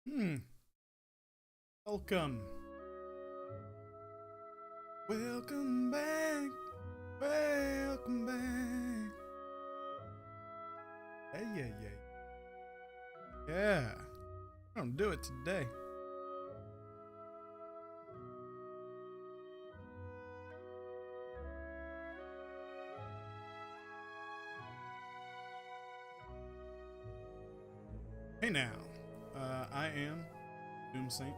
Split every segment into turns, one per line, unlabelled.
Hmm. Welcome. Welcome back. Welcome back. Hey, yeah, yeah. Yeah. I'm gonna do it today. Hey now. I am Doom Saint.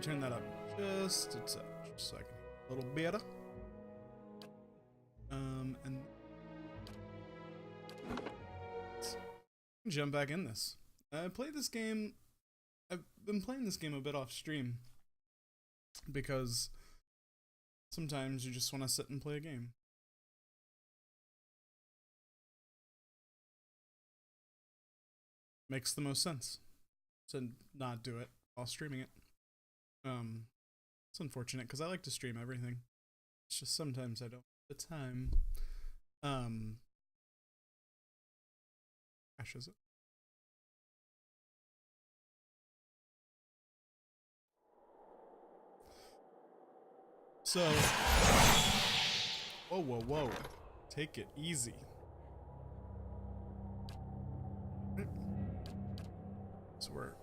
Turn that up just a touch, so I can a little better. And let's jump back in this. I played this game. I've been playing this game a bit off stream because sometimes you just want to sit and play a game. Makes the most sense to not do it while streaming it. It's unfortunate because I like to stream everything. It's just sometimes I don't have the time. Crashes it. So, whoa. Take it easy. So we're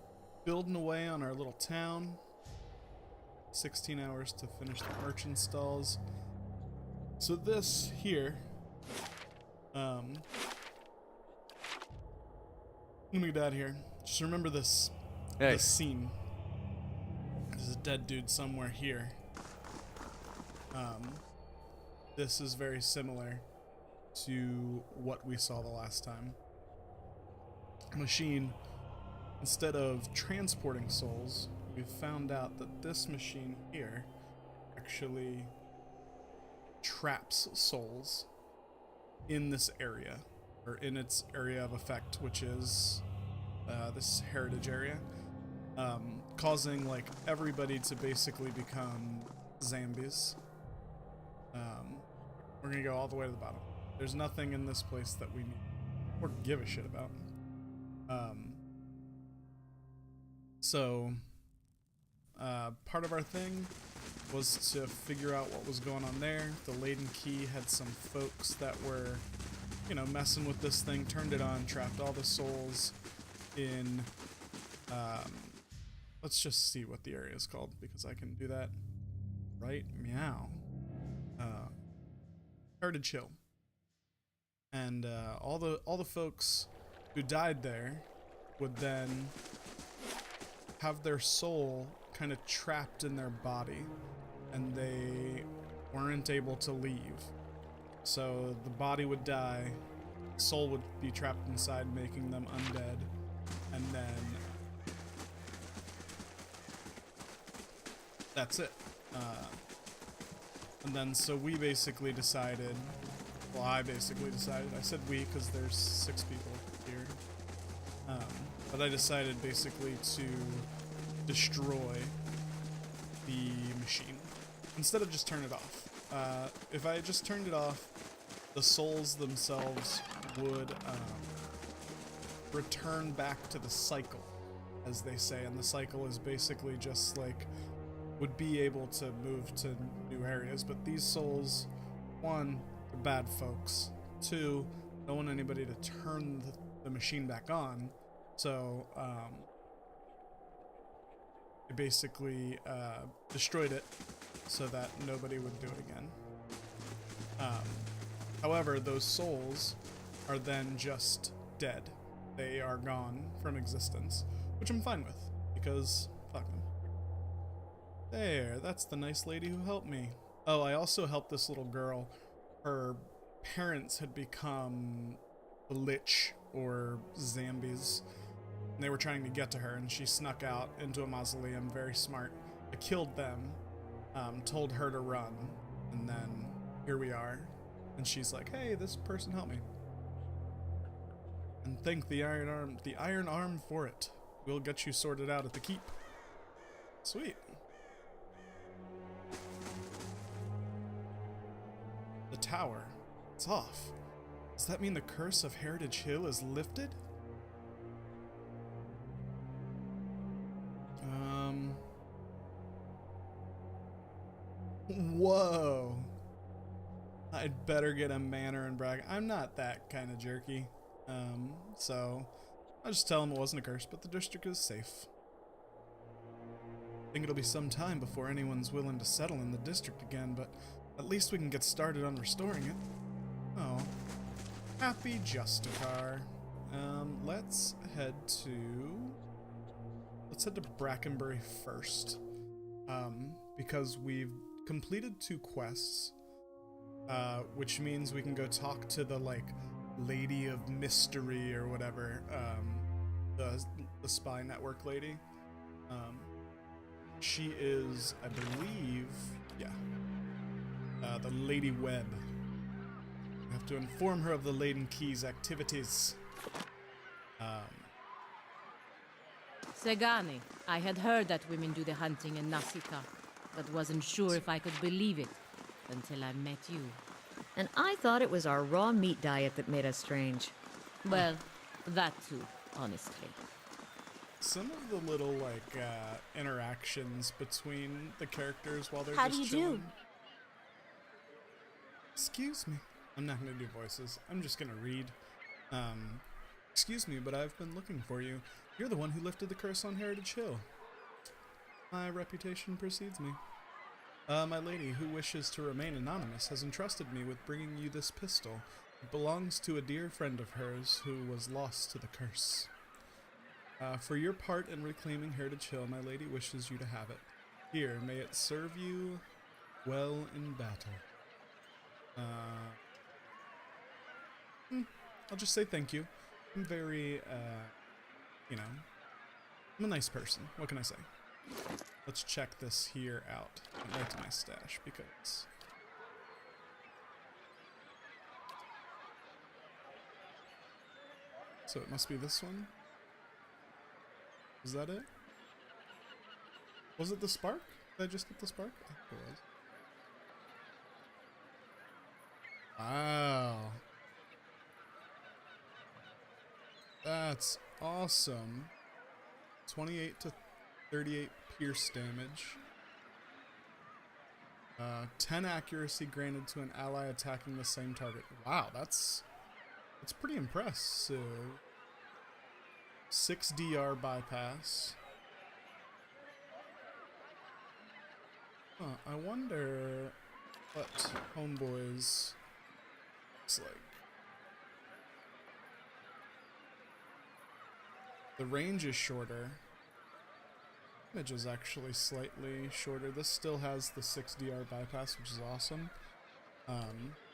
building away on our little town. 16 hours to finish the arch installs. So this here, let me get out here. Just remember this,
Hey.
this scene. There's a dead dude somewhere here. This is very similar to what we saw the last time. Machine, instead of transporting souls, we found out that this machine here actually traps souls in this area, or in its area of effect, which is this heritage area, causing like everybody to basically become zombies. We're gonna go all the way to the bottom. There's nothing in this place that we need or give a shit about. So part of our thing was to figure out what was going on there. The Laden Key had some folks that were, messing with this thing, turned it on, trapped all the souls in, let's just see what the area is called, because I can do that right meow. Heritage Hill. And all the folks who died there would then have their soul kind of trapped in their body, and they weren't able to leave. So the body would die, soul would be trapped inside, making them undead, and then that's it. And then so we basically decided, well, I basically decided, I said we because there's 6 people here, but I decided basically to destroy the machine instead of just turn it off. If I just turned it off, the souls themselves would return back to the cycle, as they say, and the cycle is basically just like would be able to move to new areas. But these souls, one, are bad folks. Two, don't want anybody to turn the machine back on. So I basically destroyed it so that nobody would do it again. However, those souls are then just dead. They are gone from existence, which I'm fine with, because fuck them. There, that's the nice lady who helped me. Oh, I also helped this little girl. Her parents had become lich or zombies, and they were trying to get to her, and she snuck out into a mausoleum, very smart. I killed them, told her to run, and then here we are. And she's like, hey, this person helped me. And thank the Iron Arm for it. We'll get you sorted out at the keep. Sweet. The tower, it's off. Does that mean the curse of Heritage Hill is lifted? Whoa. I'd better get a manor and brag. I'm not that kind of jerky. So I'll just tell him it wasn't a curse, but the district is safe. I think it'll be some time before anyone's willing to settle in the district again, but at least we can get started on restoring it. Oh. Happy Justicar. Let's head to Brackenbury first. Because we've completed 2 quests, which means we can go talk to the, like, Lady of Mystery or whatever, the spy network lady. She is, I believe, the Lady Webb. I have to inform her of the Laden Key's activities.
Segani, I had heard that women do the hunting in Nausicaa, but wasn't sure if I could believe it until I met you.
And I thought it was our raw meat diet that made us strange.
Well, that too, honestly.
Some of the little, like, interactions between the characters while they're
How
just
do you
chilling.
do?
Excuse me. I'm not gonna do voices. I'm just gonna read. Excuse me, but I've been looking for you. You're the one who lifted the curse on Heritage Hill. My reputation precedes me. My lady, who wishes to remain anonymous, has entrusted me with bringing you this pistol. It belongs to a dear friend of hers who was lost to the curse. For your part in reclaiming Heritage Hill, my lady wishes you to have it. Here, may it serve you well in battle. I'll just say thank you. I'm very, I'm a nice person. What can I say? Let's check this here out. Right to my stash, because... So it must be this one? Is that it? Was it the spark? Did I just get the spark? I think it was. Wow. That's awesome. 28 to 38 pierce damage. 10 accuracy granted to an ally attacking the same target. Wow, that's pretty impressive. 6 DR bypass. Huh, I wonder what Homeboys looks like. The range is shorter. Damage is actually slightly shorter. This still has the 6 DR bypass, which is awesome.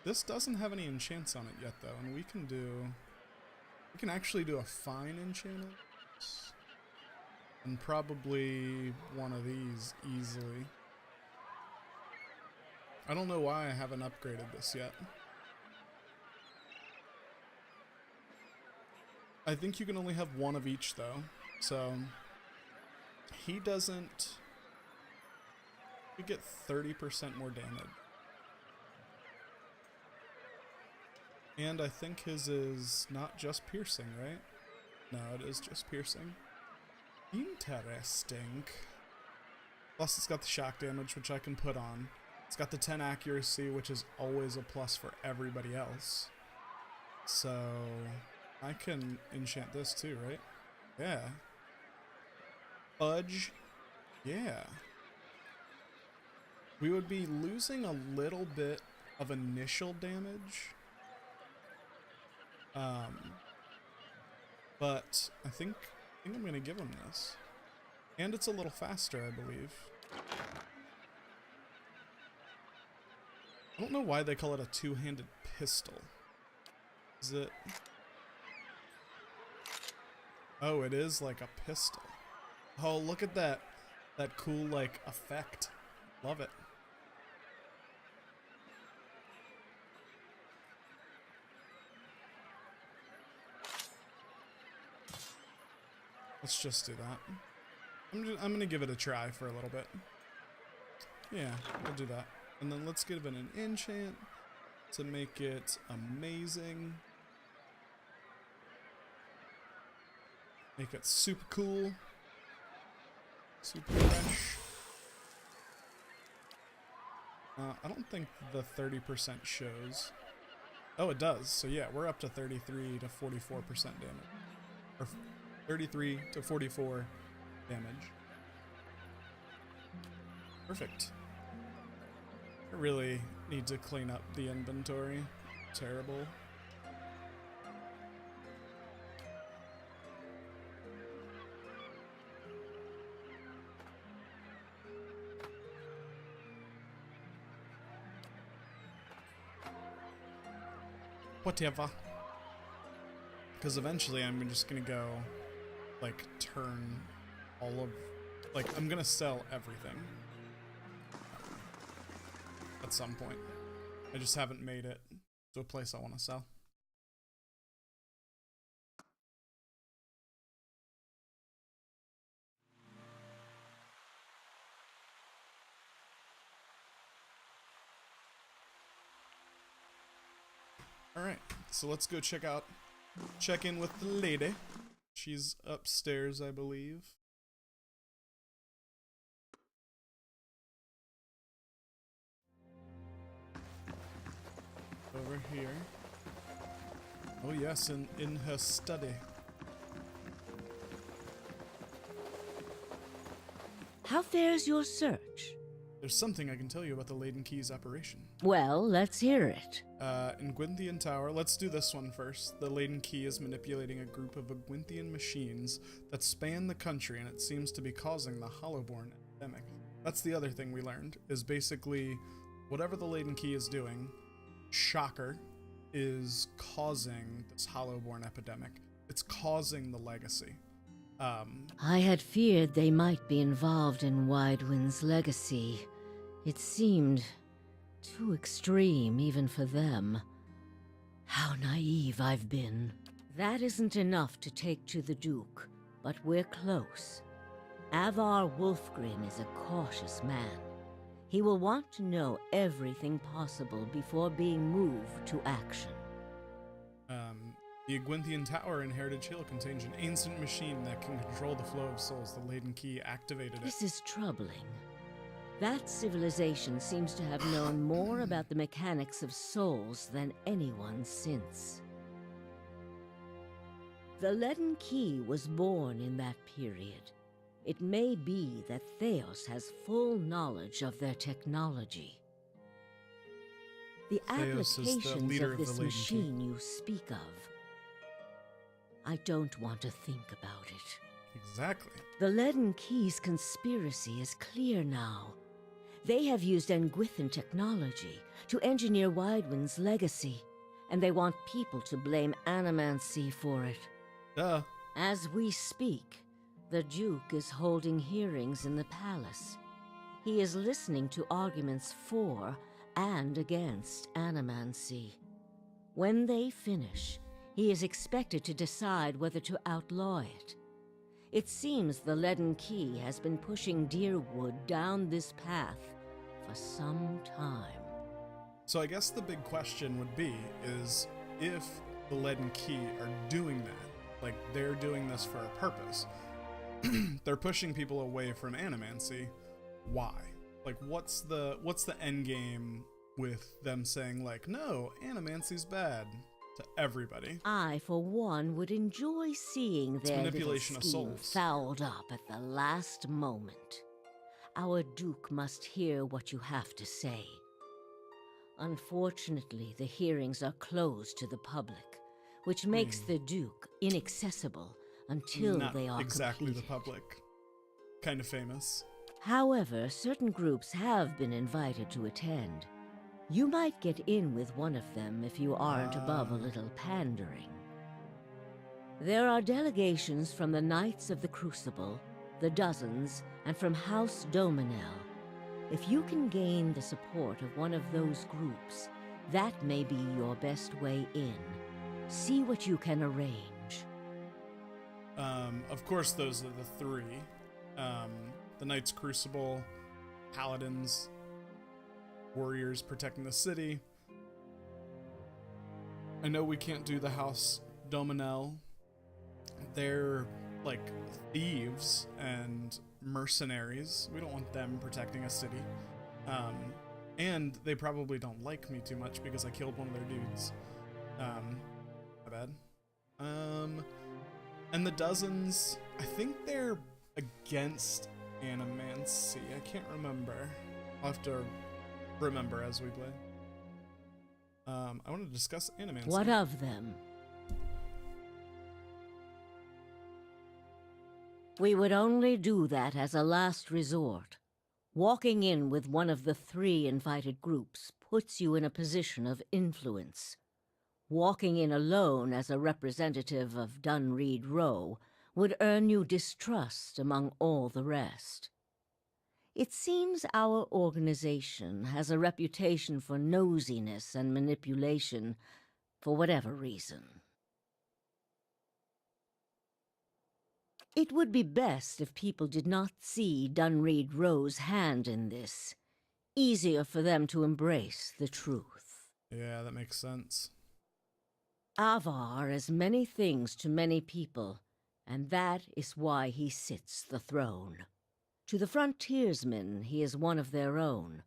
This doesn't have any enchants on it yet, though, and we can actually do a fine enchant and probably one of these easily. I don't know why I haven't upgraded this yet. I think you can only have one of each, though, so he doesn't... You get 30% more damage. And I think his is not just piercing, right? No, it is just piercing. Interesting. Plus it's got the shock damage, which I can put on. It's got the 10 accuracy, which is always a plus for everybody else. So I can enchant this too, right? Yeah. Fudge. Yeah. We would be losing a little bit of initial damage. But I think I'm gonna give him this. And it's a little faster, I believe. I don't know why they call it a two-handed pistol. Is it... Oh, it is like a pistol. Oh, look at that. That cool, like, effect. Love it. Let's just do that. I'm gonna give it a try for a little bit. Yeah, we'll do that. And then let's give it an enchant to make it amazing. Make it super cool. Super fresh. I don't think the 30% shows. Oh, it does. So yeah, we're up to 33 to 44% damage. Or 33 to 44 damage. Perfect. I really need to clean up the inventory. Terrible. Whatever. Because eventually I'm just gonna go, like, turn all of, like, I'm gonna sell everything. At some point. I just haven't made it to a place I want to sell. Alright, so let's go check in with the lady. She's upstairs, I believe. Over here. Oh yes, in her study.
How fares your search?
There's something I can tell you about the Laden Keys operation.
Well, let's hear it.
In Gwynthean Tower, let's do this one first. The Laden Key is manipulating a group of Gwynthean machines that span the country, and it seems to be causing the Hollowborn epidemic. That's the other thing we learned, is basically whatever the Laden Key is doing, shocker, is causing this Hollowborn epidemic. It's causing the legacy.
I had feared they might be involved in Widewind's legacy. It seemed too extreme even for them. How naive I've been. That isn't enough to take to the Duke, but we're close. Avar Wolfgren is a cautious man. He will want to know everything possible before being moved to action.
The Gwynthean Tower in Heritage Hill contains an ancient machine that can control the flow of souls. The Laden Key activated it.
This is troubling. That civilization seems to have known more about the mechanics of souls than anyone since. The Leaden Key was born in that period. It may be that Theos has full knowledge of their technology. The
Theos is the
applications
leader
of
of the
this
Laden
machine you speak of, I don't want to think about it.
Exactly.
The Leaden Key's conspiracy is clear now. They have used Engwithan technology to engineer Widewind's legacy, and they want people to blame Animancy for it.
Duh.
As we speak, the Duke is holding hearings in the palace. He is listening to arguments for and against Animancy. When they finish, he is expected to decide whether to outlaw it. It seems the Leaden Key has been pushing Deerwood down this path for some time.
So I guess the big question would be, is if the Leaden Key are doing that, like they're doing this for a purpose, they're pushing people away from Animancy, why? Like what's the end game with them saying like, no, Animancy's bad to everybody?
I, for one, would enjoy seeing their
manipulation
little
of
scheme
souls.
fouled up at the last moment. Our Duke must hear what you have to say. Unfortunately, the hearings are closed to the public, which makes the Duke inaccessible until
Not
they are
exactly
completed.
the public. Kind of famous.
However, certain groups have been invited to attend. You might get in with one of them if you aren't above a little pandering. There are delegations from the Knights of the Crucible, the Dozens, and from House Dominel. If you can gain the support of one of those groups, that may be your best way in. See what you can arrange.
Of course, those are the three. The Knights Crucible, Paladins, Warriors protecting the city. I know we can't do the House Dominel. They're like thieves and mercenaries. We don't want them protecting a city. And they probably don't like me too much because I killed one of their dudes. My bad. And the dozens, I think they're against Animancy. I can't remember. I'll have to remember as we play. I want to discuss Animancy.
What of them? We would only do that as a last resort. Walking in with one of the 3 invited groups puts you in a position of influence. Walking in alone as a representative of Dunreed Row would earn you distrust among all the rest. It seems our organization has a reputation for nosiness and manipulation for whatever reason. It would be best if people did not see Dunreed Row's hand in this. Easier for them to embrace the truth.
Yeah, that makes sense.
Avar is many things to many people, and that is why he sits the throne. To the frontiersmen, he is one of their own.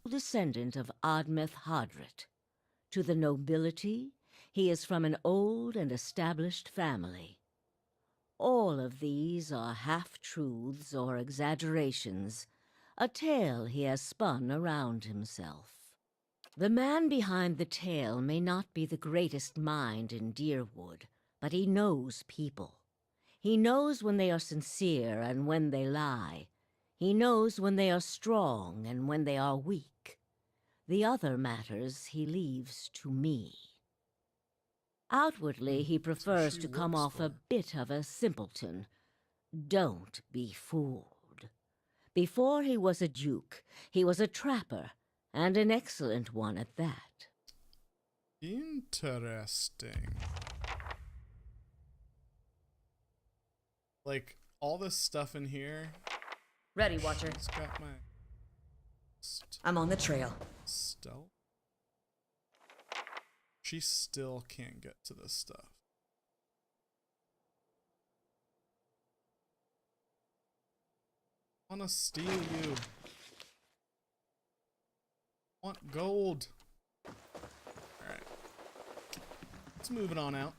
Descendant of Admeth Hadrit. To the nobility, he is from an old and established family. All of these are half-truths or exaggerations, a tale he has spun around himself. The man behind the tale may not be the greatest mind in Deerwood, but he knows people. He knows when they are sincere and when they lie. He knows when they are strong and when they are weak. The other matters he leaves to me. Outwardly, he prefers to come off a bit of a simpleton. Don't be fooled. Before he was a duke, he was a trapper, and an excellent one at that.
Interesting. Like, all this stuff in here.
Ready, Watcher.
It's got my...
I'm on the trail.
Stealth? She still can't get to this stuff. I wanna steal you. I want gold. Alright. Let's move it on out.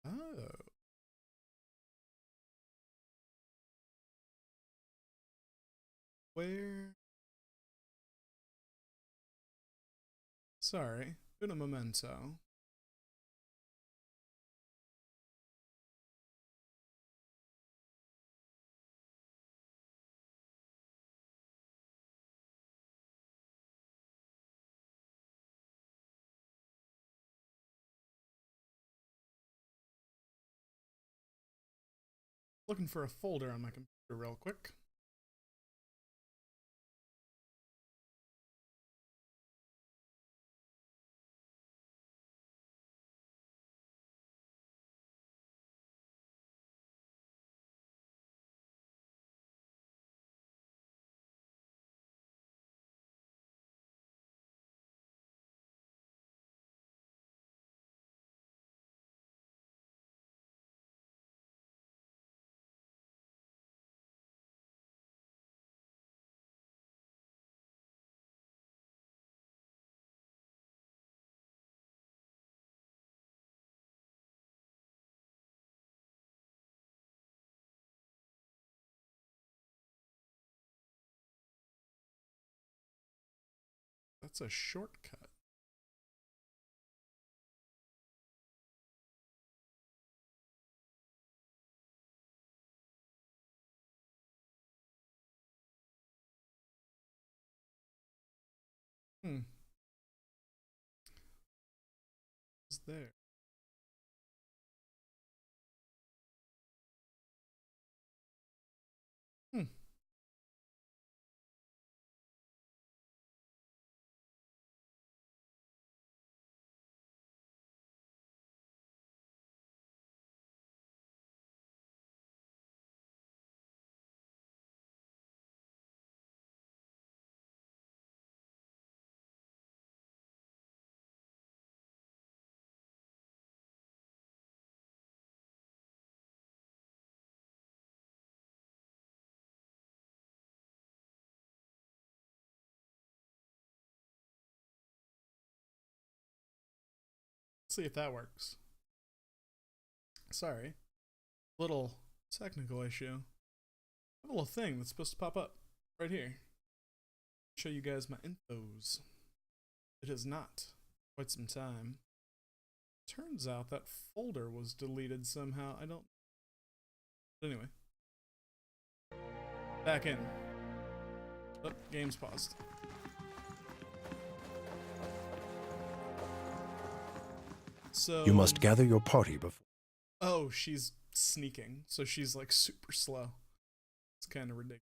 Oh. Where? Sorry, un momento. Looking for a folder on my computer real quick. That's a shortcut. What's there? See if that works. Sorry. Little technical issue. A little thing that's supposed to pop up right here. Show you guys my infos. It has not. Quite some time. Turns out that folder was deleted somehow. I don't... But anyway. Back in. Oh, game's paused. So...
You must gather your party before...
Oh, she's sneaking. So she's like super slow. It's kind of ridiculous.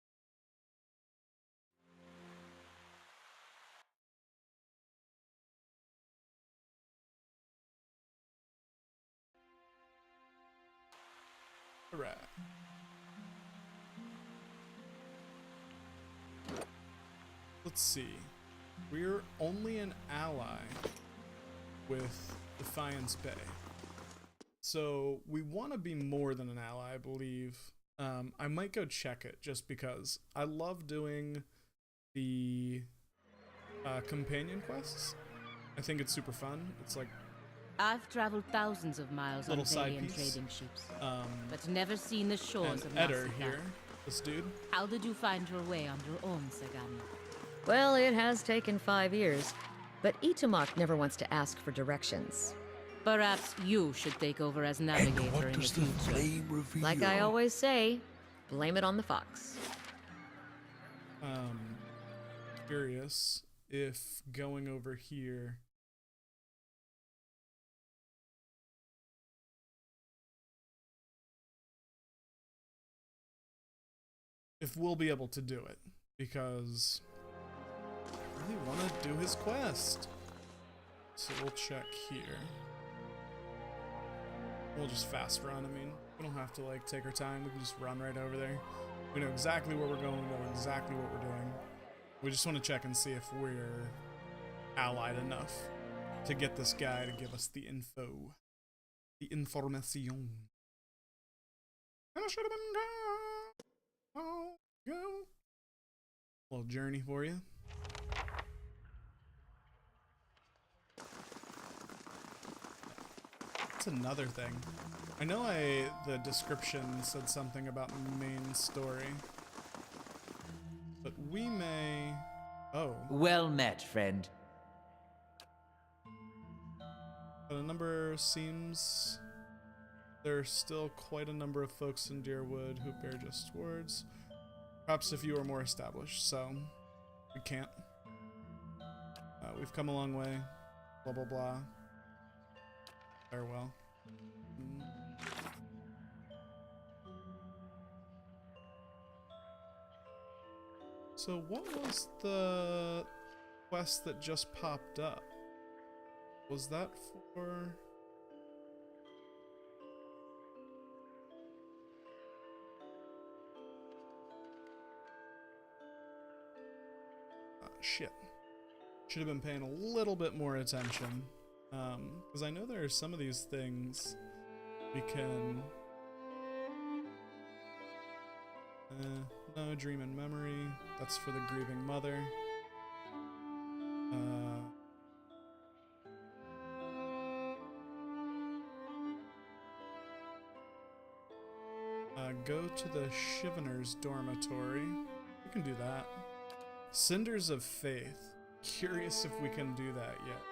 Alright. Let's see. We're only an ally with Defiance Bay. So we want to be more than an ally, I believe. I might go check it just because I love doing the companion quests. I think it's super fun. It's like
I've traveled thousands of miles on
little side
Valiant
piece.
trading ships,
but
never seen the shores
and
of
Eder
Nassau.
here, this dude.
How did you find your way on your own, Sagani?
Well, it has taken 5 years, but Itumak never wants to ask for directions.
Perhaps you should take over as
And
navigator
what
in the
does the
future.
flame reveal?
Like I always say, blame it on the fox.
Curious if going over here. If we'll be able to do it, because I really want to do his quest. So we'll check here. We'll just fast run. I mean, we don't have to like take our time. We can just run right over there. We know exactly where we're going. We know exactly what we're doing. We just want to check and see if we're allied enough to get this guy to give us the info. The information. And I should have been gone. Oh, go. Little journey for you. That's another thing. I know the description said something about main story. But we may... Oh.
Well met, friend.
But a number seems... There's still quite a number of folks in Deerwood who bear just words. Perhaps if you are more established, so... We can't. We've come a long way. Blah, blah, blah. Farewell. So what was the quest that just popped up? Was that for... Shit. Should have been paying a little bit more attention. Because I know there are some of these things we can... no, dream and memory. That's for the grieving mother. Go to the Shivener's dormitory. We can do that. Cinders of Faith. Curious if we can do that yet.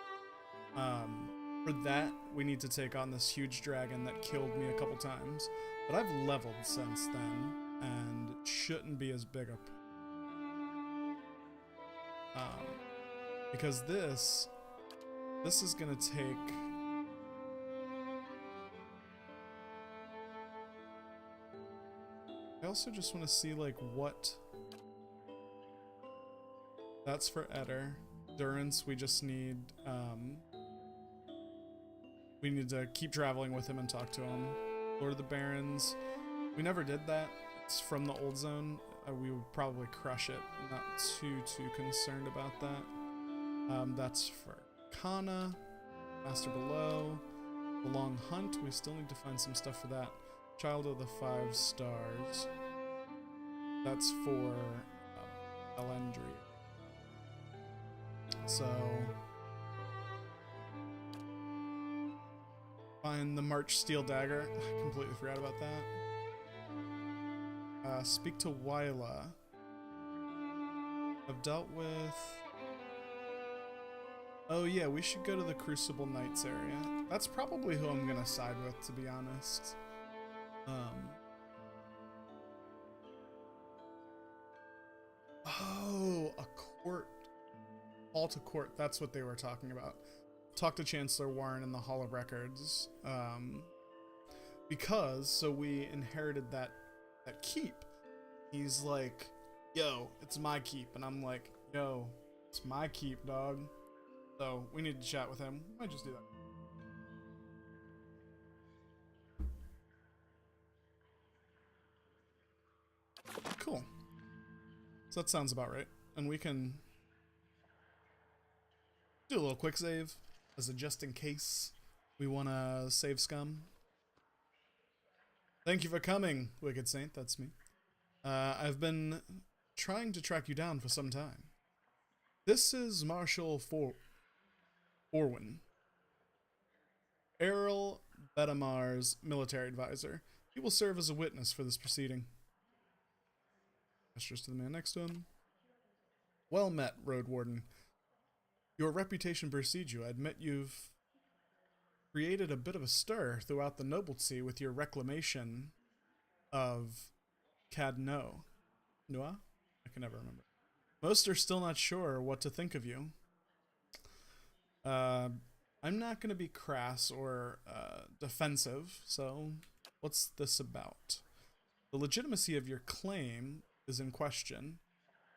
For that, we need to take on this huge dragon that killed me a couple times. But I've leveled since then, and it shouldn't be as big a... because this is gonna take... I also just want to see, like, what... That's for Eder. Durance, we just need, we need to keep traveling with him and talk to him. Lord of the Barons, we never did that. It's from the old zone. We would probably crush it. Not too concerned about that. That's for Kana, Master Below, The Long Hunt. We still need to find some stuff for that. Child of the 5 Stars. That's for Elendria. So Find the March Steel Dagger. I completely forgot about that. Speak to Wyla. I've dealt with... Oh yeah, we should go to the Crucible Knights area. That's probably who I'm gonna side with, to be honest. Oh, a court. Hall to court, that's what they were talking about. Talk to Chancellor Warren in the Hall of Records. So we inherited that keep. He's like, yo, it's my keep. And I'm like, yo, it's my keep, dog. So we need to chat with him. Might just do that. Cool. So that sounds about right. And we can do a little quick save as a just in case we want to save scum. Thank you for coming, Wicked Saint. That's me. I've been trying to track you down for some time. This is Marshal Orwin, Errol Betamar's military advisor. He will serve as a witness for this proceeding. Gestures to the man next to him. Well met, Road Warden. Your reputation precedes you. I admit you've created a bit of a stir throughout the Nobility with your reclamation of Cadno. Noa? I can never remember. Most are still not sure what to think of you. I'm not going to be crass or defensive, so what's this about? The legitimacy of your claim is in question.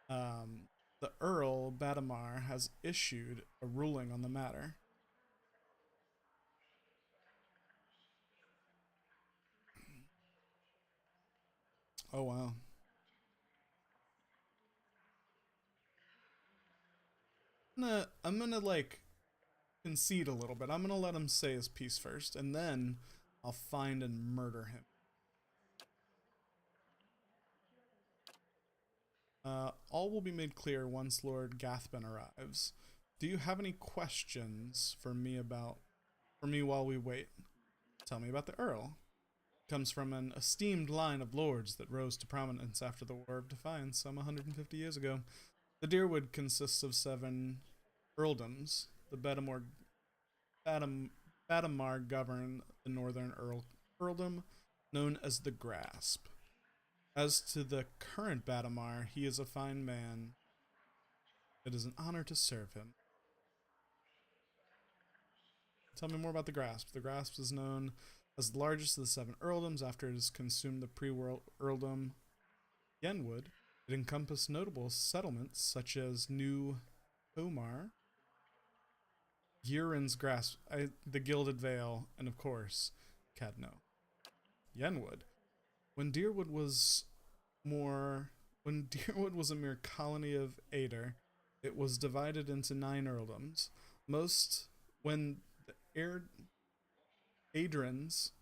The Earl Badamar has issued a ruling on the matter. Oh wow. I'm gonna like concede a little bit. I'm gonna let him say his piece first, and then I'll find and murder him. All will be made clear once Lord Gathben arrives. Do you have any questions for me while we wait? Tell me about the Earl. Comes from an esteemed line of lords that rose to prominence after the War of Defiance some 150 years ago. The Deerwood consists of 7 earldoms. The Badamar govern the northern earldom, known as the Grasp. As to the current Badamar, he is a fine man. It is an honor to serve him. Tell me more about the Grasp. The Grasp is known as the largest of the 7 earldoms after it has consumed the pre-war earldom Yenwood. It encompassed notable settlements such as New Omar, Girin's Grasp, the Gilded Vale, and of course, Cadno. Yenwood. When Deerwood was a mere colony of Ader, it was divided into 9 earldoms. When the Adrins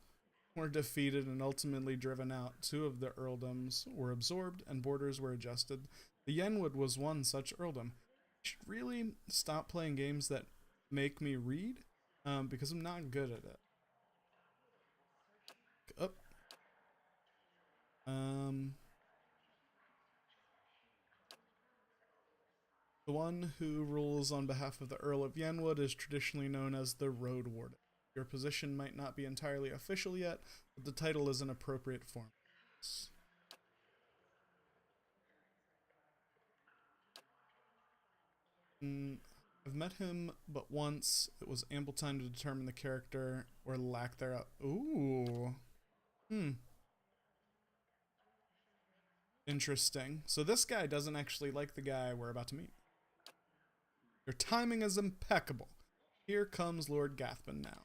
were defeated and ultimately driven out, 2 of the earldoms were absorbed and borders were adjusted. The Yenwood was one such earldom. I should really stop playing games that make me read, because I'm not good at it. The one who rules on behalf of the Earl of Yenwood is traditionally known as the Road Warden. Your position might not be entirely official yet, but the title is an appropriate form. I've met him but once. It was ample time to determine the character or lack thereof. Ooh. Interesting. So this guy doesn't actually like the guy we're about to meet. Your timing is impeccable. Here comes Lord Gathben now.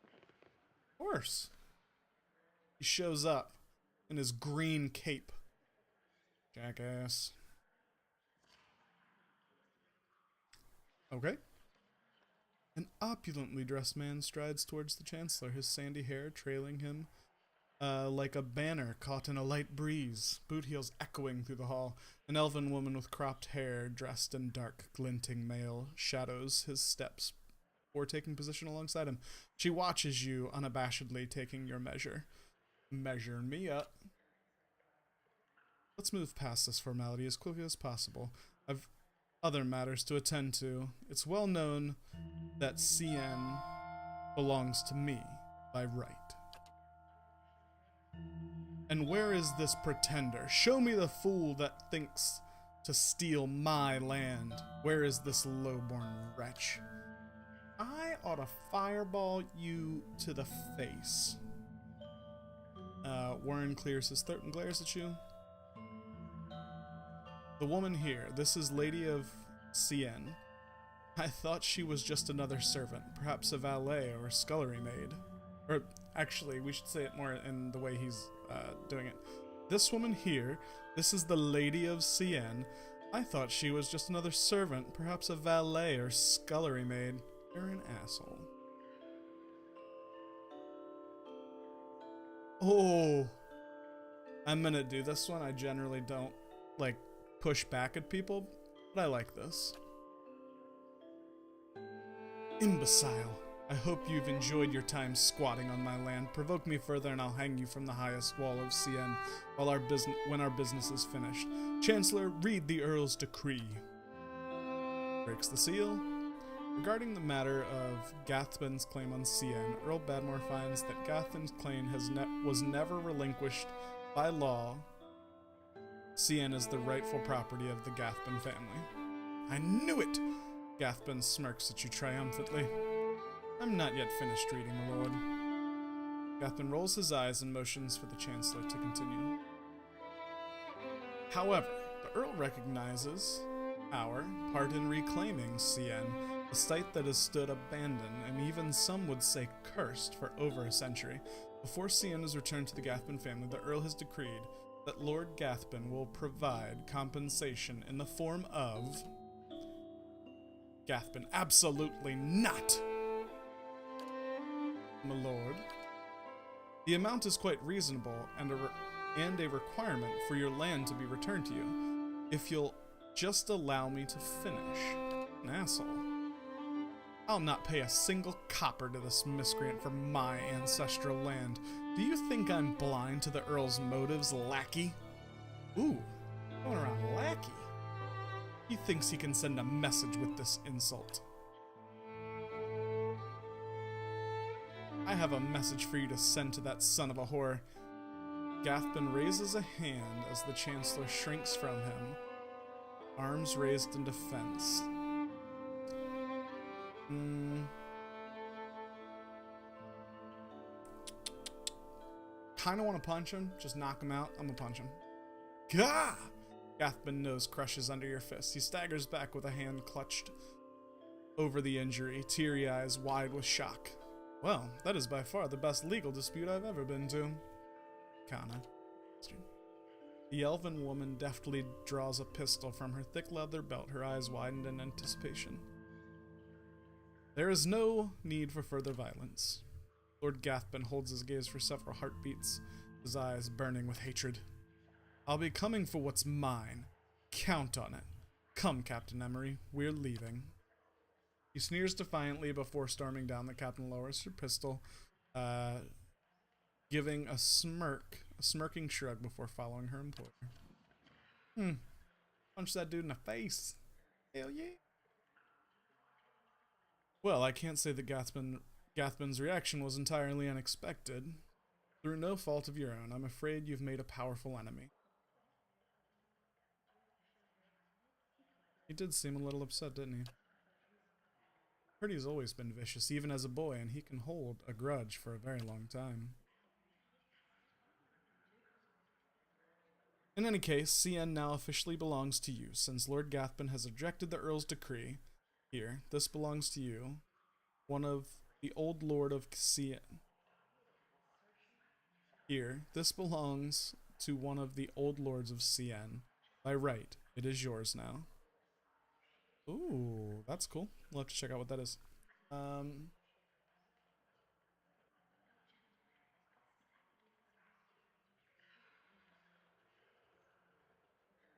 Of course. He shows up in his green cape. Jackass. Okay. An opulently dressed man strides towards the Chancellor, his sandy hair trailing him like a banner caught in a light breeze, boot heels echoing through the hall. An elven woman with cropped hair, dressed in dark, glinting mail, shadows his steps before taking position alongside him. She watches you unabashedly taking your measure. Measure me up. Let's move past this formality as quickly as possible. I've other matters to attend to. It's well known that CN belongs to me by right. And where is this pretender? Show me the fool that thinks to steal my land. Where is this lowborn wretch? I ought to fireball you to the face. Warren clears his throat and glares at you. The woman here, this is Lady of CN. I thought she was just another servant, perhaps a valet or scullery maid. Or, actually, we should say it more in the way he's doing it. This woman here, this is the Lady of CN. I thought she was just another servant, perhaps a valet or scullery maid. You're an asshole. Oh, I'm gonna do this one. I generally don't, like, push back at people, but I like this. Imbecile. I hope you've enjoyed your time squatting on my land. Provoke me further and I'll hang you from the highest wall of CN when our business is finished. Chancellor, read the Earl's decree. Breaks the seal. Regarding the matter of Gathbin's claim on CN, Earl Badmore finds that Gathbin's claim was never relinquished by law. CN is the rightful property of the Gathbin family. I knew it! Gathbin smirks at you triumphantly. I'm not yet finished reading, my lord. Gathbin rolls his eyes and motions for the Chancellor to continue. However, the Earl recognizes our part in reclaiming CN, a site that has stood abandoned and even some would say cursed for over a century. Before CN is returned to the Gathbin family, the Earl has decreed that Lord Gathbin will provide compensation in the form of... Gathbin, absolutely not! My lord. The amount is quite reasonable and a requirement for your land to be returned to you. If you'll just allow me to finish. An asshole. I'll not pay a single copper to this miscreant for my ancestral land. Do you think I'm blind to the Earl's motives, lackey? Ooh, going around lackey. He thinks he can send a message with this insult. I have a message for you to send to that son of a whore. Gathbin raises a hand as the Chancellor shrinks from him, arms raised in defense. Kinda want to punch him, just knock him out. I'm gonna punch him. Gah! Gathbin nose crushes under your fist. He staggers back with a hand clutched over the injury, teary eyes wide with shock. Well, that is by far the best legal dispute I've ever been to. Kana. The elven woman deftly draws a pistol from her thick leather belt, her eyes widened in anticipation. There is no need for further violence. Lord Gathbin holds his gaze for several heartbeats, his eyes burning with hatred. I'll be coming for what's mine. Count on it. Come, Captain Emery, we're leaving. He sneers defiantly before storming down. The captain lowers her pistol, giving a smirking shrug before following her employer. Punch that dude in the face. Hell yeah. Well, I can't say that Gathbin's reaction was entirely unexpected. Through no fault of your own, I'm afraid you've made a powerful enemy. He did seem a little upset, didn't he? Heard he's always been vicious, even as a boy, and he can hold a grudge for a very long time. In any case, CN now officially belongs to you, since Lord Gathbin has rejected the Earl's decree. Here, this belongs to you, one of the old Lord of CN. Here, this belongs to one of the old lords of CN. By right, it is yours now. Ooh, that's cool. We'll have to check out what that is.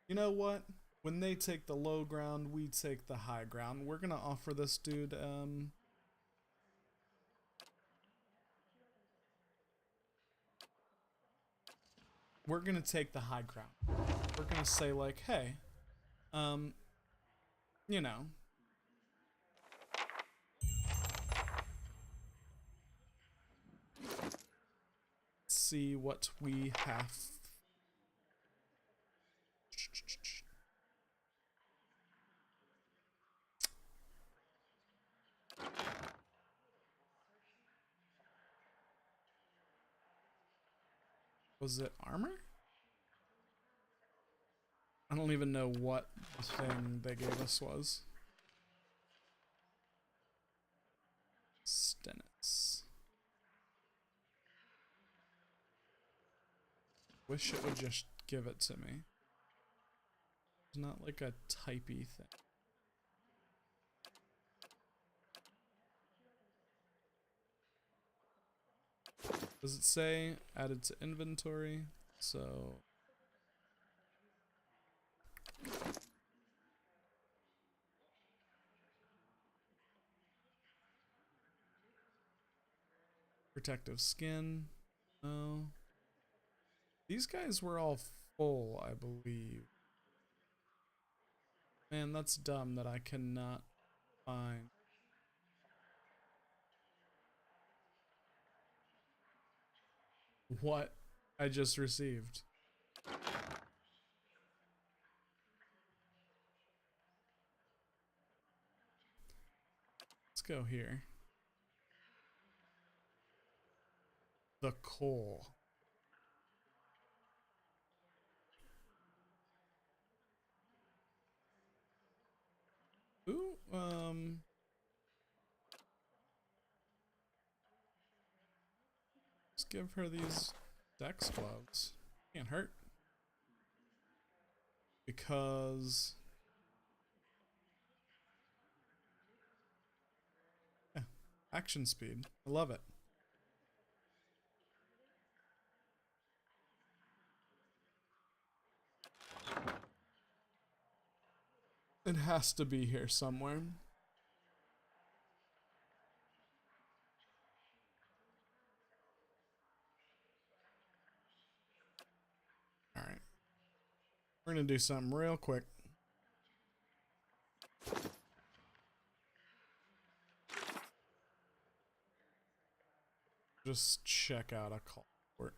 You know what? When they take the low ground, we take the high ground. We're gonna offer this dude, we're gonna take the high ground. We're gonna say like, hey, you know, see what we have. Was it armor? I don't even know what the thing they gave us was. Stennis. Wish it would just give it to me. It's not like a typey thing. Does it say added to inventory? So protective skin. No. These guys were all full, I believe. Man, that's dumb that I cannot find. What I just received. Let's go here. The coal. Ooh, let's give her these Dex gloves. Can't hurt. Because yeah, action speed. I love it. It has to be here somewhere. Alright. We're gonna do something real quick. Just check out a call port.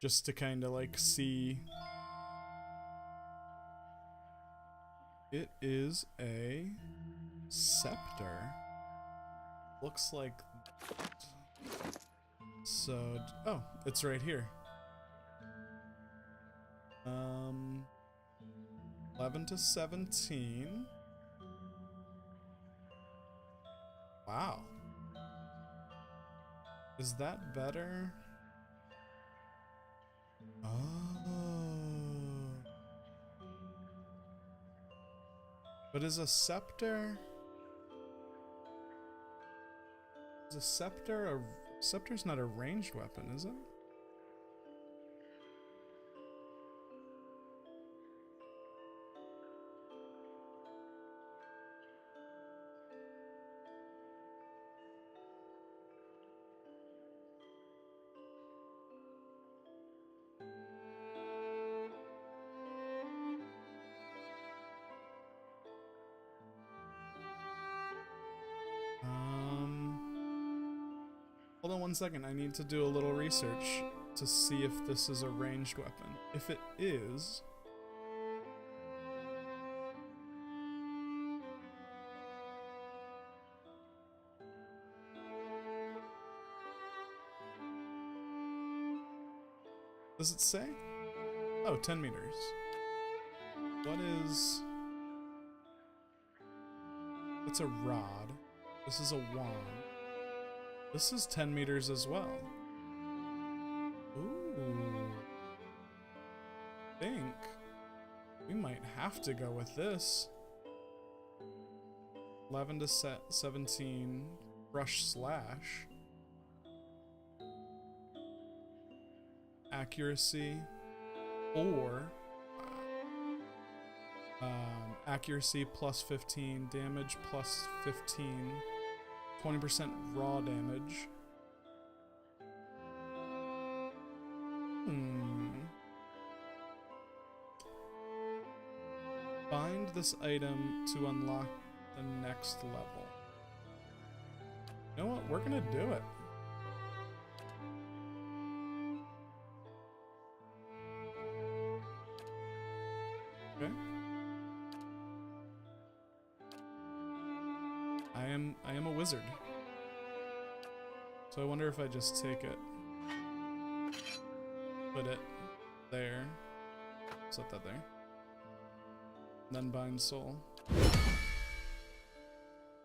Just to kind of like see. It is a scepter. Looks like that. So, oh, it's right here. 11 to 17. Wow. Is that better? Oh. But is a scepter? Is a scepter a scepter's not a ranged weapon, is it? Hold on 1 second, I need to do a little research to see if this is a ranged weapon. If it is... Does it say? Oh, 10 meters. What is... It's a rod. This is a wand. This is 10 meters as well. Ooh. I think we might have to go with this. 11 to 17 brush slash. Accuracy or accuracy plus 15, damage plus 15, 20% raw damage. Find this item to unlock the next level. You know what? We're gonna do it. Okay. I am a wizard. So I wonder if I just take it. Put it there. Set that there. Then bind soul.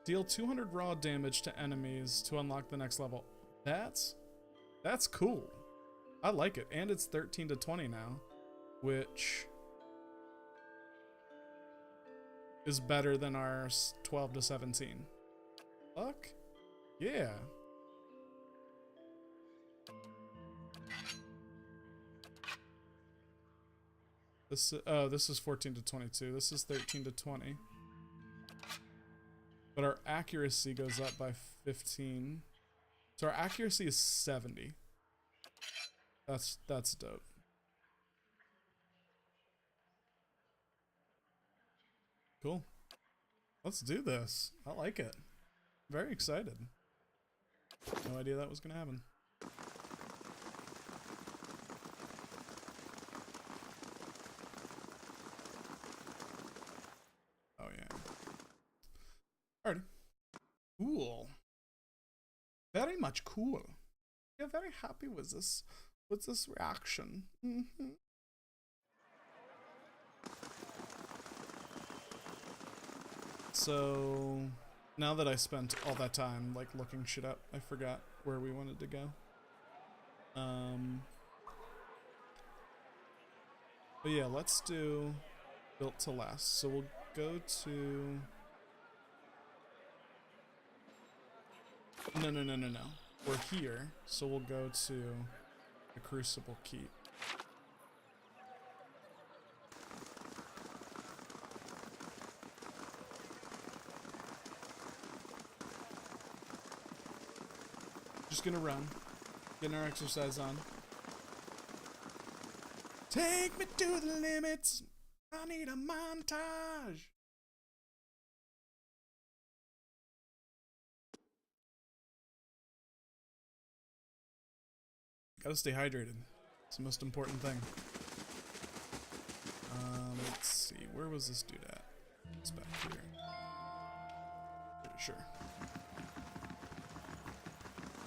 Deal 200 raw damage to enemies to unlock the next level. That's cool. I like it. And it's 13 to 20 now, which is better than our 12 to 17. Fuck yeah. This is 14 to 22. This is 13 to 20. But our accuracy goes up by 15. So our accuracy is 70. That's dope. Cool. Let's do this. I like it. Very excited. No idea that was gonna happen. Oh yeah. Alrighty. Cool. Very much cool. You're very happy with this reaction. So now that I spent all that time like looking shit up, I forgot where we wanted to go. But yeah, let's do built to last. So we'll go to No. We're here, so we'll go to the Crucible Keep. Just gonna run, getting our exercise on. Take me to the limits. I need a montage. Gotta stay hydrated. It's the most important thing. Let's see. Where was this dude at? It's back here. Pretty sure.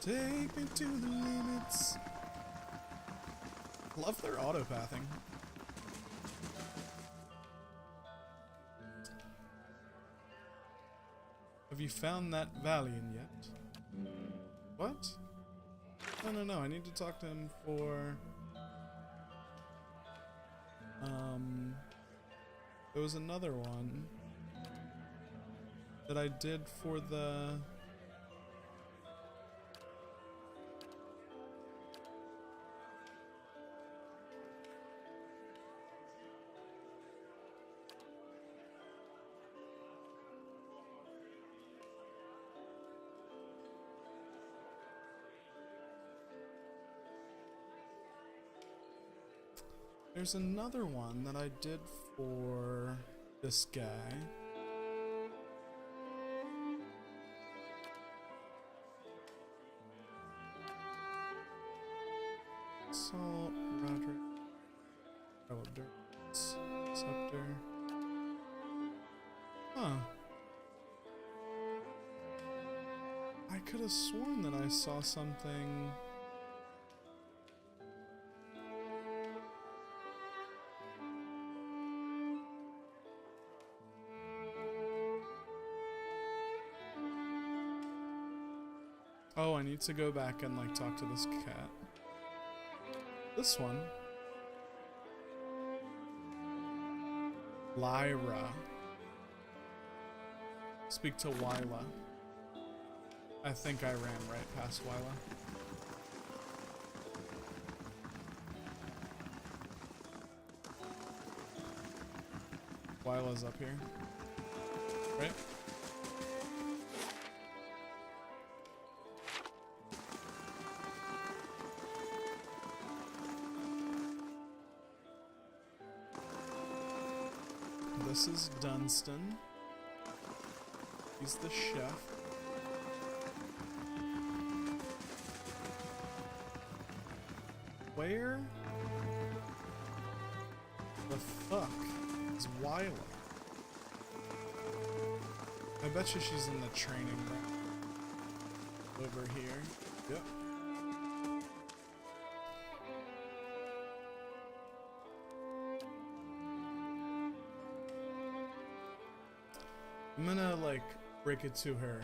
Take me to the limits. Love their auto-pathing. Have you found that Valiant yet? What? No. I need to talk to him for... There was another one that I did for the... There's another one that I did for this guy. Salt, Roderick, Scepter. Huh. I could have sworn that I saw something. Oh, I need to go back and like talk to this cat. This one. Lyra. Speak to Wyla. I think I ran right past Wyla. Wyla's up here. Right? this is Dunstan. He's the chef. Where the fuck is Wyla? I bet you she's in the training room. Over here. Yep. I'm gonna, like, break it to her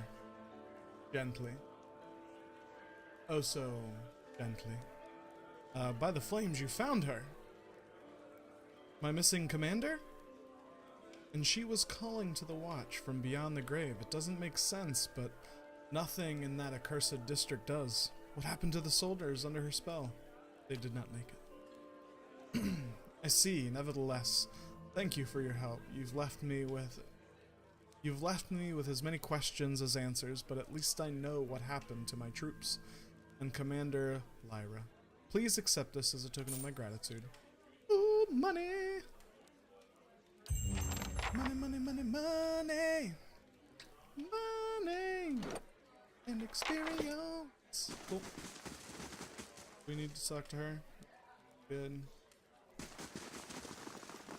gently. Oh, so gently. By the flames, you found her. My missing commander? And she was calling to the watch from beyond the grave. It doesn't make sense, but nothing in that accursed district does. What happened to the soldiers under her spell? They did not make it. I see, nevertheless. Thank you for your help. You've left me with as many questions as answers, but at least I know what happened to my troops. And Commander Lyra. Please accept this as a token of my gratitude. Ooh, money! Money, money, money, money! Money! And experience! Cool. We need to talk to her. Good.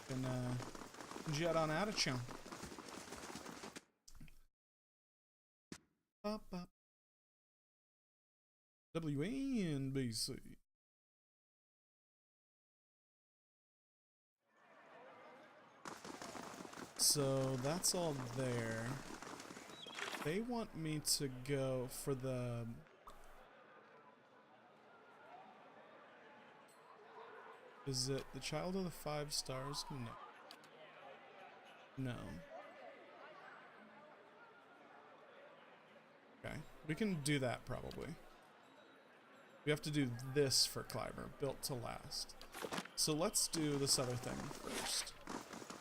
Can jet on out of town. Bop, bop. WNBC. So that's all there. They want me to go for the... Is it the Child of the 5 Stars? No. No. Okay, we can do that probably. We have to do this for Clymer, built to last. So let's do this other thing first.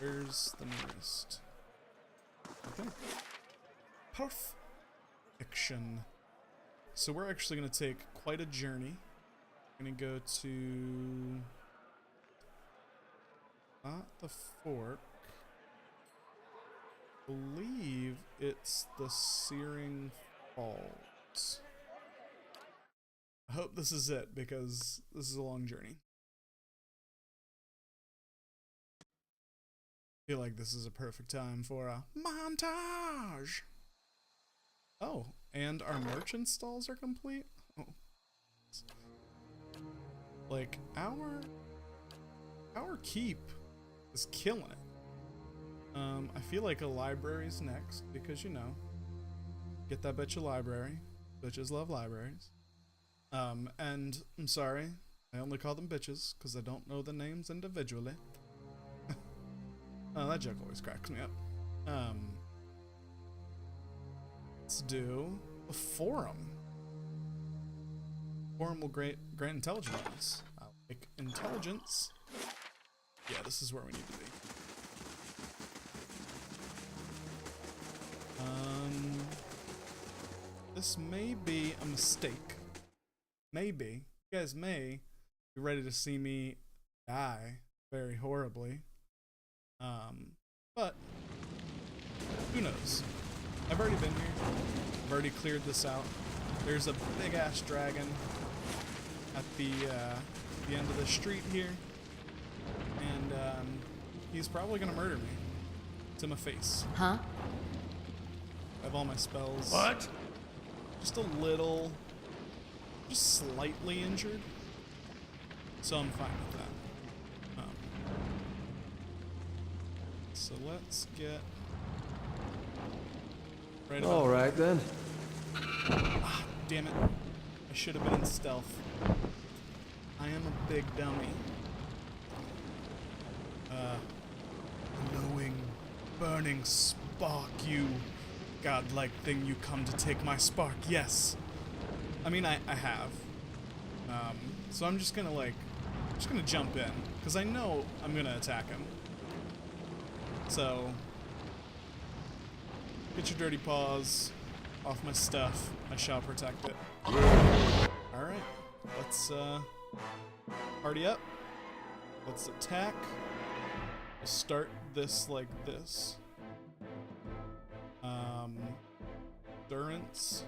Where's the nearest? Okay. Perfection. So we're actually going to take quite a journey. We're going to go to... Not the fork. I believe it's the Searing Falls. I hope this is it, because this is a long journey. I feel like this is a perfect time for a montage. Oh, and our merchant stalls are complete? Oh. Like, our keep is killing it. I feel like a library's next, because, you know, get that bitch a library. Bitches love libraries. And I'm sorry, I only call them bitches, because I don't know the names individually. Oh, that joke always cracks me up. Let's do a forum. Forum will grant intelligence. I'll like intelligence. Yeah, this is where we need to be. This may be a mistake. Maybe. You guys may be ready to see me die very horribly. But who knows? I've already been here. I've already cleared this out. There's a big ass dragon at the end of the street here, and he's probably gonna murder me to my face.
Huh?
I have all my spells.
What?
Just a little, just slightly injured, so I'm fine with that. So let's get right.
All right then.
Ah, damn it! I should have been in stealth. I am a big dummy. Glowing, burning spark, you godlike thing! You come to take my spark? Yes. I mean, I have. So I'm just gonna jump in because I know I'm gonna attack him. So, get your dirty paws off my stuff. I shall protect it. Alright, let's party up. Let's attack. start this like this. Endurance.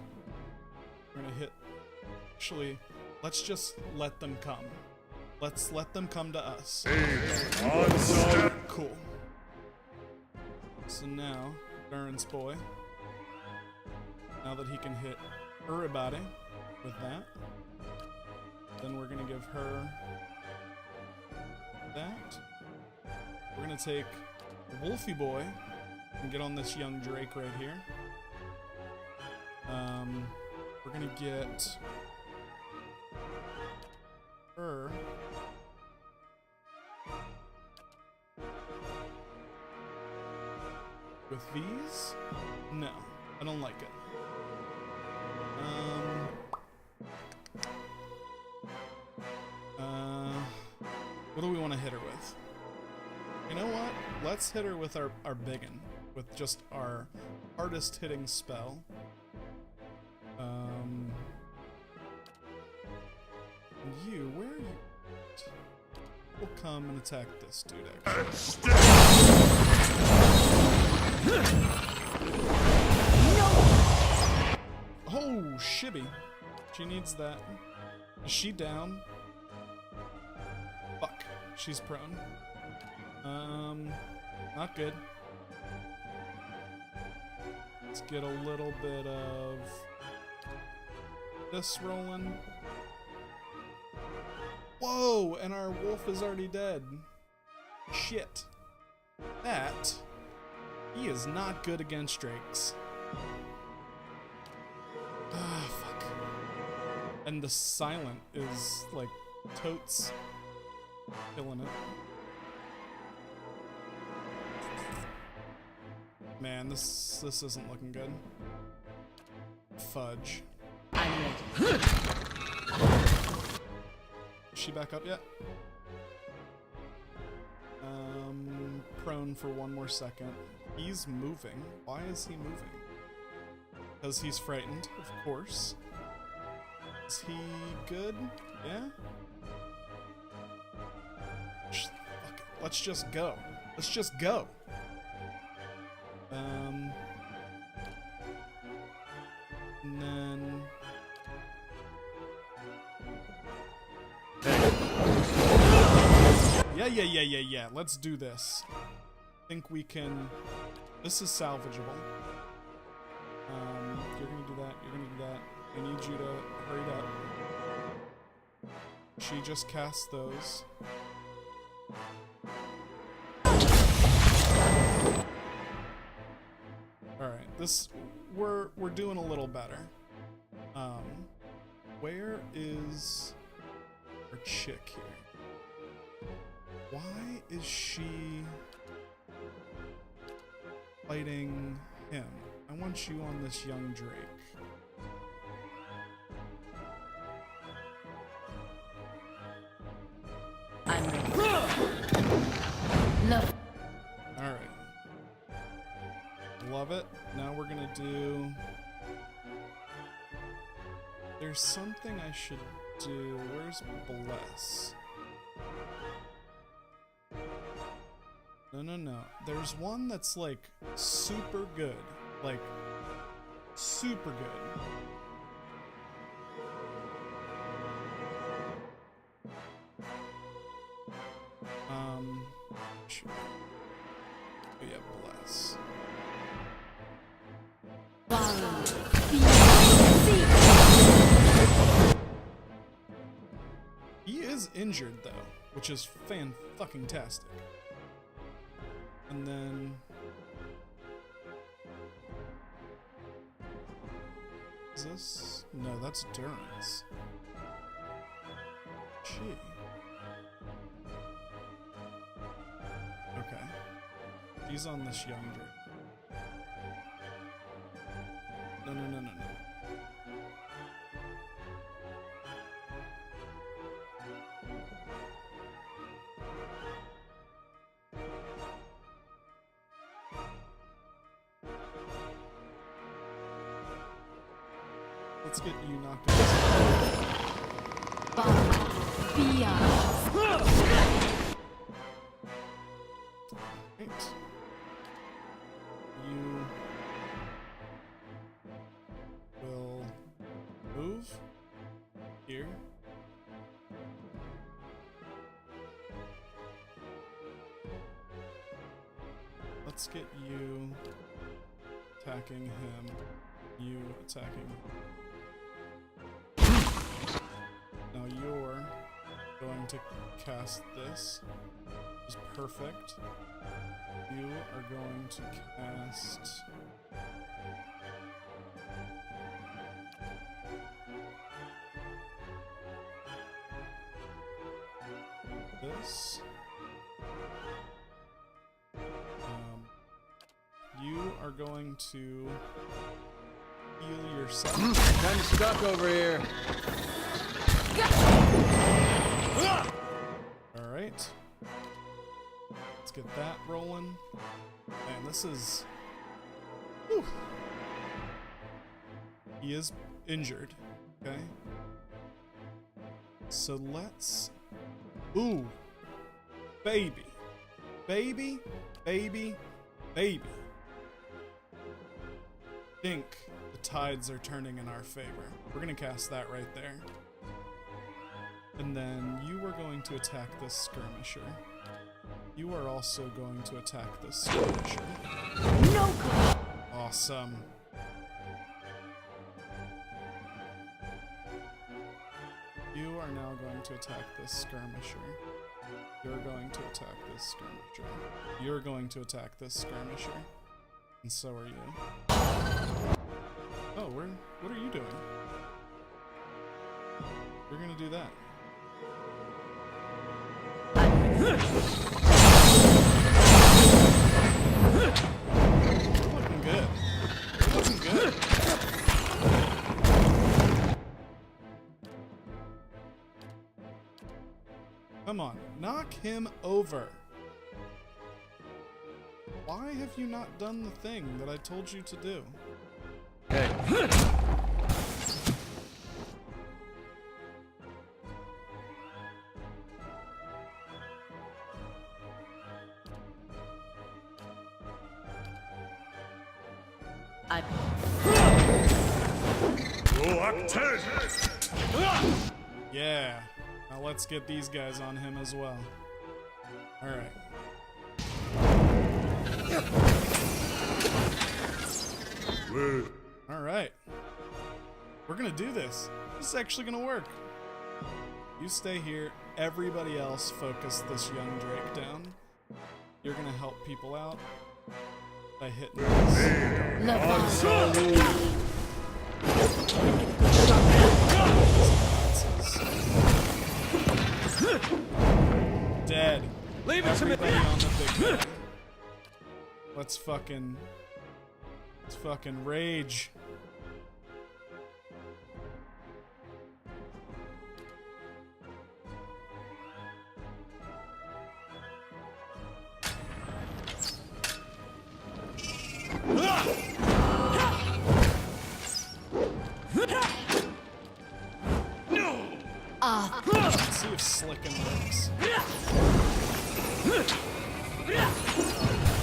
We're gonna hit. Actually, let's just let them come. Let's let them come to us. Cool. So now, Endurance boy. Now that he can hit everybody with that, then we're gonna give her that. We're gonna take Wolfie boy and get on this young Drake right here. We're gonna get her. With these? No, I don't like it. What do we want to hit her with? You know what? Let's hit her with our biggin, with just our hardest hitting spell. You, where are you? We'll come and attack this dude, actually. Oh, shibby. She needs that. Is she down? Fuck. She's prone. Not good. Let's get a little bit of this rolling. Whoa, and our wolf is already dead. Shit. That, he is not good against drakes. Ah, fuck. And the silent is, like, totes killing it. Man, this isn't looking good. Fudge.
I'm ready.
Is she back up yet? Prone for one more second. He's moving. Why is he moving? Because he's frightened, of course. Is he good? Yeah? Fuck it. Let's just go. Let's just go. And then... Yeah. Let's do this. I think we can... This is salvageable. You're gonna do that. You're gonna do that. I need you to hurry it up. She just cast those. Alright, this... We're doing a little better. Where is our chick here? Why is she fighting him? I want you on this young Drake.
I'm ready. Love.
Alright. Love it. Now we're gonna do... There's something I should do. Where's Bless? No. There's one that's like super good. Like super good. Sure. Oh yeah, Bless. He is injured though, which is fan-fucking-tastic. And then... Is this? No, that's Durance. Gee. Okay. He's on this young Drake. No. Let's get you knocked out. Right. You will move here. Let's get you attacking him. You attacking. Now you're going to cast this, which is perfect. You are going to cast this. You are going to heal yourself.
Kind of stuck over here.
Alright. Let's get that rolling. Man, this is... Whew. He is injured. Okay. So let's... Ooh. Baby. Baby. Baby. Baby. Think the tides are turning in our favor. We're gonna cast that right there. And then you are going to attack this skirmisher. You are also going to attack this skirmisher.
No!
Awesome. You are now going to attack this skirmisher. You're going to attack this skirmisher. You're going to attack this skirmisher. And so are you. Oh, what are you doing? You're gonna do that. You're looking good. You're looking good. Come on, knock him over. Why have you not done the thing that I told you to do?
Hey.
Yeah. Now let's get these guys on him as well. Alright. Alright. We're gonna do this. This is actually gonna work. You stay here. Everybody else focus this young Drake down. You're gonna help people out by hitting Dead.
Leave it to me.
Everybody on the big guy. Let's fucking rage. Let's see if Slicken works.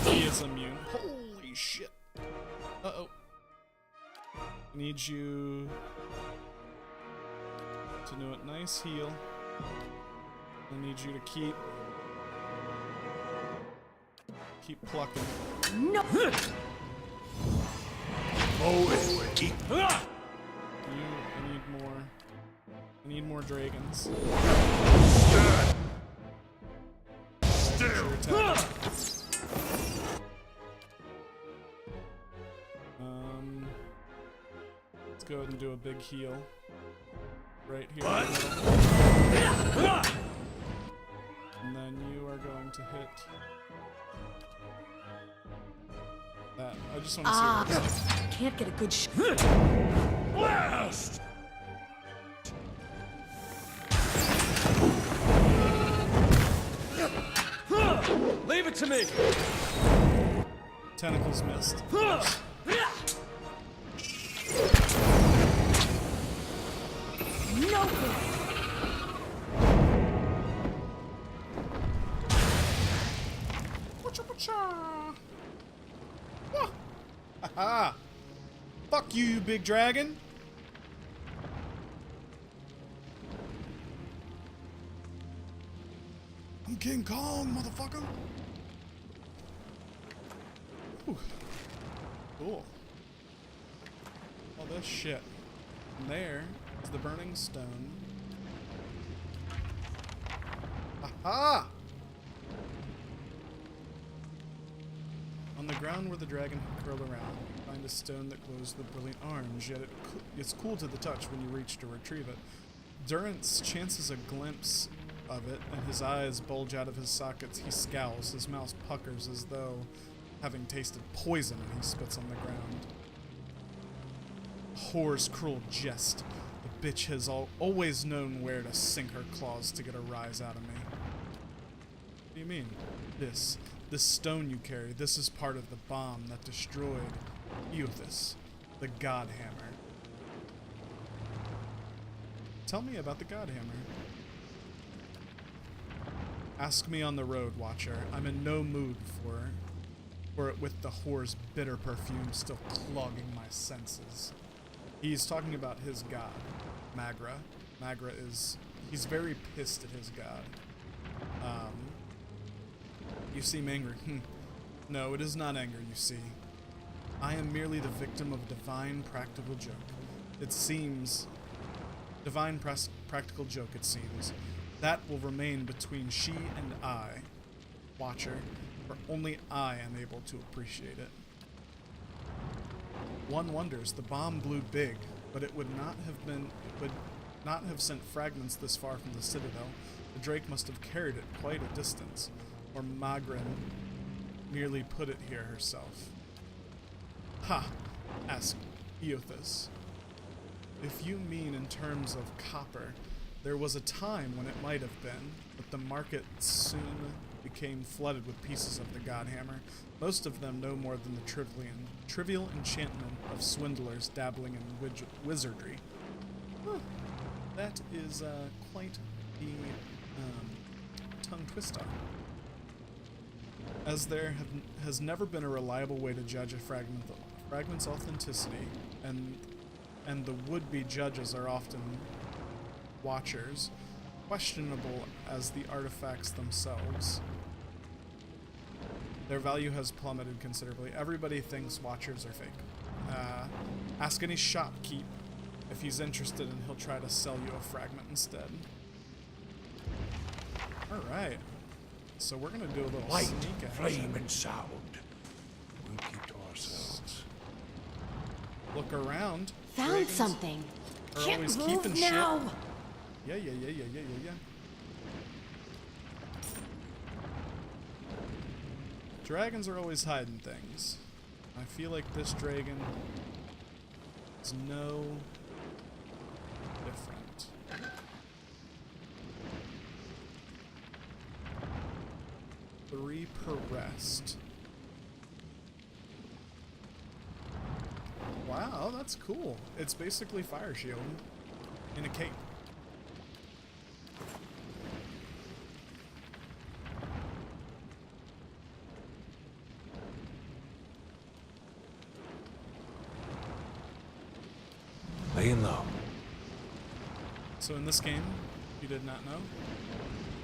He is immune. Holy shit. Uh-oh. I need you to do it. Nice heal. I need you to keep plucking.
No!
I need more dragons. Let's go ahead and do a big heal. Right here. And then you are going to hit that. I just want to see what it looks like.
Can't get a good shot.
Blast! Leave it to me!
Tentacles missed.
No!
Watch out. Cha! Wah! Ha-ha! Fuck you, you big dragon! I'm King Kong, motherfucker! Whew. Cool. All this shit. And there is the burning stone. Aha! On the ground where the dragon had curled around, you find a stone that glows with a brilliant orange, yet it's cool to the touch when you reach to retrieve it. Durance chances a glimpse of it, and his eyes bulge out of his sockets. He scowls, his mouth puckers as though having tasted poison, and he spits on the ground. Whore's cruel jest. The bitch has always known where to sink her claws to get a rise out of me. What do you mean? This stone you carry, this is part of the bomb that destroyed Eothas, the God Hammer. Tell me about the God Hammer. Ask me on the road, Watcher. I'm in no mood for it with the whore's bitter perfume still clogging my senses. He's talking about his god, Magra. He's very pissed at his god. You seem angry. No, it is not anger, you see. I am merely the victim of a divine practical joke. It seems... practical joke, it seems. That will remain between she and I, Watcher, for only I am able to appreciate it. One wonders, the bomb blew big, but it would not have sent fragments this far from the citadel. The Drake must have carried it quite a distance, or Magrin merely put it here herself. Ha! Asked Eothas. If you mean in terms of copper, there was a time when it might have been, but the market soon became flooded with pieces of the God Hammer, most of them no more than the trivial enchantment of swindlers dabbling in wizardry. Huh. That is quite the tongue twister. As there has never been a reliable way to judge a fragment's authenticity, and the would-be judges are often watchers, questionable as the artifacts themselves. Their value has plummeted considerably. Everybody thinks watchers are fake. Ask any shopkeep if he's interested, and he'll try to sell you a fragment instead. Alright. So we're gonna do a little
Light,
sneak action.
flame, and sound. We'll keep to ourselves.
Look around.
Found
Dragons
something.
are
Can't
always
move
keeping
now.
shit. Yeah. Dragons are always hiding things. I feel like this dragon is no different. Three per rest. Wow, that's cool. It's basically Fire Shield in a cape.
Laying low.
So in this game, if you did not know,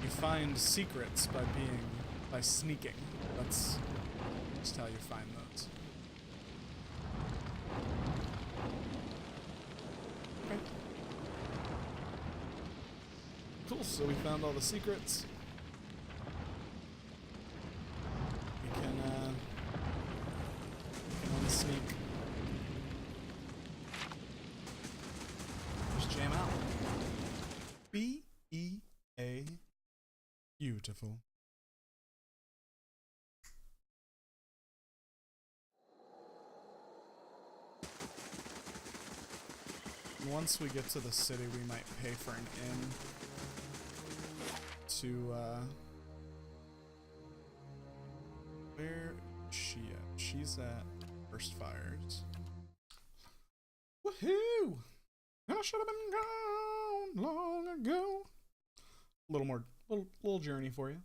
you find secrets by sneaking. That's just how you find those. Okay. Cool, so we found all the secrets. We can unsneak. Just jam out. B-E-A. Beautiful. Once we get to the city, we might pay for an inn to, where is she at? She's at First Fires. Woohoo! I should have been gone long ago. Little journey for you.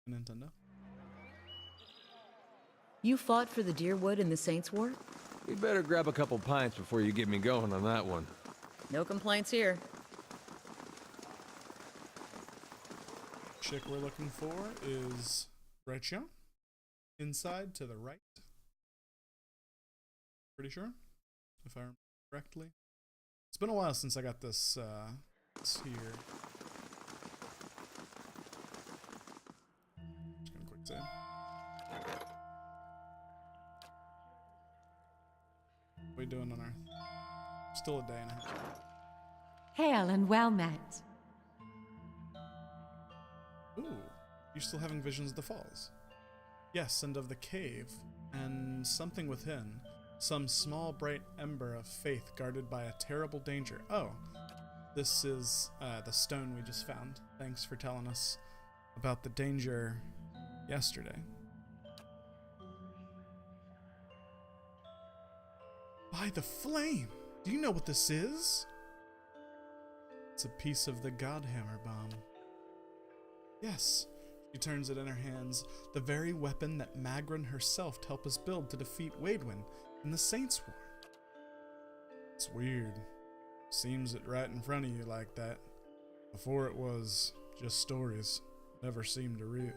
Nintendo.
You fought for the Deerwood in the Saints' War?
You better grab a couple pints before you get me going on that one.
No complaints here.
Chick we're looking for is Rachel. Inside to the right. Pretty sure, if I remember correctly. It's been a while since I got this here. Just gonna quick save. What are we doing on Earth? Still a day and a half.
Hail and well met.
Ooh, you're still having visions of the falls. Yes, and of the cave, and something within. Some small bright ember of faith guarded by a terrible danger. Oh, this is the stone we just found. Thanks for telling us about the danger yesterday. By the flame! Do you know what this is? It's a piece of the Godhammer bomb. Yes, she turns it in her hands, the very weapon that Magrin herself helped us build to defeat Waidwen in the Saints' War. It's weird. Seems it right in front of you like that. Before it was just stories. Never seemed real.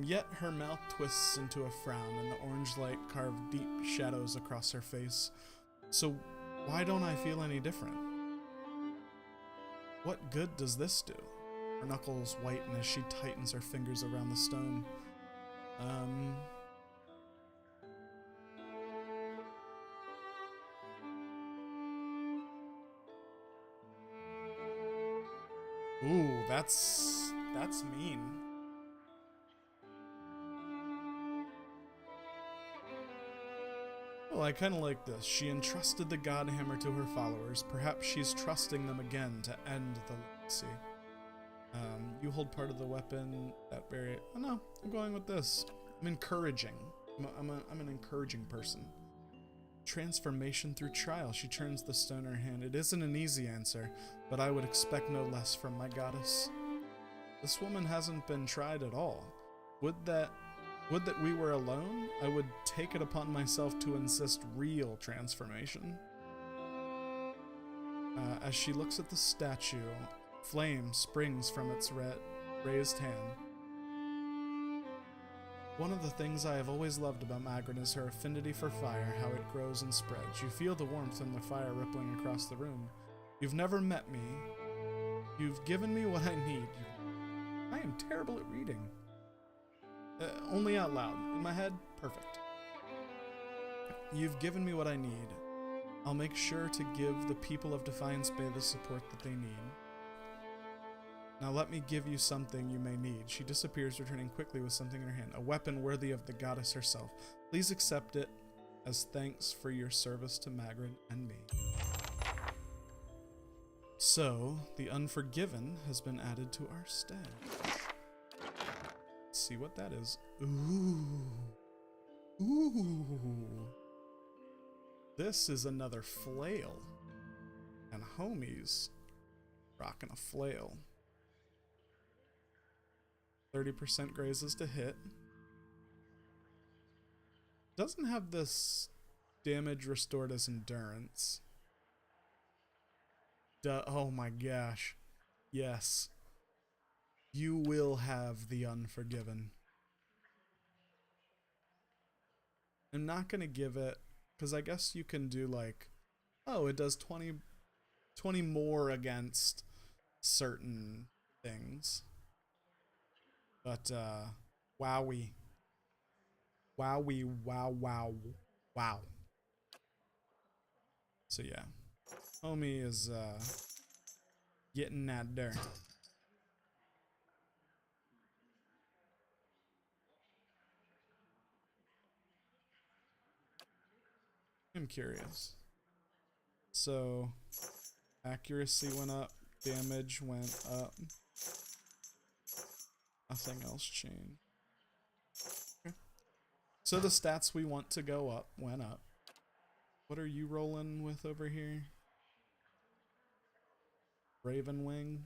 Yet her mouth twists into a frown, and the orange light carved deep shadows across her face. So why don't I feel any different? What good does this do? Her knuckles whiten as she tightens her fingers around the stone. Ooh, that's mean. Well, I kind of like this. She entrusted the Godhammer to her followers. Perhaps she's trusting them again to end the legacy. You hold part of the weapon that very... Oh no, I'm going with this. I'm encouraging. I'm an encouraging person. Transformation through trial. She turns the stone in her hand. It isn't an easy answer, but I would expect no less from my goddess. This woman hasn't been tried at all. Would that we were alone, I would take it upon myself to insist real transformation. As she looks at the statue, flame springs from its raised hand. One of the things I have always loved about Magrin is her affinity for fire, how it grows and spreads. You feel the warmth in the fire rippling across the room. You've never met me. You've given me what I need. I am terrible at reading. Only out loud. In my head, perfect. You've given me what I need. I'll make sure to give the people of Defiance Bay the support that they need. Now let me give you something you may need. She disappears, returning quickly with something in her hand. A weapon worthy of the goddess herself. Please accept it as thanks for your service to Magrin and me. So, the Unforgiven has been added to our stash. Let's see what that is. Ooh. Ooh. This is another flail. And homies rocking a flail. 30% grazes to hit. Doesn't have this damage restored as endurance. Oh my gosh. Yes. You will have the Unforgiven. I'm not going to give it, because I guess you can do like, oh, it does 20 more against certain things. But, wowie. Wowie, wow, wow, wow. So yeah. Homie is, getting that there. I'm curious. So, accuracy went up, damage went up. Nothing else changed. Okay. So the stats we want to go up went up. What are you rolling with over here? Raven Wing.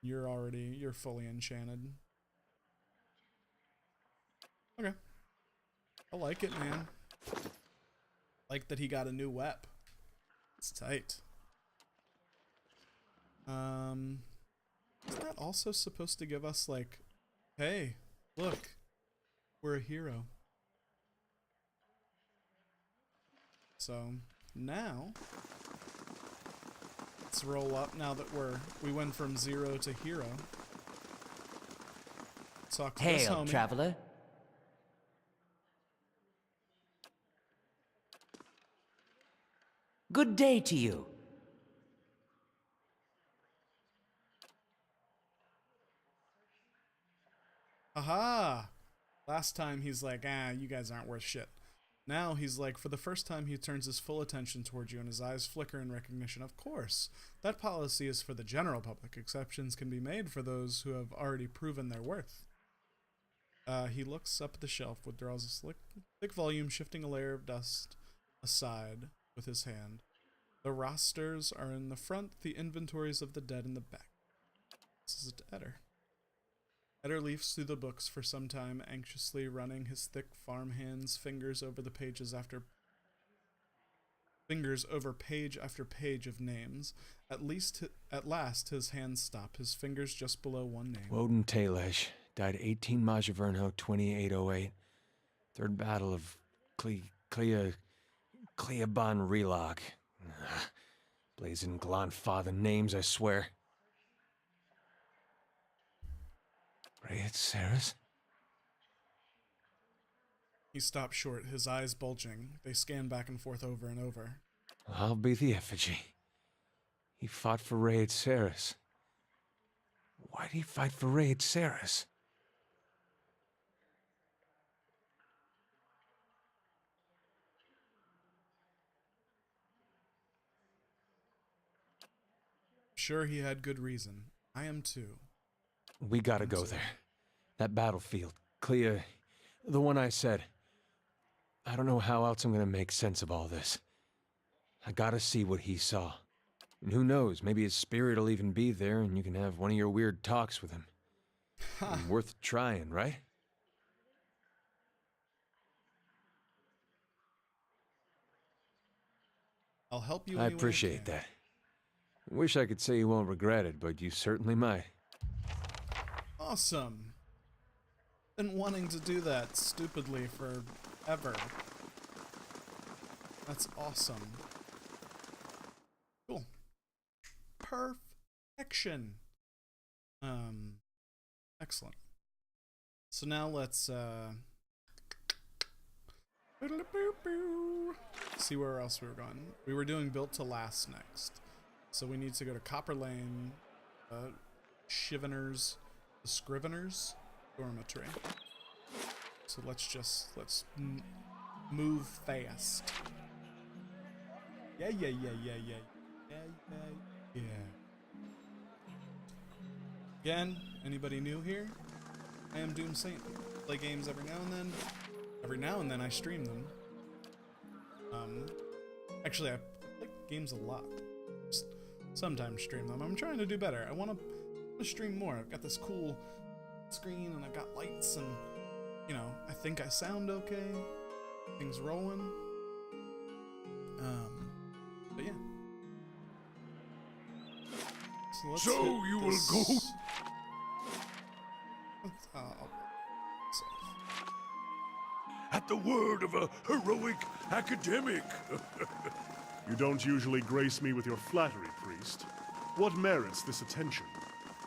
You're fully enchanted. Okay. I like it, man. Like that he got a new wep. It's tight. Is that also supposed to give us like, hey, look, we're a hero. So now let's roll up now that we went from 0 to hero. Talk to this
Hail,
homie.
traveler. Good day to you.
Aha! Last time he's like, you guys aren't worth shit. Now he's like, for the first time he turns his full attention towards you and his eyes flicker in recognition. Of course, that policy is for the general public. Exceptions can be made for those who have already proven their worth. He looks up at the shelf, withdraws a thick volume, shifting a layer of dust aside with his hand. The rosters are in the front, the inventories of the dead in the back. This is to Eder. Eder leafs through the books for some time, anxiously running his thick farm hands, fingers over page after page of names. At last, his hands stop, his fingers just below one name.
Woden Talej, died 18 Majavernho 2808. Third Battle of Cleaban Relog. Blazing Glanfather names, I swear. Rayet Saris?
He stops short, his eyes bulging. They scan back and forth over and over.
I'll be the effigy. He fought for Rayet Saris. Why'd he fight for Rayet Saris?
Sure, he had good reason. I am too.
We gotta go there. That battlefield. Clea... the one I said. I don't know how else I'm gonna make sense of all this. I gotta see what he saw. And who knows, maybe his spirit will even be there and you can have one of your weird talks with him. Worth trying, right?
I'll help you
I
any way
appreciate
can.
that. Wish I could say you won't regret it, but you certainly might.
Awesome. Been wanting to do that stupidly forever. That's awesome. Cool. Perfection. Excellent. So now let's see where else we were going. We were doing Built to Last next. So we need to go to Copper Lane, Scrivener's dormitory. So let's move fast. Yeah. Again, anybody new here? I am Doom Saint. Play games every now and then. Every now and then I stream them. Actually, I play games a lot. Just sometimes stream them. I'm trying to do better. I want to stream more. I've got this cool screen and I've got lights and, you know, I think I sound okay. Things rolling. But yeah. So let's
So
hit
you will
this-
go- At the word of a heroic academic.
You don't usually grace me with your flattery, priest. What merits this attention?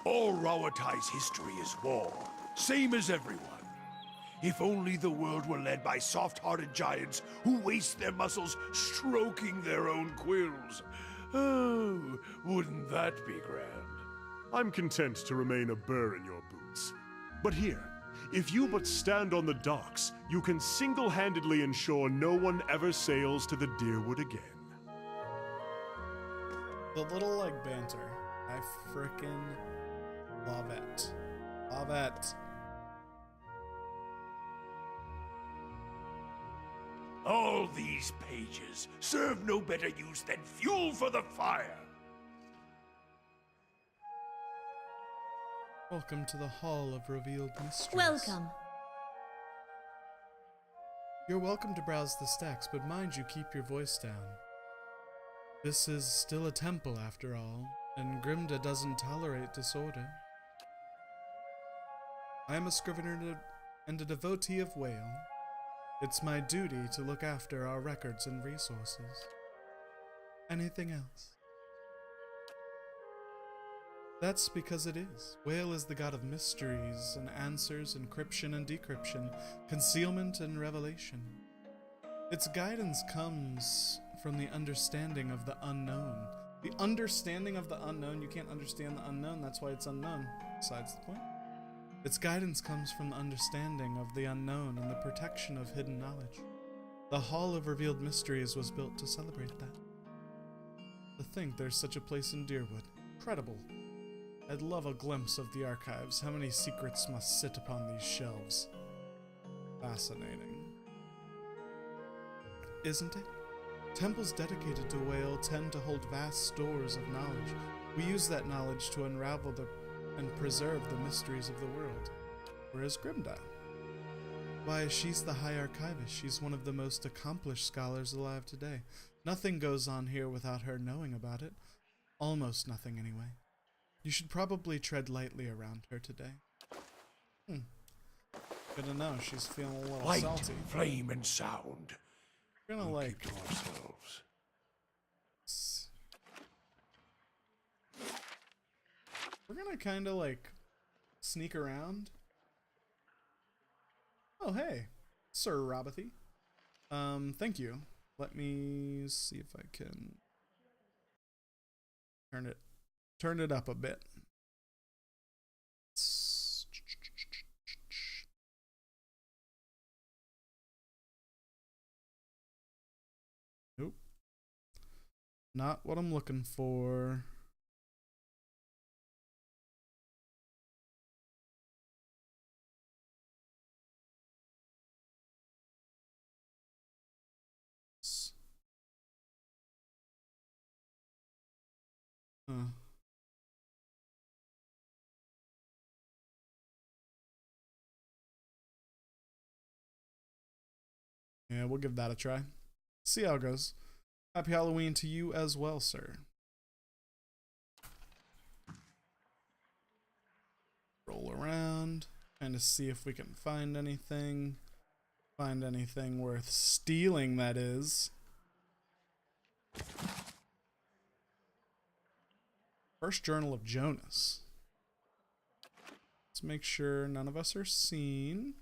All Rawatai's history is war, same as everyone. If only the world were led by soft-hearted giants who waste their muscles stroking their own quills. Oh, wouldn't that be grand?
I'm content to remain a burr in your boots. But here, if you but stand on the docks, you can single-handedly ensure no one ever sails to the Deerwood again.
The little, like, banter. I frickin' love it. Love it.
All these pages serve no better use than fuel for the fire.
Welcome to the Hall of Revealed Mysteries.
Welcome.
You're welcome to browse the stacks, but mind you keep your voice down. This is still a temple after all, and Grimda doesn't tolerate disorder. I am a scrivener and a devotee of Whale. It's my duty to look after our records and resources. Anything else? That's because it is. Whale is the god of mysteries and answers, encryption and decryption, concealment and revelation. Its guidance comes from the understanding of the unknown. The understanding of the unknown? You can't understand the unknown, that's why it's unknown. Besides the point. Its guidance comes from the understanding of the unknown and the protection of hidden knowledge. The Hall of Revealed Mysteries was built to celebrate that. To think there's such a place in Deerwood. Incredible. I'd love a glimpse of the archives. How many secrets must sit upon these shelves? Fascinating. Isn't it? Temples dedicated to Whale tend to hold vast stores of knowledge. We use that knowledge to unravel and preserve the mysteries of the world. Whereas Grimda? Why, she's the High Archivist. She's one of the most accomplished scholars alive today. Nothing goes on here without her knowing about it. Almost nothing, anyway. You should probably tread lightly around her today. Good to know. She's feeling a little
Light,
salty.
flame, and sound.
We're gonna
We'll
like...
keep to ourselves.
We're gonna kind of like sneak around. Oh, hey, Sir Robathy. Thank you. Let me see if I can turn it up a bit. Nope. Not what I'm looking for. Yeah, we'll give that a try. See how it goes. Happy Halloween to you as well, sir. Roll around, kind of see if we can find anything. Find anything worth stealing, that is. First Journal of Jonas. Let's make sure none of us are seen.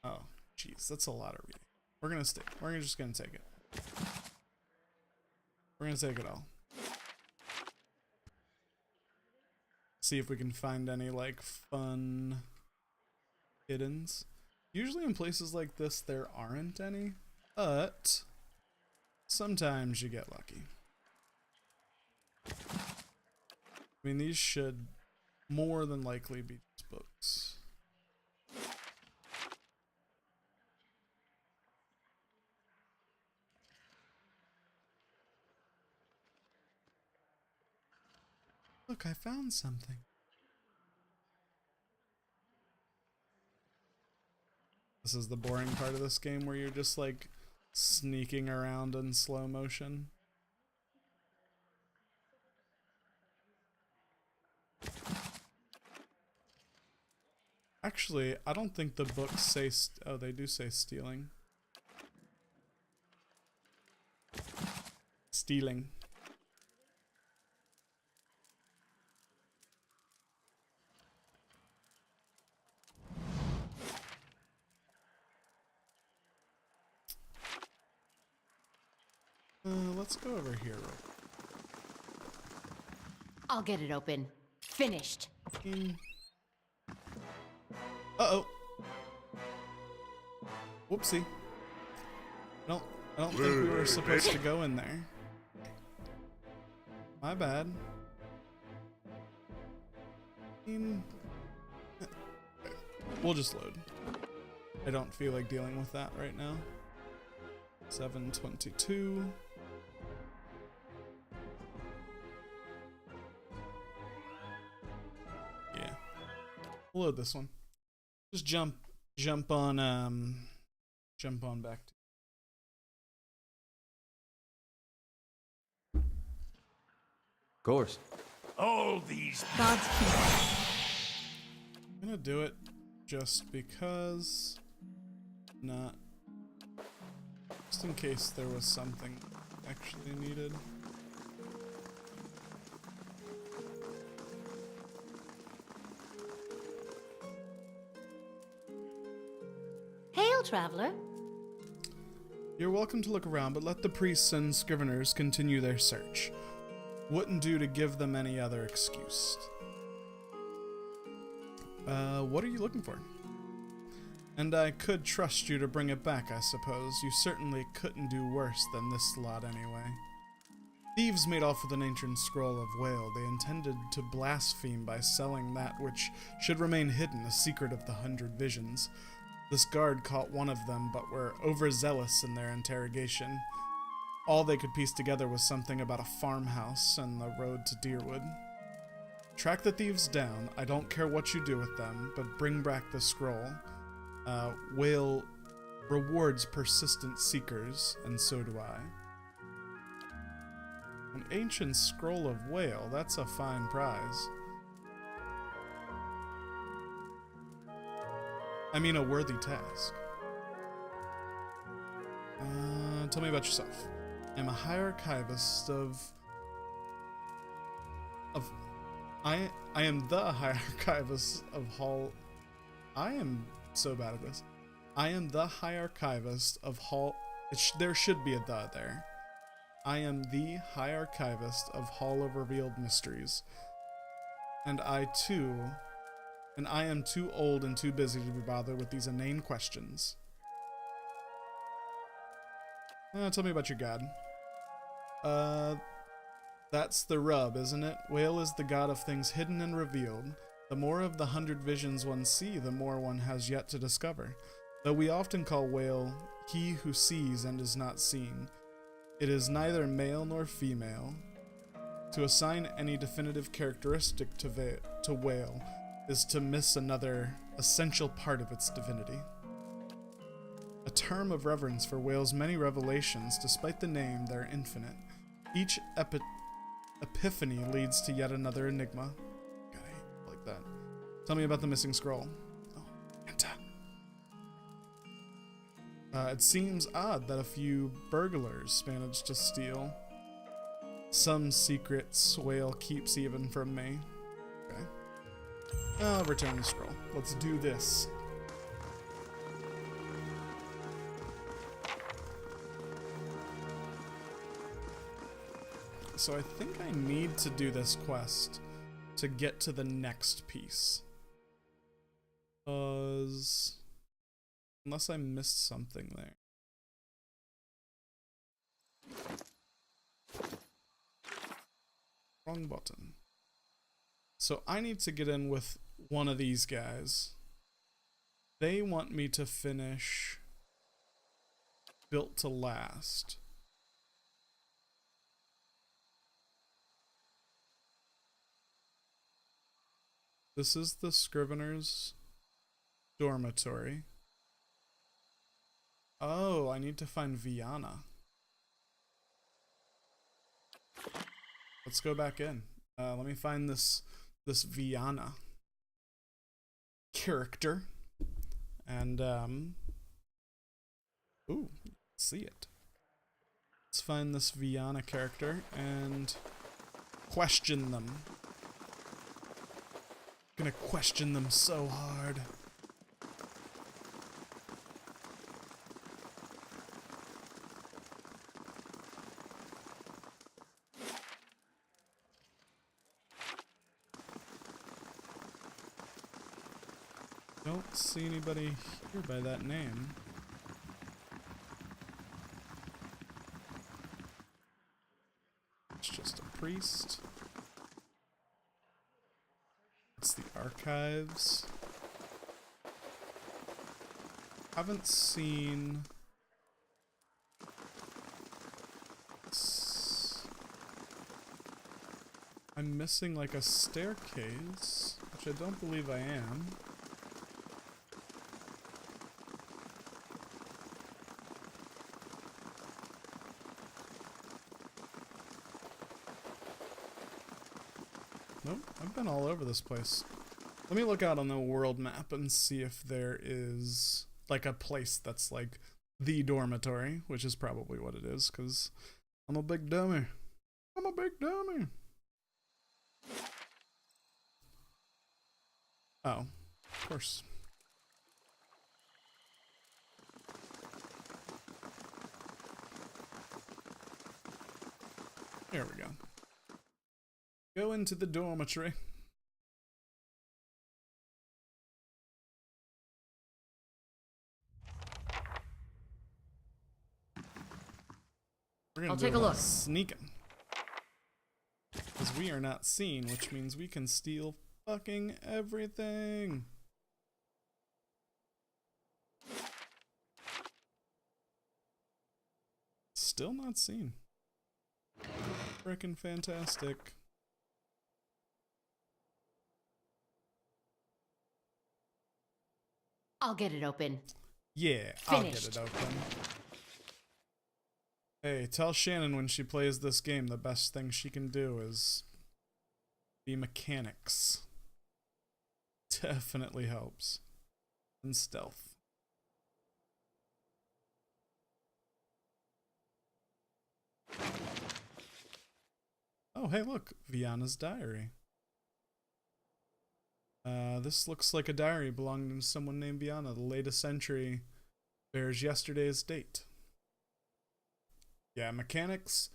Oh, jeez, that's a lot of reading. We're just gonna take it. We're gonna take it all. See if we can find any like fun hiddens. Usually in places like this there aren't any, but sometimes you get lucky. I mean, these should more than likely be just books. Look, I found something. This is the boring part of this game where you're just like sneaking around in slow motion. Actually, I don't think the books say oh, they do say stealing. Stealing. Let's go over here real quick.
I'll get it open. Finished.
Uh-oh. Whoopsie. I don't think we were supposed to go in there. My bad. We'll just load. I don't feel like dealing with that right now. 722. We'll load this one. Just jump on back to
Course.
All these
Godspeed.
I'm gonna do it just because, not just in case there was something actually needed.
Hail, traveler.
You're welcome to look around, but let the priests and scriveners continue their search. Wouldn't do to give them any other excuse. What are you looking for? And I could trust you to bring it back, I suppose. You certainly couldn't do worse than this lot anyway. Thieves made off with an ancient scroll of Whale. They intended to blaspheme by selling that which should remain hidden, a secret of the 100 Visions. This guard caught one of them, but were overzealous in their interrogation. All they could piece together was something about a farmhouse and the road to Deerwood. Track the thieves down. I don't care what you do with them, but bring back the scroll. Whale rewards persistent seekers, and so do I. An ancient scroll of Whale, that's a fine prize. I mean, a worthy task. Tell me about yourself. I'm a high archivist I am the high archivist of Hall. I am so bad at this. I am the high archivist of Hall. There should be a the there. I am the high archivist of Hall of Revealed Mysteries. And I am too old and too busy to be bothered with these inane questions. Tell me about your god. That's the rub, isn't it? Whale is the god of things hidden and revealed. The more of the 100 visions one see, the more one has yet to discover. Though we often call Whale he who sees and is not seen, it is neither male nor female. To assign any definitive characteristic to Whale is to miss another essential part of its divinity. A term of reverence for Whale's many revelations, despite the name, they're infinite. Each epiphany leads to yet another enigma. God, I hate like that. Tell me about the missing scroll. Oh, enter. It seems odd that a few burglars managed to steal. Some secrets Whale keeps even from me. Okay. I'll return the scroll. Let's do this. So I think I need to do this quest to get to the next piece. Unless I missed something there. Wrong button. So I need to get in with one of these guys. They want me to finish Built to Last. This is the Scrivener's dormitory. Oh, I need to find Viana. Let's go back in. Let me find this Viana character. And, ooh, see it. Let's find this Viana character and question them. Gonna question them so hard. Don't see anybody here by that name. It's just a priest. It's the archives. Haven't seen. I'm missing like a staircase, which I don't believe I am. Nope, I've been all over this place. Let me look out on the world map and see if there is like a place that's like the dormitory, which is probably what it is, because I'm a big dummy. I'm a big dummy. Oh, of course. There we go. Go into the dormitory. We're gonna
I'll
do
take a look.
Sneaking. Because we are not seen, which means we can steal fucking everything. Still not seen. Frickin' fantastic.
I'll get it open.
Yeah,
Finished.
I'll get it open. Hey, tell Shannon when she plays this game the best thing she can do is be mechanics. Definitely helps. And stealth. Oh, hey, look, Viana's diary. This looks like a diary belonging to someone named Viana. The latest entry bears yesterday's date. Yeah, mechanics.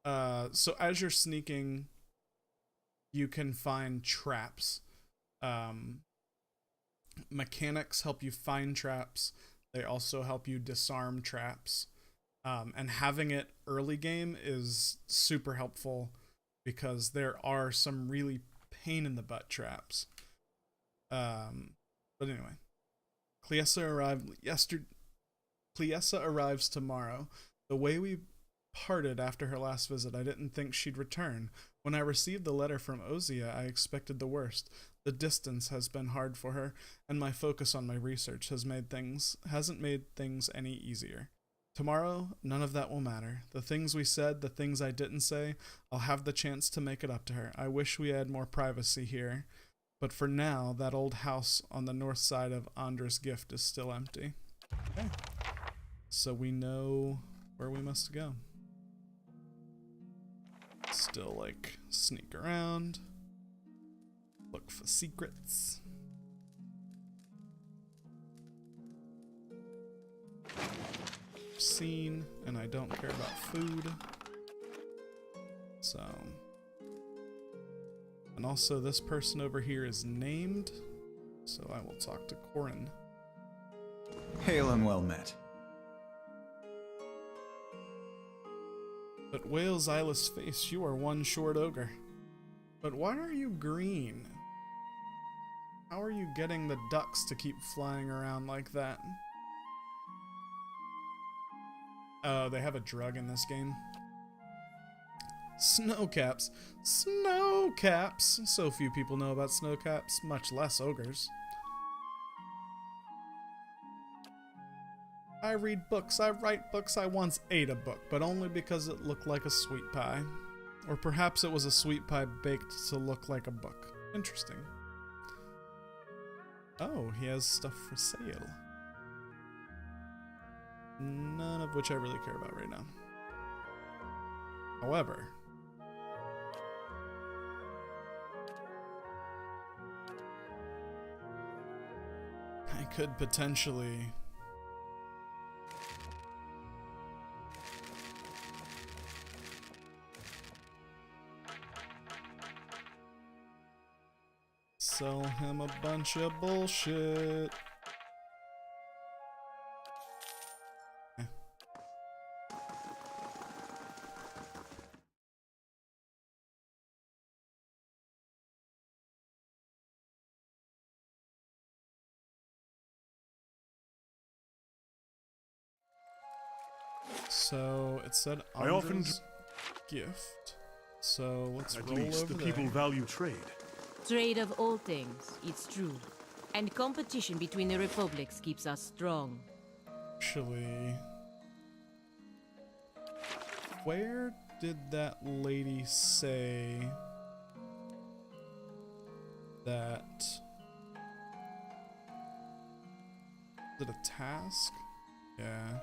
So as you're sneaking, you can find traps. Mechanics help you find traps. They also help you disarm traps. And having it early game is super helpful because there are some really pain in the butt traps. But anyway, Cleessa arrived yesterday. Cleessa arrives tomorrow. The way we parted after her last visit, I didn't think she'd return. When I received the letter from Ozia, I expected the worst. The distance has been hard for her, and my focus on my research hasn't made things any easier. Tomorrow, none of that will matter. The things we said, the things I didn't say, I'll have the chance to make it up to her. I wish we had more privacy here. But for now, that old house on the north side of Andra's Gift is still empty. Okay. So we know where we must go. Still, like, sneak around. Look for secrets. Seen, and I don't care about food. So... And also, this person over here is named, so I will talk to Corin.
Hail and well met.
But Whale's eyeless face, you are one short ogre. But why are you green? How are you getting the ducks to keep flying around like that? Oh, they have a drug in this game. Snowcaps. Snowcaps! So few people know about snowcaps, much less ogres. I read books, I write books, I once ate a book, but only because it looked like a sweet pie. Or perhaps it was a sweet pie baked to look like a book. Interesting. Oh, he has stuff for sale. None of which I really care about right now. However... I could potentially... sell him a bunch of bullshit. Eh. So it said
I often
Andra's Gift. So let's
At
roll
least
over
the people
there.
value trade.
Trade of all things, it's true. And competition between the republics keeps us strong.
Actually, where did that lady say that... Is it a task? Yeah.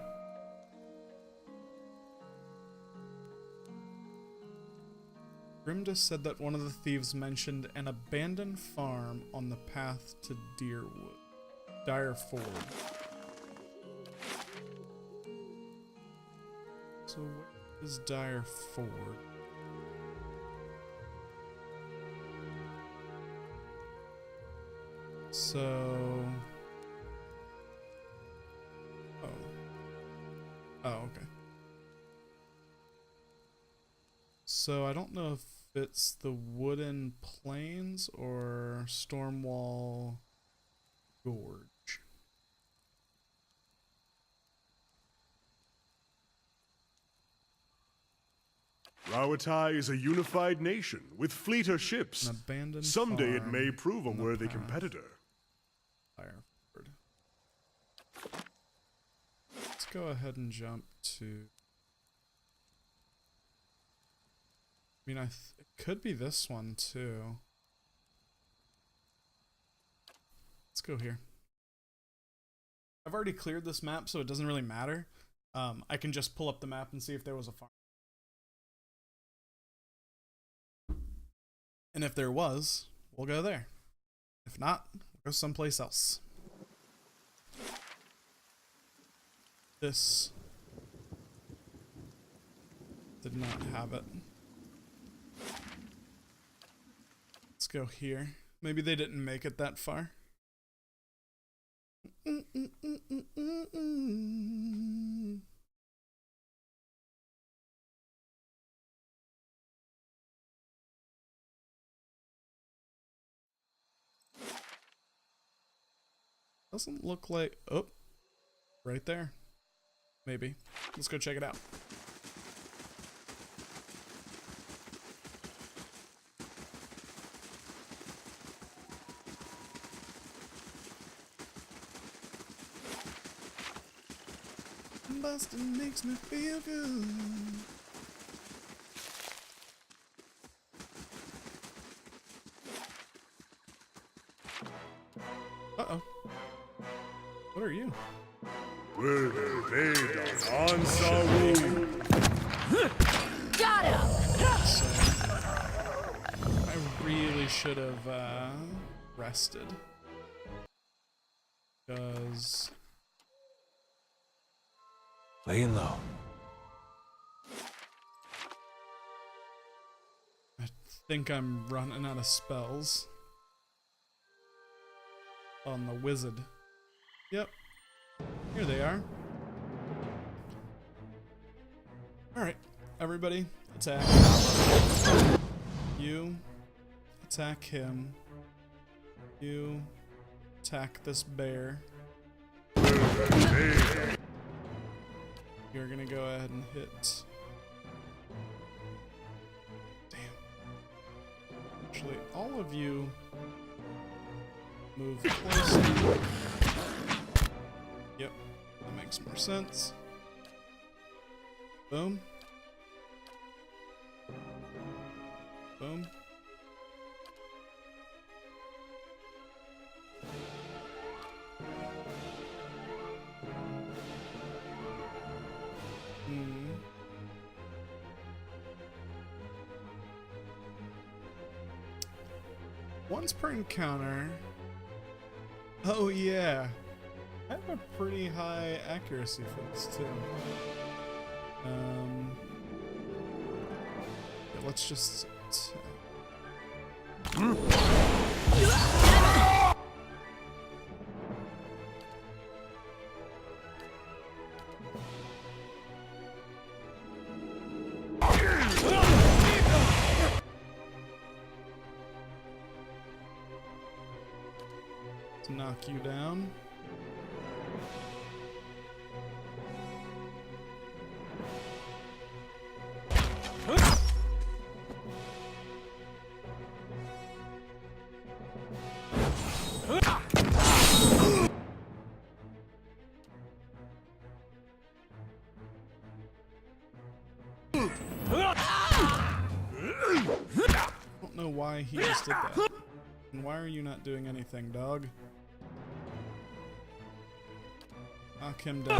Grimdus said that one of the thieves mentioned an abandoned farm on the path to Dire Ford. So what is Dire Ford? So... Oh, okay. So I don't know if it's the Wooden Plains or Stormwall Gorge.
Rauatai is a unified nation with fleeter ships.
An abandoned
Someday it
farm
may prove a
on the
worthy
path.
competitor.
Fireford. Let's go ahead and jump to... I mean, it could be this one too. Let's go here. I've already cleared this map, so it doesn't really matter. I can just pull up the map and see if there was a farm. And if there was, we'll go there. If not, we'll go someplace else. This did not have it. Let's go here. Maybe they didn't make it that far. Doesn't look like... Oh, right there. Maybe. Let's go check it out. Boston makes me feel good. Uh-oh. What are you?
Got him!
I really should have rested. Because...
Laying low.
I think I'm running out of spells. On the wizard. Yep. Here they are. Alright, everybody, attack. You attack him. You attack this bear. You're gonna go ahead and hit. Damn. Actually, all of you move closer. Yep, that makes more sense. Boom. Boom. Once per encounter. Oh yeah. I have a pretty high accuracy for this too. Yeah, let's just to knock you down. I don't know why he just did that. And why are you not doing anything, dog? Knock him down.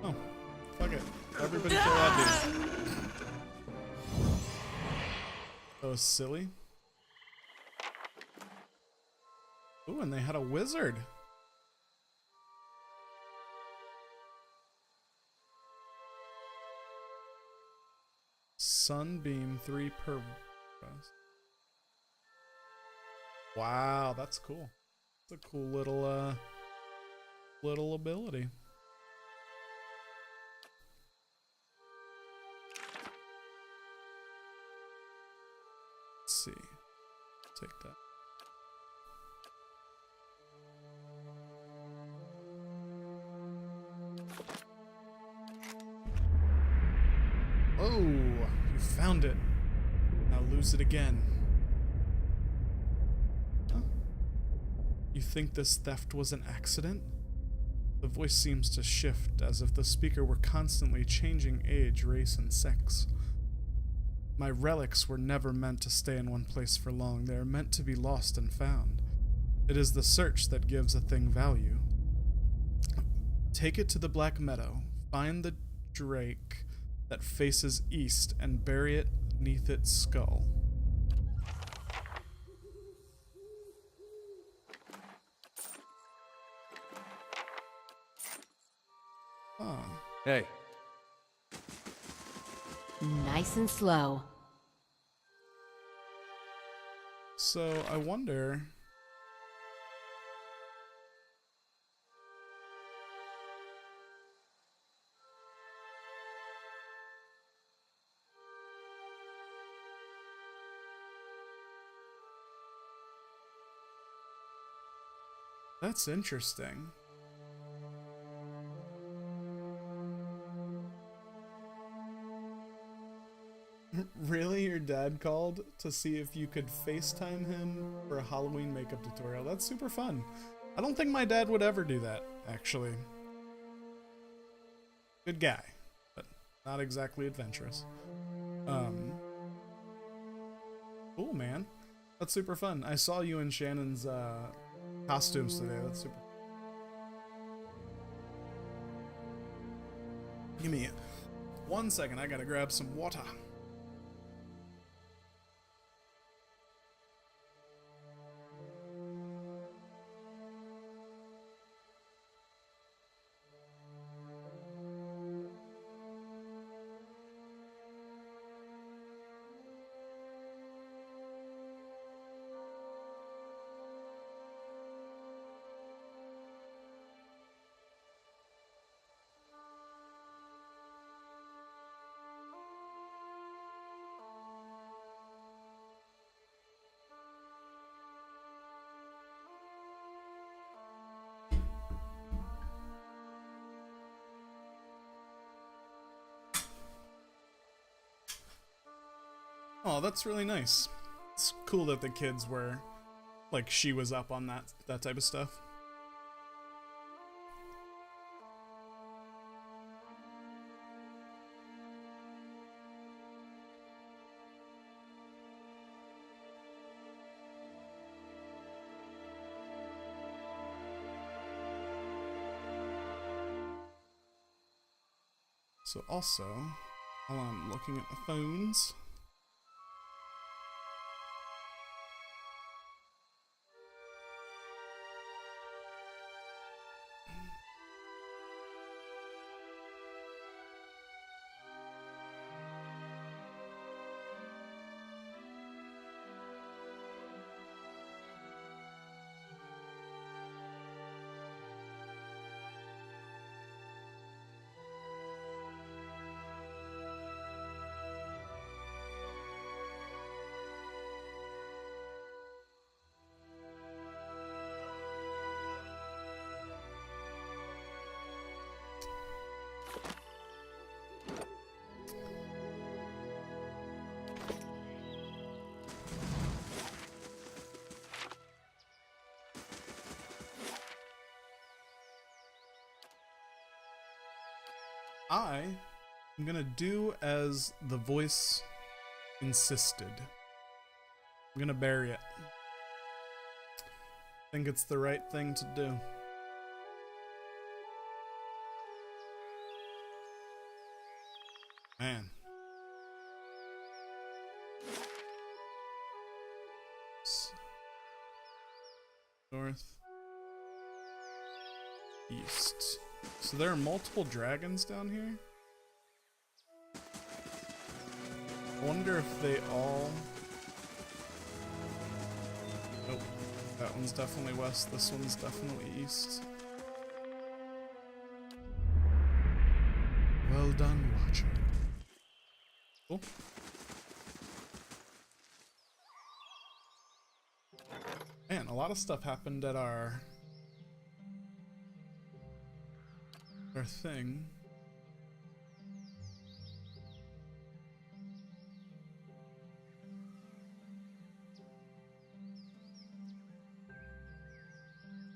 Oh, fuck it. Everybody kill that dude. That was silly. Ooh, and they had a wizard. Sunbeam 3 per. Wow, that's cool. It's a cool little ability. Let's see. Take that. Oh, you found it. Now lose it again. Huh? You think this theft was an accident? The voice seems to shift as if the speaker were constantly changing age, race, and sex. My relics were never meant to stay in one place for long. They are meant to be lost and found. It is the search that gives a thing value. Take it to the Black Meadow. Find the drake that faces east and bury it neath its skull. Huh.
Hey,
Nice and slow.
So I wonder. That's interesting. Really? Your dad called to see if you could FaceTime him for a Halloween makeup tutorial? That's super fun. I don't think my dad would ever do that, actually. Good guy, but not exactly adventurous. Cool, man. That's super fun. I saw you in Shannon's costumes today. That's super. Give me 1 second. I gotta grab some water. Oh, that's really nice. It's cool that the kids were, like, she was up on that type of stuff. So also, while I'm looking at the phones, I I'm gonna do as the voice insisted. I'm gonna bury it. I think it's the right thing to do. Man. North. East. So there are multiple dragons down here? I wonder if they all... Nope. That one's definitely west, this one's definitely east. Well done, Watcher. Cool. Man, a lot of stuff happened at our thing.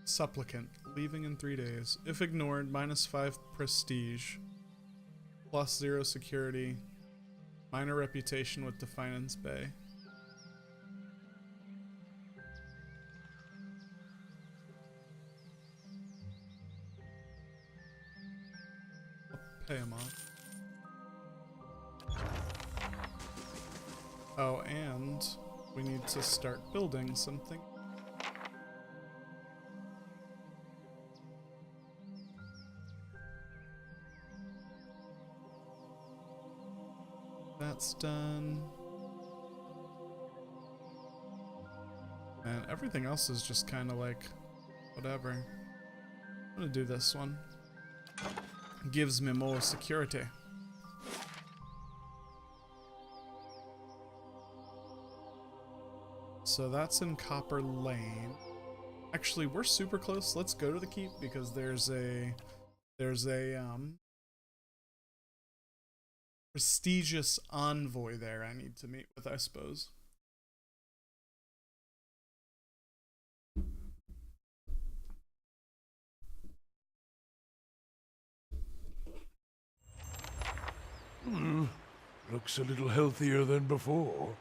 Supplicant, leaving in 3 days. If ignored, -5 prestige, +0 security, minor reputation with Defiance Bay. I'll pay him off. Oh, and we need to start building something. That's done. And everything else is just kind of like, whatever. I'm gonna do this one. Gives me more security. So that's in Copper Lane. Actually, we're super close. Let's go to the keep because there's a prestigious envoy there I need to meet with, I suppose.
Looks a little healthier than before.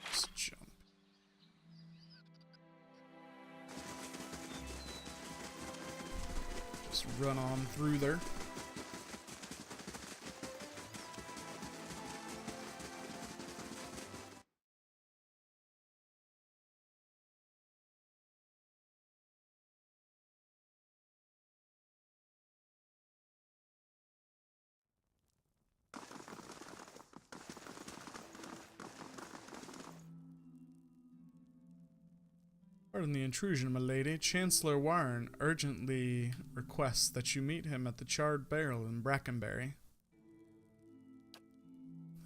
Let's jump. Just run on through there. Pardon the intrusion, my lady. Chancellor Warren urgently requests that you meet him at the Charred Barrel in Brackenbury.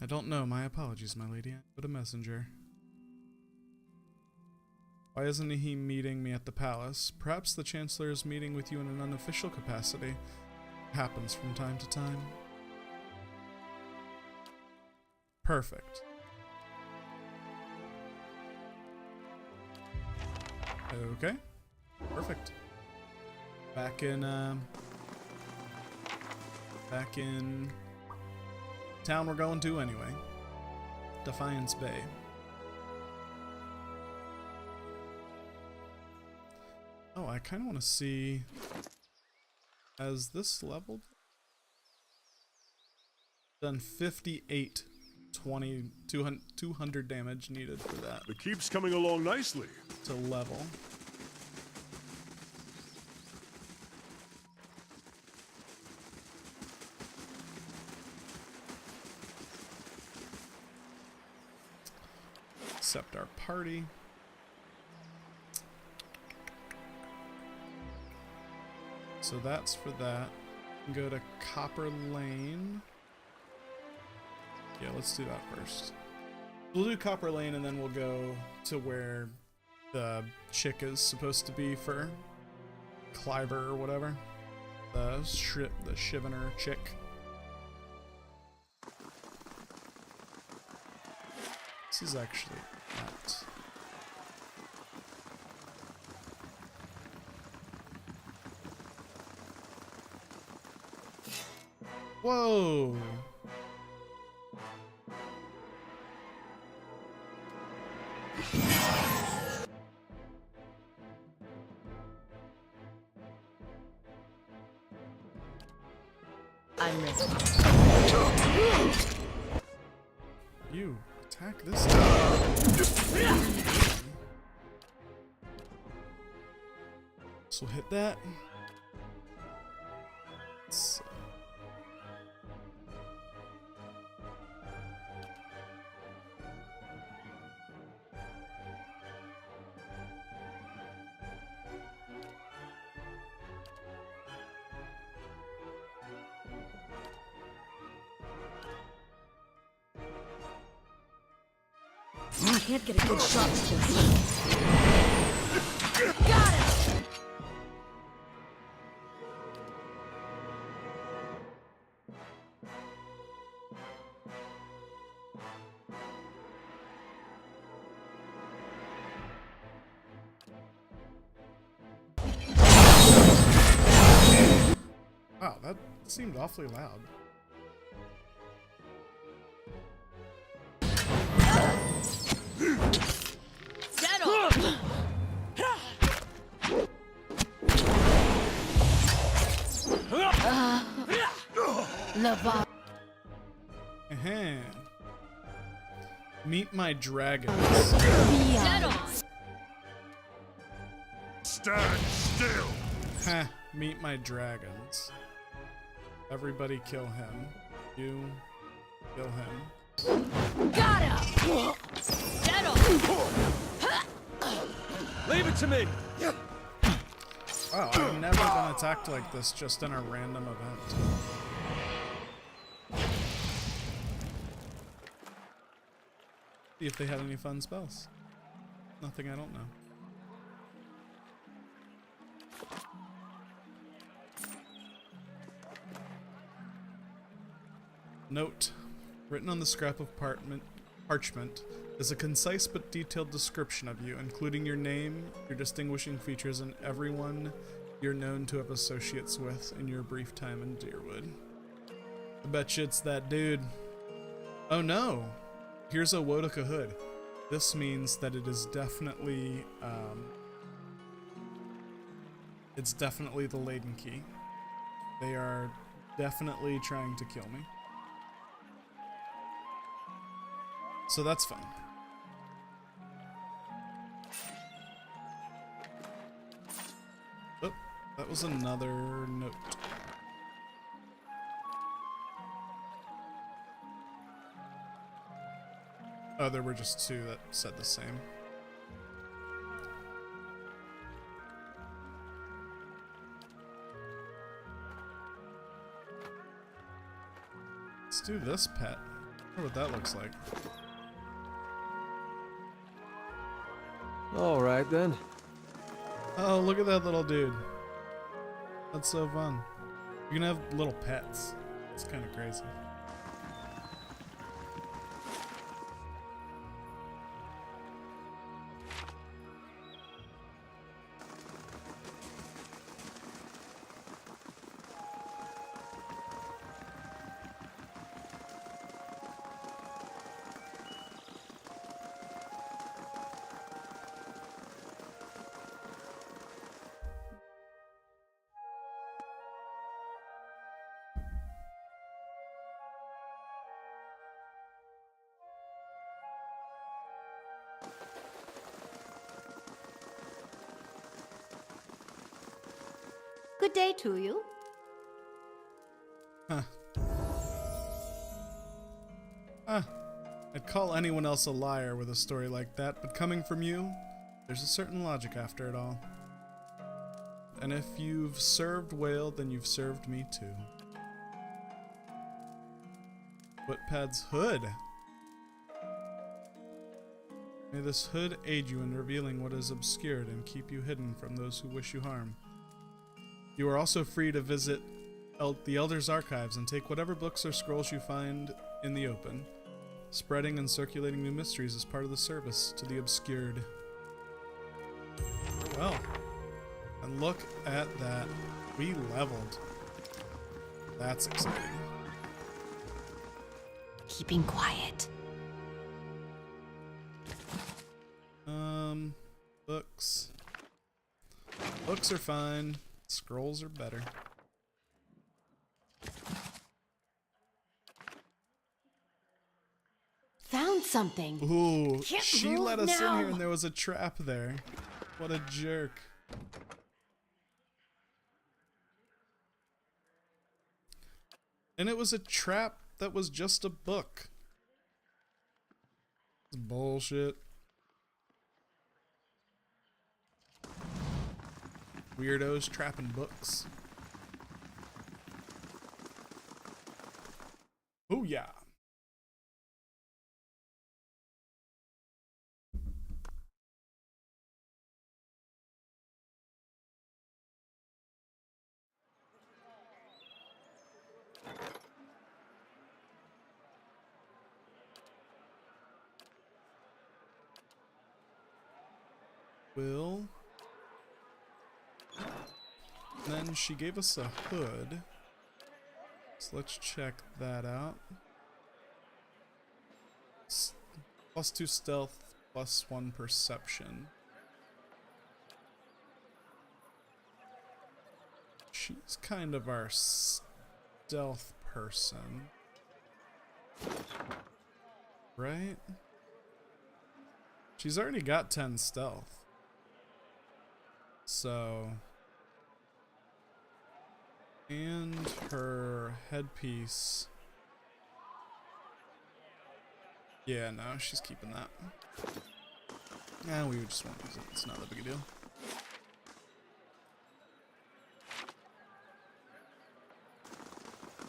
I don't know. My apologies, my lady. I put a messenger. Why isn't he meeting me at the palace? Perhaps the Chancellor is meeting with you in an unofficial capacity. Happens from time to time. Perfect. Okay. Perfect. Back in town we're going to anyway. Defiance Bay. Oh, I kind of want to see... Has this leveled? Done 58, 20, 200 damage needed for that
The keep's coming along nicely.
to level. Accept our party. So that's for that. Go to Copper Lane. Yeah, let's do that first. We'll do Copper Lane and then we'll go to where the chick is supposed to be for Cliver or whatever. The Shivener chick. This is actually not. Whoa!
I'm ready.
You attack this guy. So hit that. So.
I can't get a good shot at this. Got it!
Wow, that seemed awfully loud. Meet my dragons.
Stand still!
Heh, meet my dragons. Everybody kill him. You kill him.
Got him! Settle!
Leave it to me!
Wow, I've never been attacked like this just in a random event. See if they had any fun spells. Nothing I don't know. Note. Written on the scrap of parchment is a concise but detailed description of you, including your name, your distinguishing features, and everyone you're known to have associates with in your brief time in Deerwood. I bet you it's that dude. Oh no! Here's a Wodaka hood. This means that it is definitely, it's definitely the Laden Key. They are definitely trying to kill me. So that's fun. Oh, that was another note. Oh, there were just two that said the same. Let's do this pet. I wonder what that looks like.
All right then.
Oh, look at that little dude. That's so fun. You can have little pets. It's kind of crazy.
Good day to you.
I'd call anyone else a liar with a story like that, but coming from you, there's a certain logic after it all. And if you've served Whale, then you've served me too. Footpad's hood. May this hood aid you in revealing what is obscured and keep you hidden from those who wish you harm. You are also free to visit the Elder's archives and take whatever books or scrolls you find in the open. Spreading and circulating new mysteries is part of the service to the obscured. Well, and look at that. We leveled. That's exciting.
Keeping quiet.
Books. Books are fine. Scrolls are better.
Found something.
Ooh,
Can't
she
move
let us in
now.
here and there was a trap there. What a jerk. And it was a trap that was just a book. It's bullshit. Weirdos trapping books. Oh yeah. Will. Then she gave us a hood. So let's check that out. +2 stealth, +1 perception. She's kind of our stealth person. Right? She's already got 10 stealth. So... And her headpiece. Yeah, no, she's keeping that. Nah, we just won't use it. It's not that big a deal.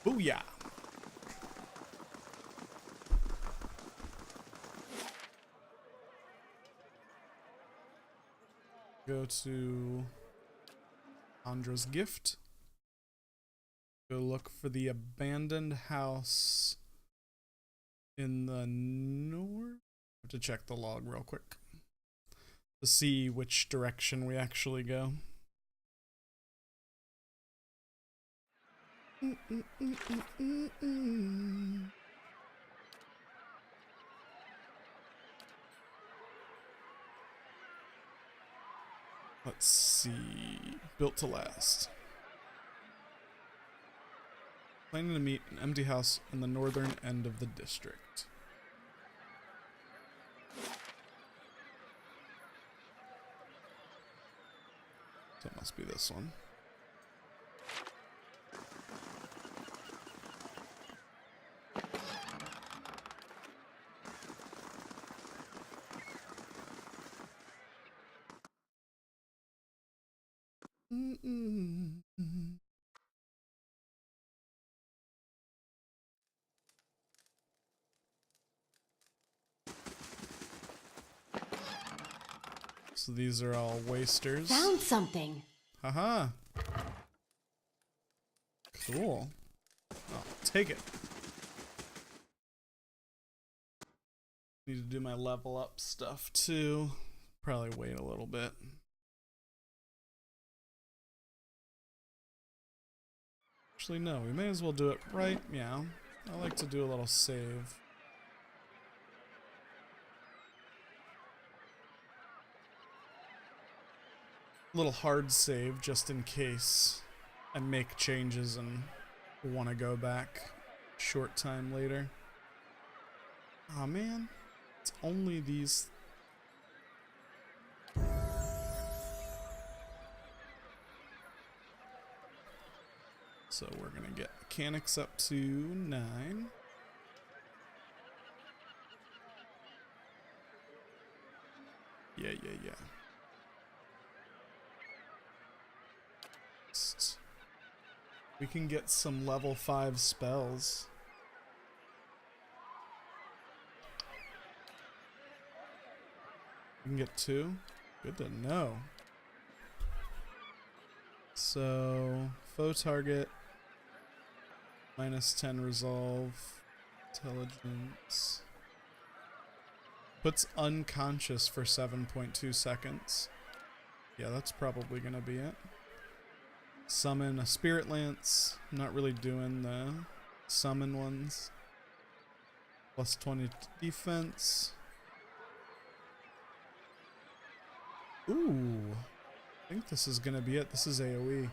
Booyah! Go to Andra's gift. Go look for the abandoned house in the north. I have to check the log real quick to see which direction we actually go. Let's see. Built to last. Planning to meet an empty house in the northern end of the district. So it must be this one. So these are all wasters.
Found something.
Haha. Cool. I'll take it. Need to do my level up stuff too. Probably wait a little bit. Actually, no, we may as well do it right meow. I like to do a little save. Little hard save just in case I make changes and want to go back short time later. Aw, man, it's only these. So we're gonna get mechanics up to 9. Yeah. We can get some level 5 spells. We can get 2. Good to know. So, foe target, -10 resolve, intelligence. Puts unconscious for 7.2 seconds. Yeah, that's probably gonna be it. Summon a Spirit Lance. I'm not really doing the summon ones. +20 defense. Ooh. I think this is gonna be it. This is AoE.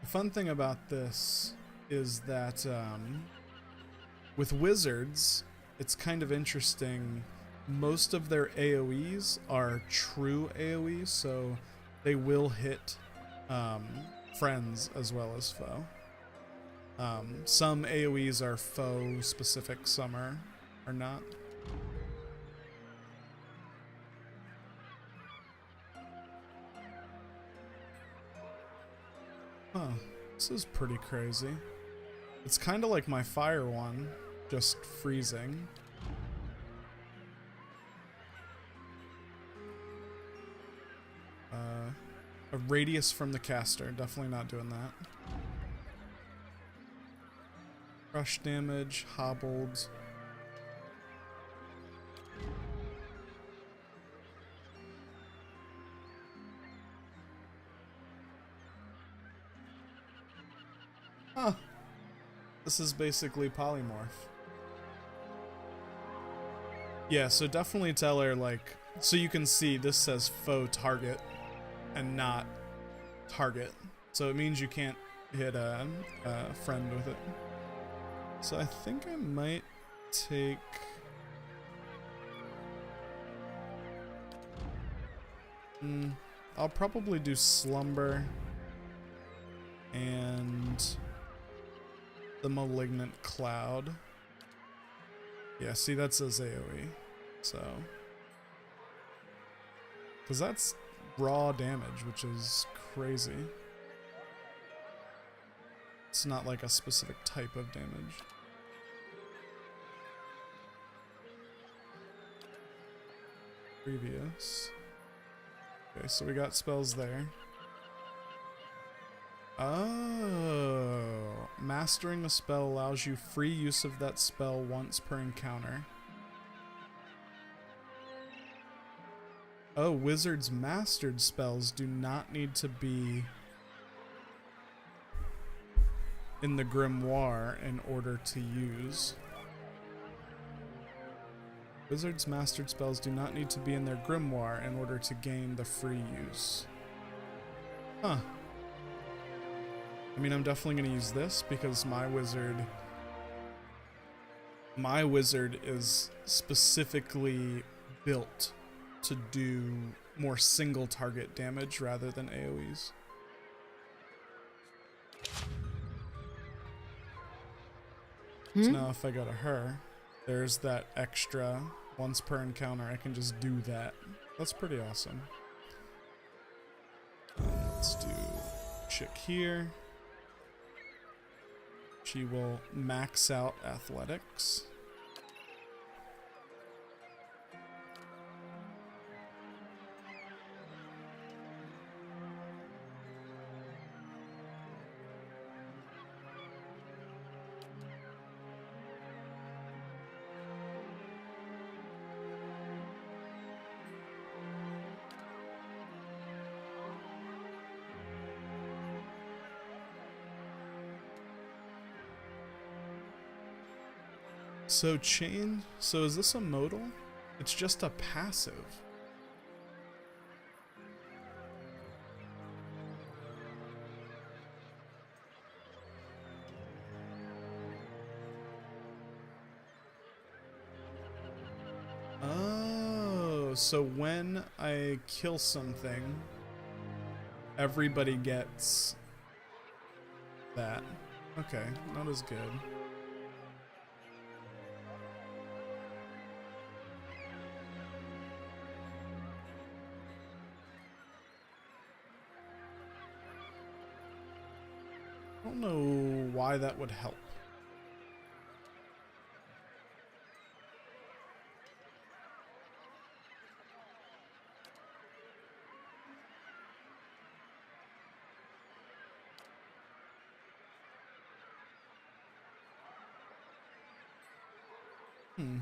The fun thing about this is that with wizards, it's kind of interesting. Most of their AoEs are true AoEs, so they will hit friends as well as foe. Some AoEs are foe specific, some are not. Huh, this is pretty crazy. It's kind of like my fire one, just freezing. A radius from the caster, definitely not doing that. Crush damage, hobbled. Huh. This is basically polymorph. Yeah, so definitely tell her, like, so you can see this says foe target and not target. So it means you can't hit a friend with it. So I think I might take... I'll probably do Slumber and the Malignant Cloud. Yeah, see, that says AoE, so... Because that's raw damage, which is crazy. It's not like a specific type of damage. Previous. Okay, so we got spells there. Oh, mastering a spell allows you free use of that spell once per encounter. Oh, wizards' mastered spells do not need to be in the grimoire in order to use. Wizards' mastered spells do not need to be in their grimoire in order to gain the free use. Huh. I mean, I'm definitely going to use this because my wizard is specifically built to do more single target damage rather than AoEs. So now if I go to her, there's that extra once per encounter. I can just do that. That's pretty awesome. Let's do chick here. She will max out athletics. So chain, so is this a modal? It's just a passive. Oh, so when I kill something, everybody gets that. Okay, not as good. I don't know why that would help. Hmm.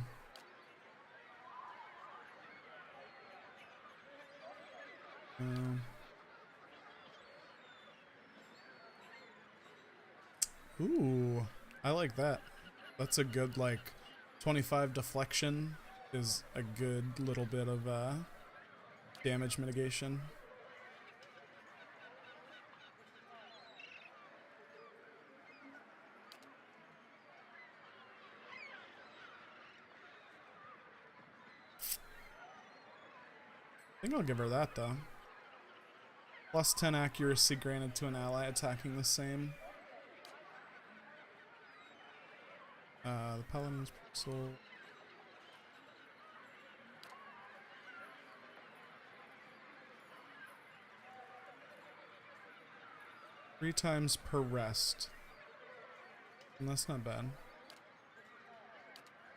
Ooh, I like that. That's a good, like, 25 deflection is a good little bit of damage mitigation. I think I'll give her that, though. Plus 10 accuracy granted to an ally attacking the same. The Paladin's Pixel. Three times per rest. And that's not bad. I'm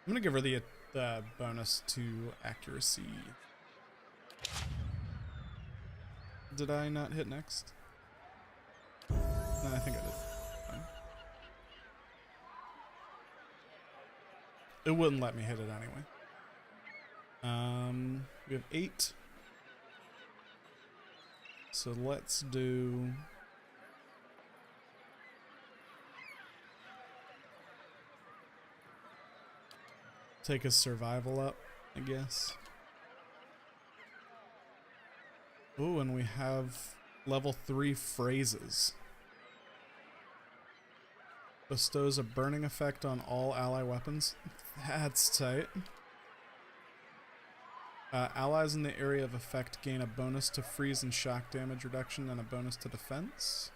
gonna give her the bonus to accuracy. Did I not hit next? No, I think I did. Fine. It wouldn't let me hit it anyway. We have 8. So let's do... take his survival up, I guess. Ooh, and we have level 3 phrases. Bestows a burning effect on all ally weapons. That's tight. Allies in the area of effect gain a bonus to freeze and shock damage reduction and a bonus to defense.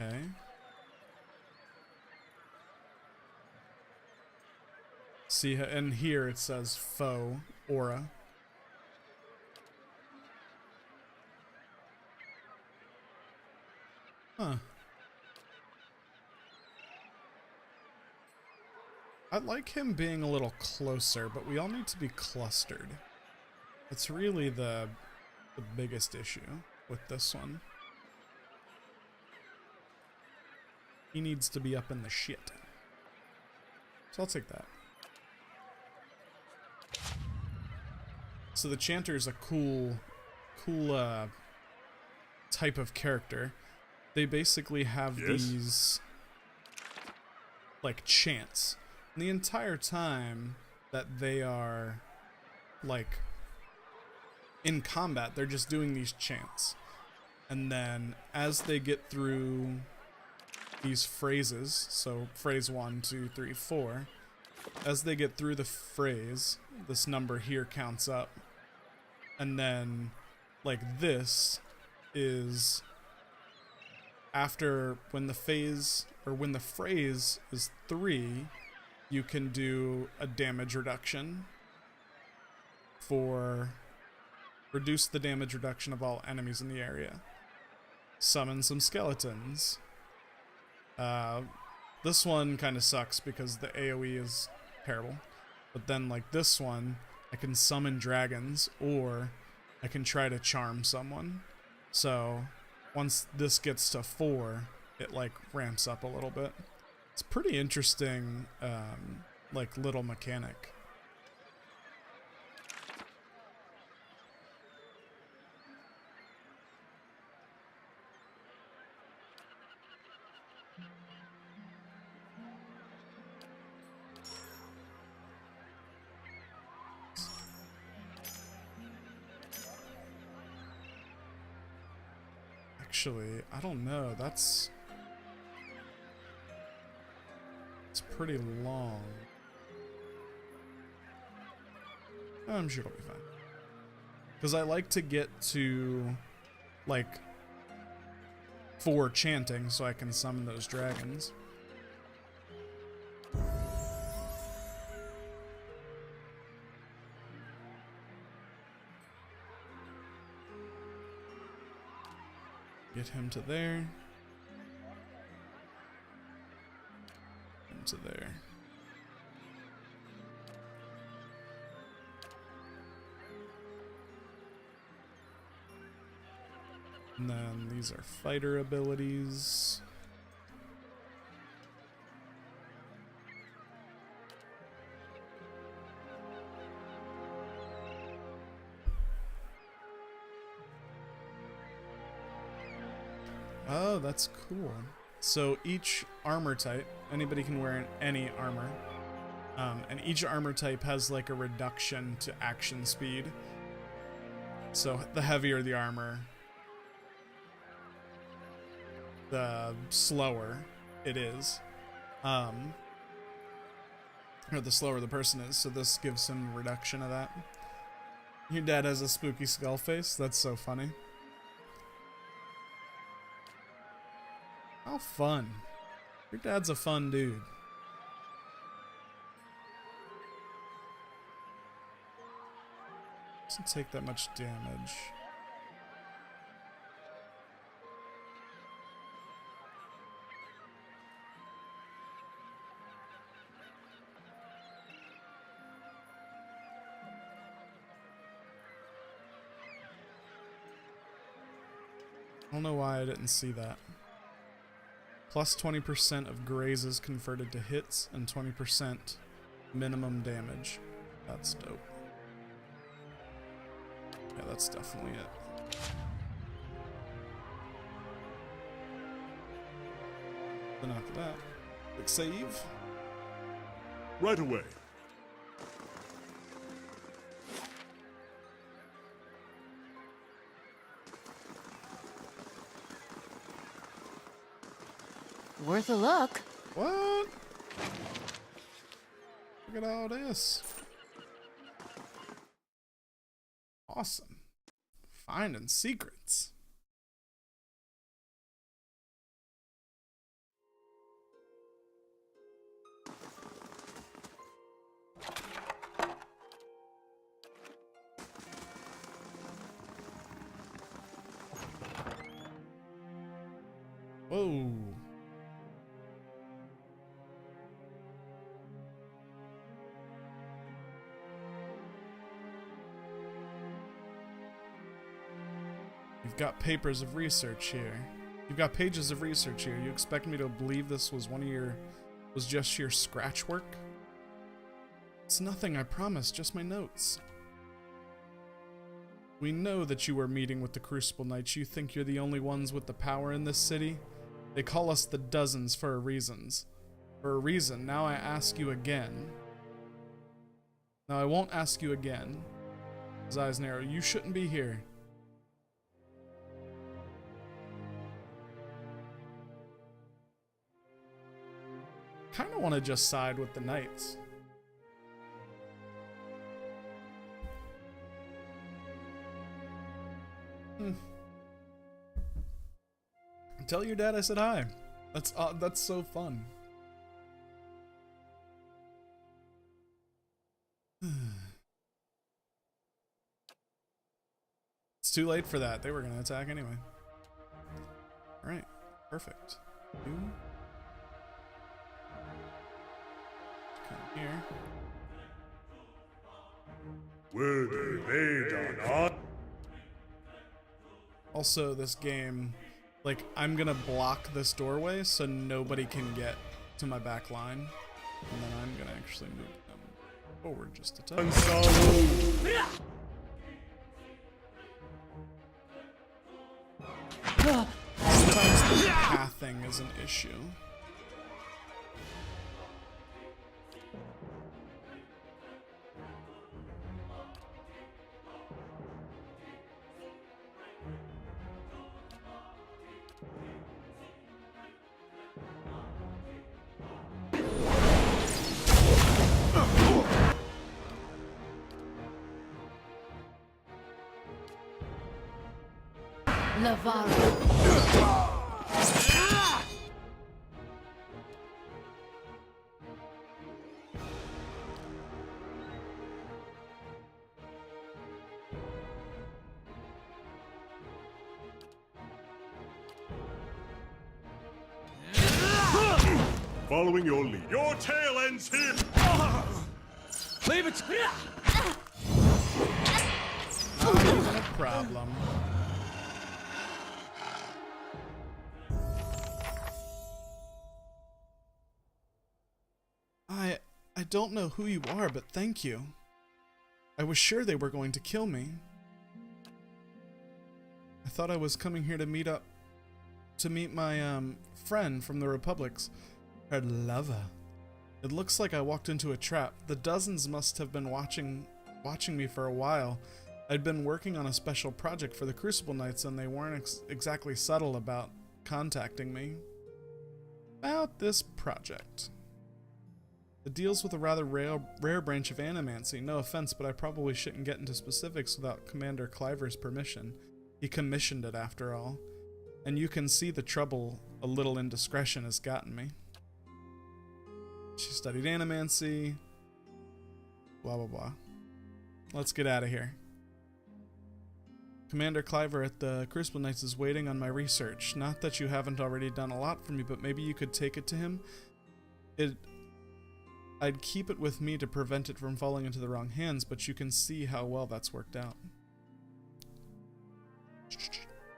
Okay. See, and here it says foe aura. Huh. I like him being a little closer, but we all need to be clustered. It's really the biggest issue with this one. He needs to be up in the shit. So I'll take that. So the Chanter is a cool type of character. They basically have these like chants. And the entire time that they are like in combat, they're just doing these chants. And then as they get through these phrases, so phrase 1, 2, 3, 4, as they get through the phrase, this number here counts up. And then like this is after when the phase or when the phrase is 3, you can do a damage reduction for reduce the damage reduction of all enemies in the area. Summon some skeletons. This one kind of sucks because the AoE is terrible. But then like this one, I can summon dragons or I can try to charm someone. So once this gets to 4, it like ramps up a little bit. It's pretty interesting, like little mechanic. Actually, I don't know. It's pretty long. I'm sure it'll be fine. Because I like to get to, like, 4 chanting so I can summon those dragons. Get him to there. Him to there. And then these are fighter abilities. Oh, that's cool. So each armor type, anybody can wear any armor. And each armor type has like a reduction to action speed. So the heavier the armor, the slower it is. Or the slower the person is, so this gives some reduction of that. Your dad has a spooky skull face? That's so funny. How fun. Your dad's a fun dude. Doesn't take that much damage. I don't know why I didn't see that. Plus 20% of grazes converted to hits and 20% minimum damage. That's dope. Yeah, that's definitely it. Then after that, quick save.
Right away.
Worth a look.
What? Look at all this. Awesome. Finding secrets. Whoa. You've got papers of research here. You've got pages of research here. You expect me to believe this was was just your scratch work? It's nothing, I promise, just my notes. We know that you were meeting with the Crucible Knights. You think you're the only ones with the power in this city? They call us the Dozens for a reason. Now I ask you again. Now I won't ask you again. His eyes narrow. You shouldn't be here. Kind of want to just side with the Knights. Tell your dad I said hi. That's so fun. It's too late for that. They were gonna attack anyway. All right, perfect. Come here. Also, this game, like, I'm gonna block this doorway so nobody can get to my back line, and then I'm gonna actually move them forward just a touch. Sometimes the pathing is an issue.
Following your lead. Your tail ends here!
Leave it!
Not even a problem. I don't know who you are, but thank you. I was sure they were going to kill me. I thought I was coming here to meet my friend from the Republics, her lover. It looks like I walked into a trap. The dozens must have been watching me for a while. I'd been working on a special project for the Crucible Knights, and they weren't exactly subtle about contacting me. About this project. It deals with a rather rare branch of animancy. No offense, but I probably shouldn't get into specifics without Commander Cliver's permission. He commissioned it, after all. And you can see the trouble a little indiscretion has gotten me. She studied animancy. Blah, blah, blah. Let's get out of here. Commander Cliver at the Crucible Knights is waiting on my research. Not that you haven't already done a lot for me, but maybe you could take it to him. I'd keep it with me to prevent it from falling into the wrong hands, but you can see how well that's worked out.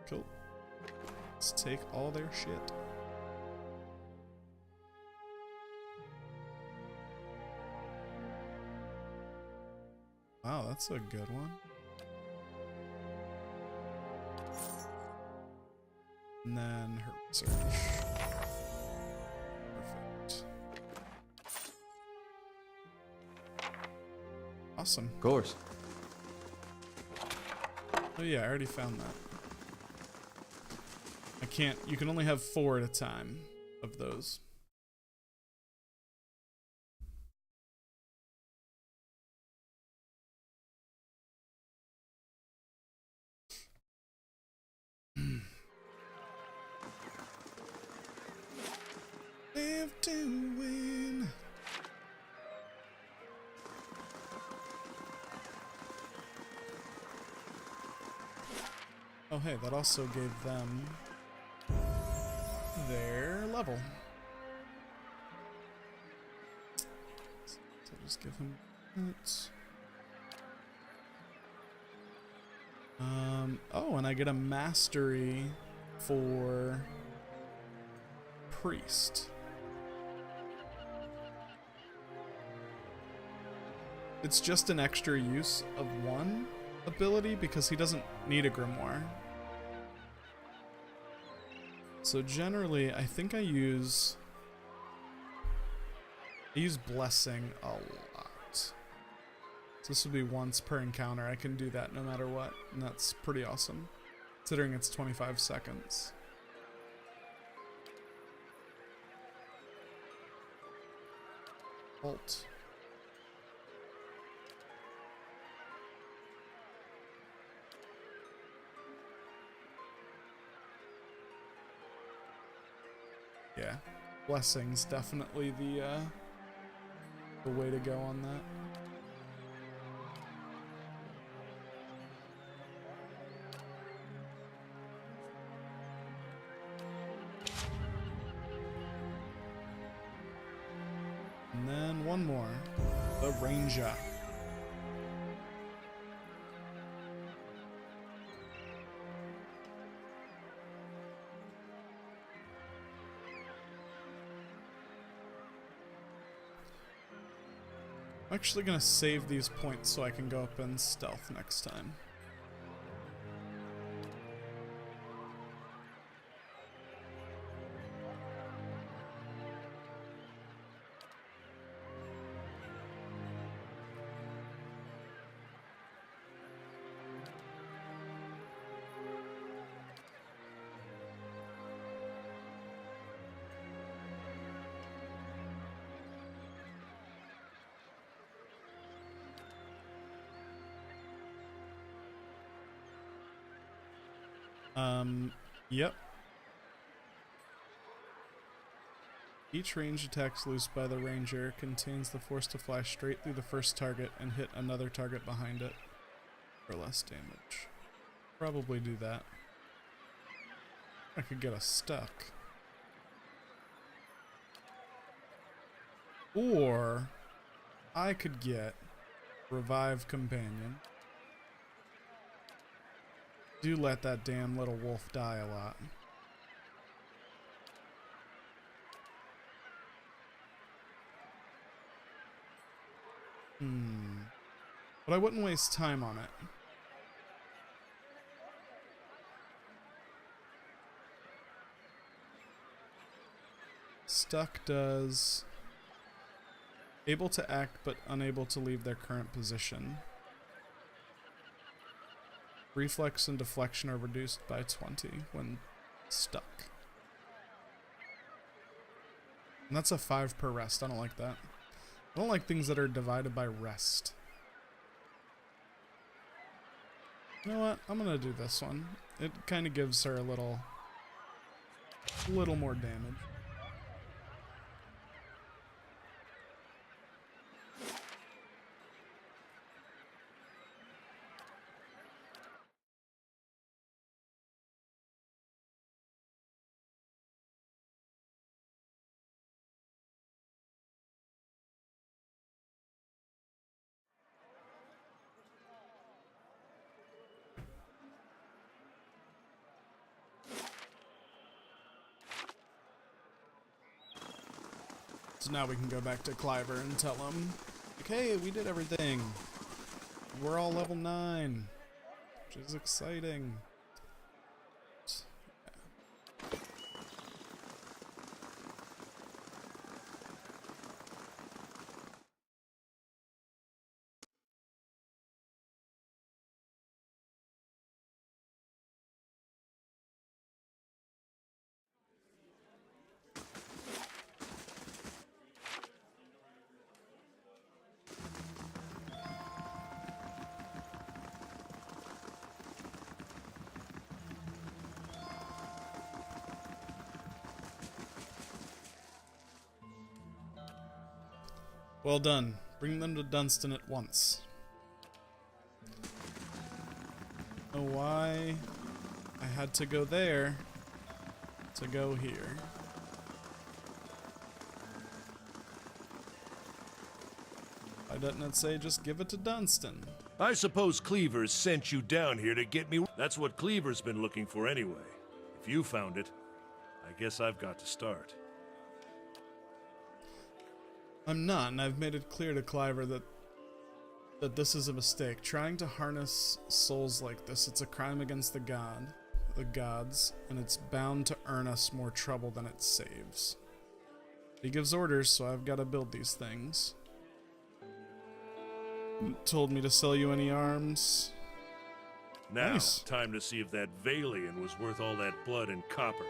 Cool. Let's take all their shit. Wow, that's a good one. And then her research. Perfect. Awesome.
Of course.
Oh yeah, I already found that. I can't, you can only have 4 at a time of those. Live to win. Oh hey, that also gave them their level. So I'll just give him that. Oh, and I get a mastery for priest. It's just an extra use of 1 ability because he doesn't need a grimoire. So generally, I think I use blessing a lot. So this would be once per encounter. I can do that no matter what, and that's pretty awesome, considering it's 25 seconds. Alt. Yeah, blessing's definitely the way to go on that. And then one more, the Ranger. I'm actually gonna save these points so I can go up in stealth next time. Yep. Each range attack loosed by the Ranger contains the force to fly straight through the first target and hit another target behind it for less damage. Probably do that. I could get us stuck. Or I could get Revive Companion. Do let that damn little wolf die a lot. But I wouldn't waste time on it. Stuck does able to act but unable to leave their current position. Reflex and deflection are reduced by 20 when stuck. And that's a 5 per rest. I don't like that. I don't like things that are divided by rest. You know what? I'm gonna do this one. It kind of gives her a little more damage. So now we can go back to Cliver and tell him, like, hey, we did everything. We're all level 9, which is exciting. Well done. Bring them to Dunstan at once. Know why I had to go there to go here. Why doesn't it say just give it to Dunstan?
I suppose Cleaver's sent you down here to get me. That's what Cleaver's been looking for anyway. If you found it, I guess I've got to start.
I'm not, and I've made it clear to Cliver that this is a mistake. Trying to harness souls like this, it's a crime against the gods, and it's bound to earn us more trouble than it saves. He gives orders, so I've got to build these things. Told me to sell you any arms.
Now,
Nice.
time to see if that Valian was worth all that blood and copper.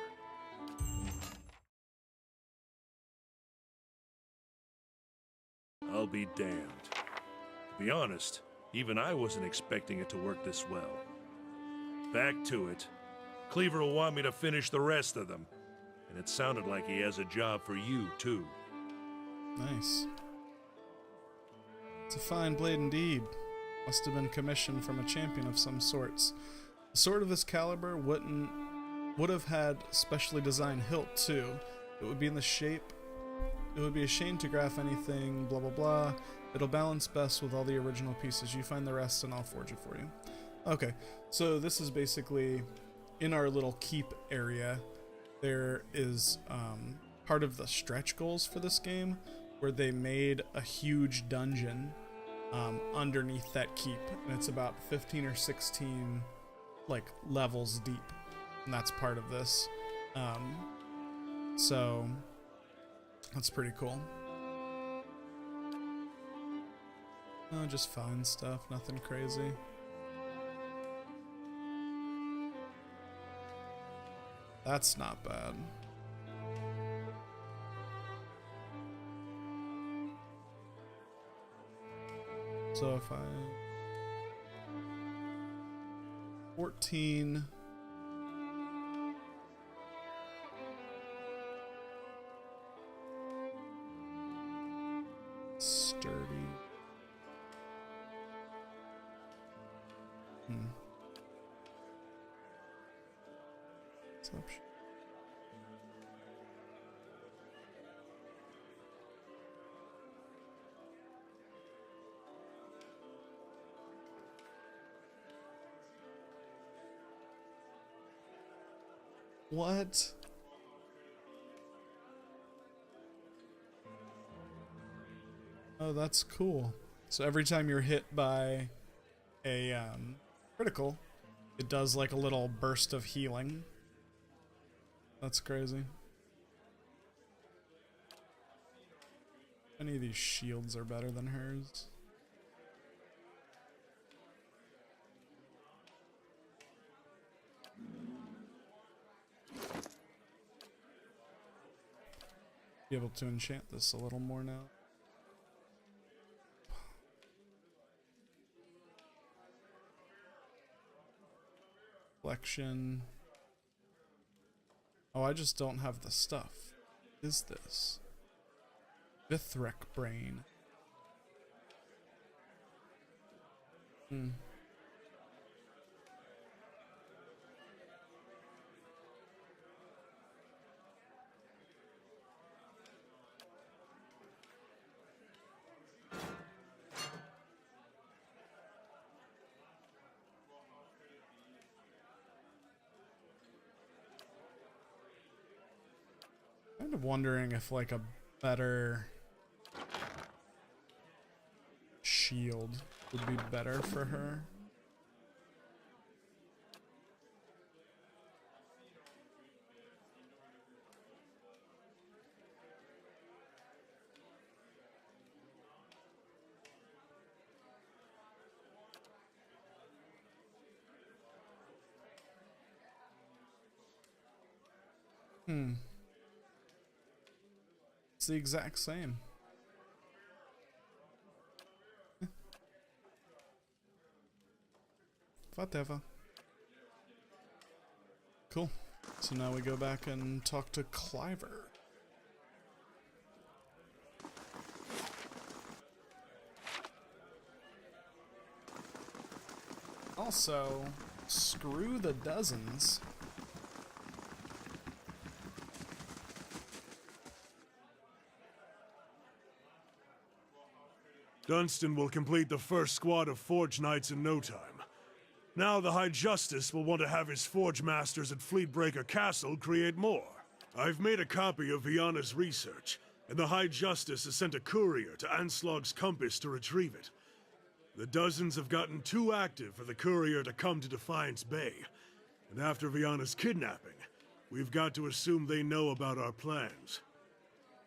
I'll be damned. To be honest, even I wasn't expecting it to work this well. Back to it. Cleaver will want me to finish the rest of them. And it sounded like he has a job for you, too.
Nice. It's a fine blade indeed. Must have been commissioned from a champion of some sorts. A sword of this caliber would have had specially designed hilt too. It would be in the shape. It would be a shame to graph anything, blah blah blah. It'll balance best with all the original pieces. You find the rest and I'll forge it for you. Okay, so this is basically in our little keep area. There is part of the stretch goals for this game where they made a huge dungeon underneath that keep, and it's about 15 or 16 like levels deep, and that's part of this. So that's pretty cool. Just fine stuff, nothing crazy. That's not bad. So if I 14 sturdy. Perception. What? Oh, that's cool. So every time you're hit by a critical, it does like a little burst of healing. That's crazy. Any of these shields are better than hers. Be able to enchant this a little more now. Collection. Oh, I just don't have the stuff. What is this? Vithrek brain. Kind of wondering if like a better shield would be better for her. It's the exact same. Whatever. Cool. So now we go back and talk to Cliver. Also, screw the dozens.
Dunstan will complete the first squad of Forge Knights in no time. Now the High Justice will want to have his Forge Masters at Fleetbreaker Castle create more. I've made a copy of Viana's research, and the High Justice has sent a courier to Anslog's Compass to retrieve it. The dozens have gotten too active for the courier to come to Defiance Bay, and after Viana's kidnapping, we've got to assume they know about our plans.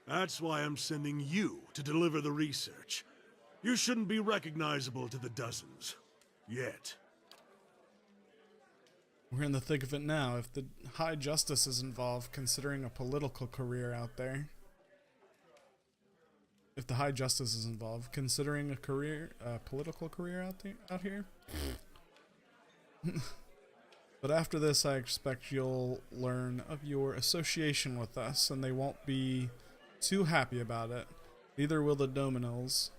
That's why I'm sending you to deliver the research. You shouldn't be recognizable to the dozens. Yet.
We're in the thick of it now. If the High Justice is involved, considering a political career out there. If the High Justice is involved, considering a career, political career out here. But after this, I expect you'll learn of your association with us, and they won't be too happy about it. Neither will the Dominils.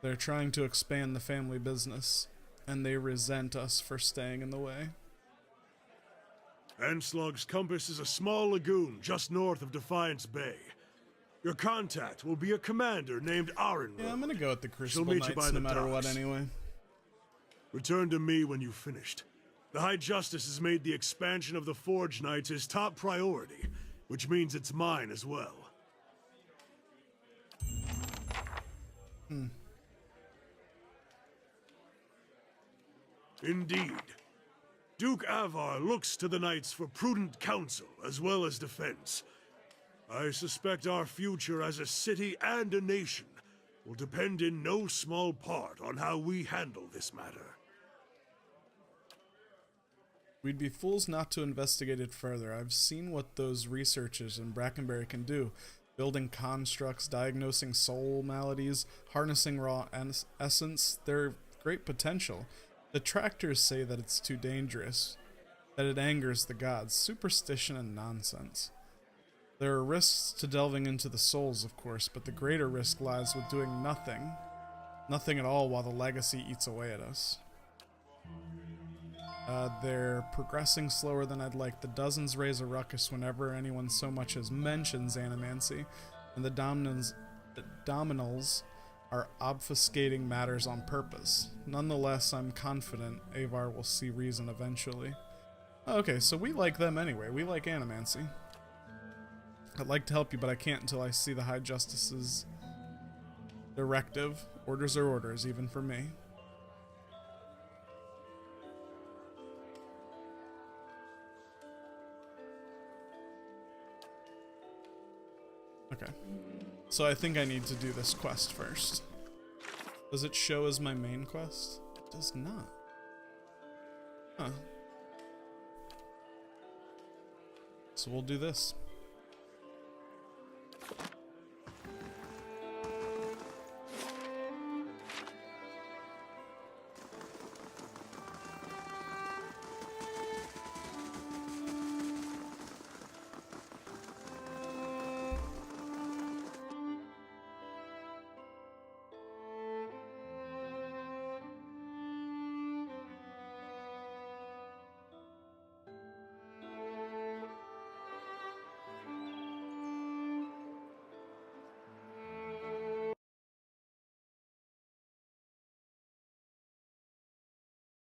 They're trying to expand the family business, and they resent us for staying in the way.
Anslog's Compass is a small lagoon just north of Defiance Bay. Your contact will be a commander named Arenwood.
Yeah, I'm gonna go with the Crucible Knights no matter what anyway.
Return to me when you've finished. The High Justice has made the expansion of the Forge Knights his top priority, which means it's mine as well. Indeed. Duke Avar looks to the Knights for prudent counsel as well as defense. I suspect our future as a city and a nation will depend in no small part on how we handle this matter.
We'd be fools not to investigate it further. I've seen what those researchers in Brackenberry can do. Building constructs, diagnosing soul maladies, harnessing raw essence. They're great potential. Detractors say that it's too dangerous, that it angers the gods. Superstition and nonsense. There are risks to delving into the souls, of course, but the greater risk lies with doing nothing. Nothing at all while the legacy eats away at us. They're progressing slower than I'd like. The dozens raise a ruckus whenever anyone so much as mentions animancy, and the Dominals are obfuscating matters on purpose. Nonetheless, I'm confident Avar will see reason eventually. Okay, so we like them anyway. We like animancy. I'd like to help you, but I can't until I see the High Justice's Directive. Orders are orders, even for me. Okay. So I think I need to do this quest first. Does it show as my main quest? It does not. Huh. So we'll do this.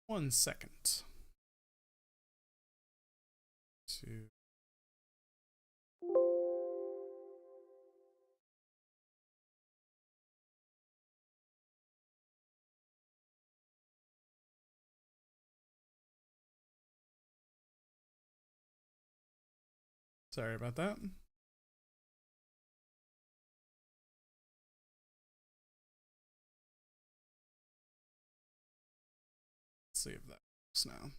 One second. Two. Sorry about that. See if that works now.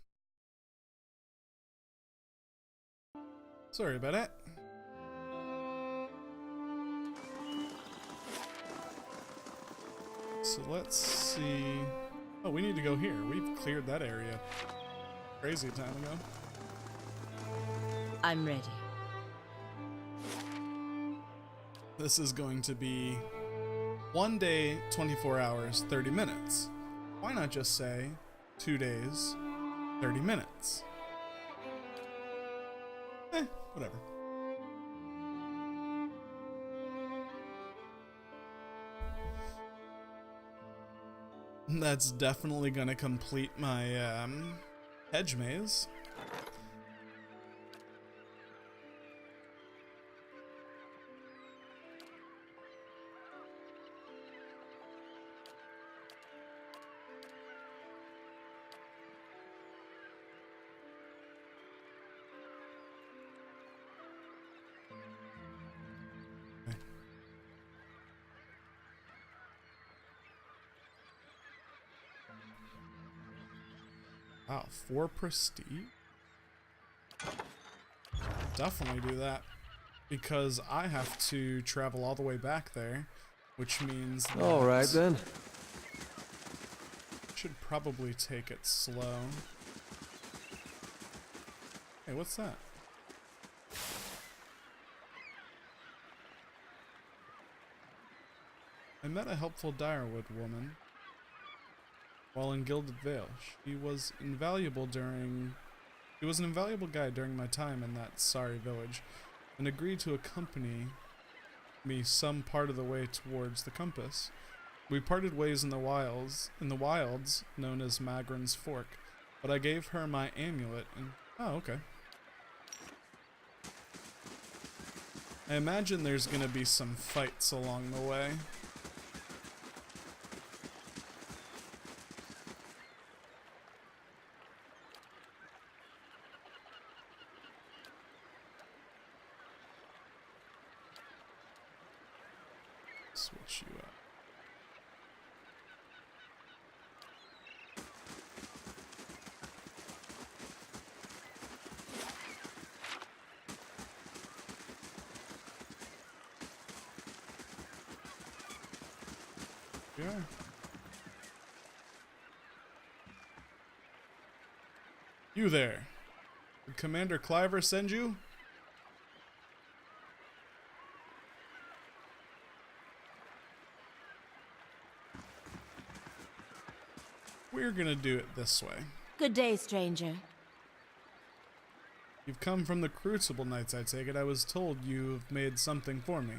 Sorry about it. So let's see. Oh, we need to go here. We've cleared that area crazy time ago.
I'm ready.
This is going to be 1 day, 24 hours, 30 minutes. Why not just say 2 days, 30 minutes? Whatever. That's definitely gonna complete my hedge maze. Wow, 4 prestige? Definitely do that. Because I have to travel all the way back there, which means that
Alright then.
should probably take it slow. Hey, what's that? I met a helpful Direwood woman while in Gilded Vale. She was an invaluable guide during my time in that sorry village, and agreed to accompany me some part of the way towards the compass. We parted ways in the wilds known as Magrin's Fork, but I gave her my amulet and... Oh, okay. I imagine there's gonna be some fights along the way. Switch you up. Yeah. You there. Did Commander Cliver send you? We're gonna do it this way.
Good day, stranger.
You've come from the Crucible Knights, I take it. I was told you've made something for me.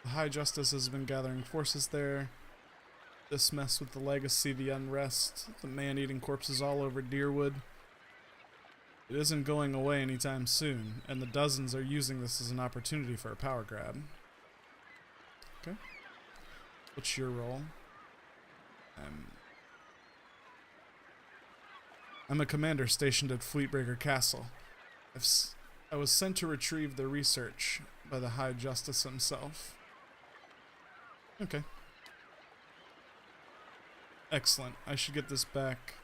The High Justice has been gathering forces there. This mess with the legacy, the unrest, the man-eating corpses all over Deerwood. It isn't going away anytime soon, and the dozens are using this as an opportunity for a power grab. Okay. What's your role? I'm a commander stationed at Fleetbreaker Castle. I was sent to retrieve the research by the High Justice himself. Okay. Excellent. I should get this back.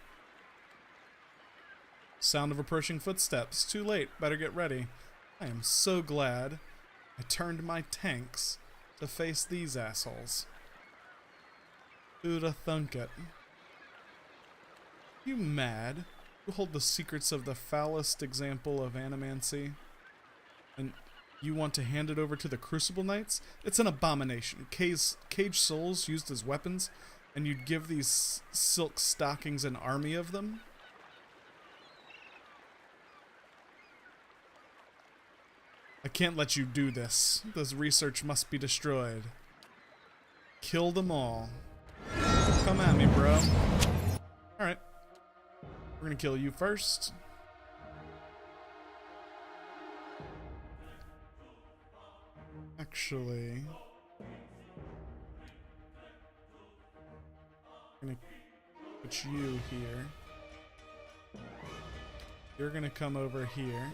Sound of approaching footsteps. Too late. Better get ready. I am so glad I turned my tanks to face these assholes. Who'da thunk it? You mad? You hold the secrets of the foulest example of animancy, and you want to hand it over to the Crucible Knights? It's an abomination. Caged souls used as weapons, and you'd give these silk stockings an army of them? I can't let you do this. This research must be destroyed. Kill them all. Come at me, bro. Alright. We're gonna kill you first. Actually, I'm gonna put you here. You're gonna come over here.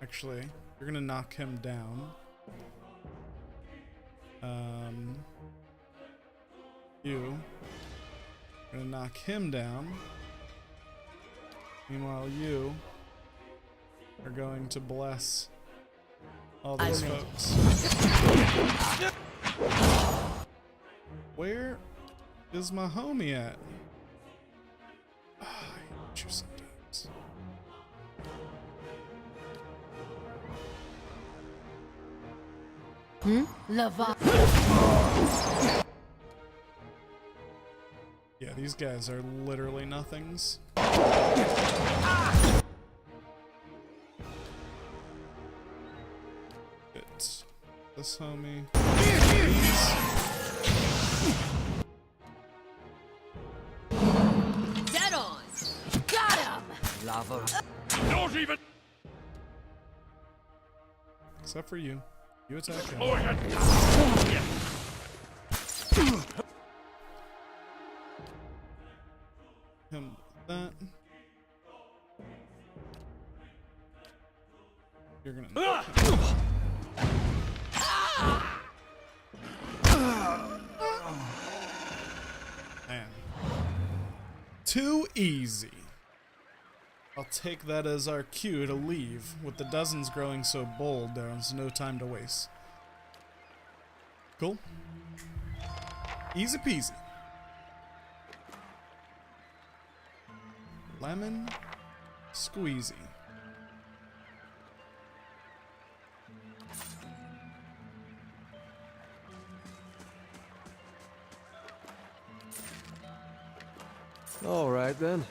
Actually, you're gonna knock him down. You're gonna knock him down. Meanwhile, you are going to bless all these folks. Where is my homie at? I hate you sometimes.
Lava.
Yeah, these guys are literally nothings. It's this homie.
Dead on. Got him.
Lava. Not even.
Except for you. You attack him. Him that. You're gonna. Man. Too easy. I'll take that as our cue to leave. With the dozens growing so bold, there's no time to waste. Cool. Easy peasy. Lemon squeezy.
All right, then.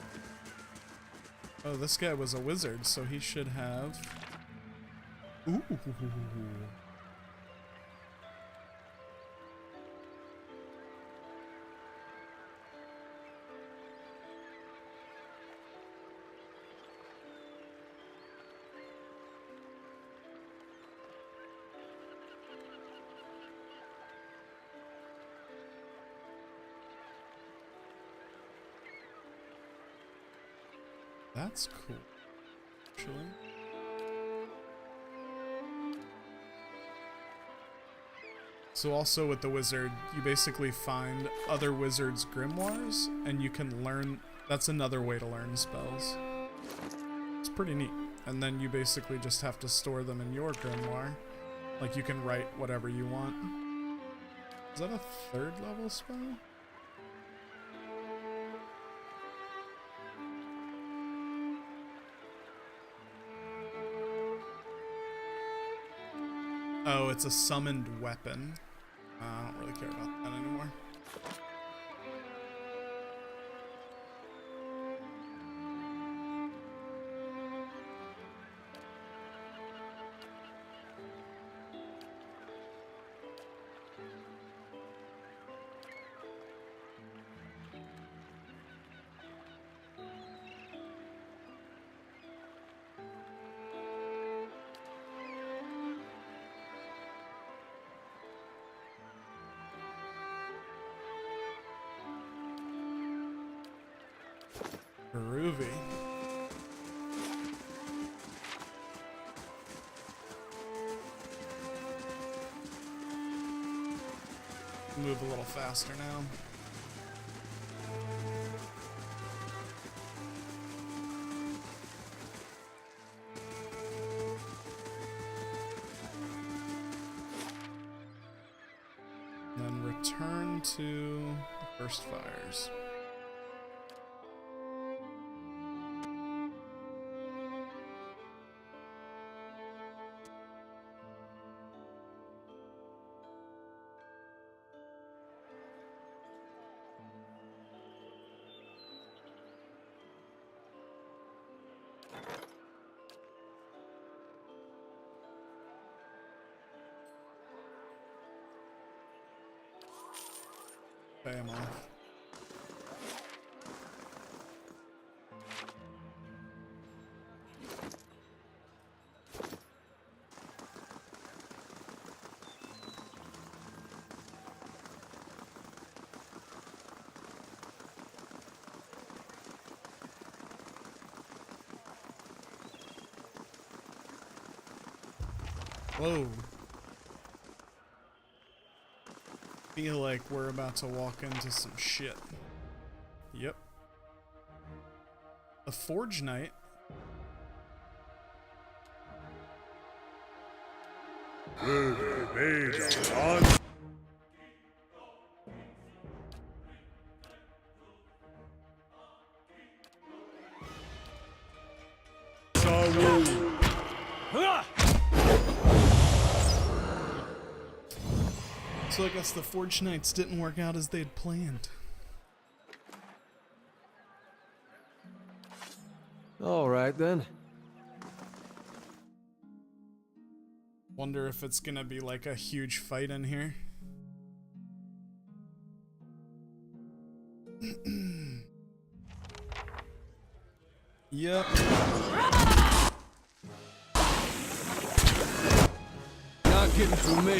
Oh, this guy was a wizard, so he should have... Ooh. That's cool, actually. So also with the wizard, you basically find other wizards' grimoires, and you can learn... That's another way to learn spells. It's pretty neat. And then you basically just have to store them in your grimoire. Like, you can write whatever you want. Is that a 3rd level spell? Oh, it's a summoned weapon. I don't really care about that anymore. Groovy. Move a little faster now. Then return to the first fires. Pay him off. Whoa. Feel like we're about to walk into some shit. Yep. A Forge Knight. So I guess the Forge Knights didn't work out as they'd planned.
All right, then.
Wonder if it's gonna be like a huge fight in here. Yep.
Not getting through me.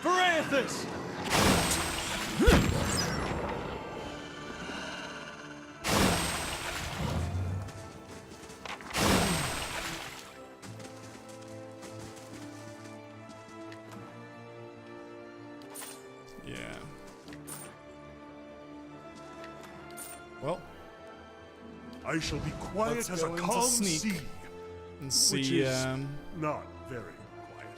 Varanthus!
Yeah. Well,
I shall be quiet
let's
as a
go into
calm
sneak
sea,
and
which
see.
is not very quiet.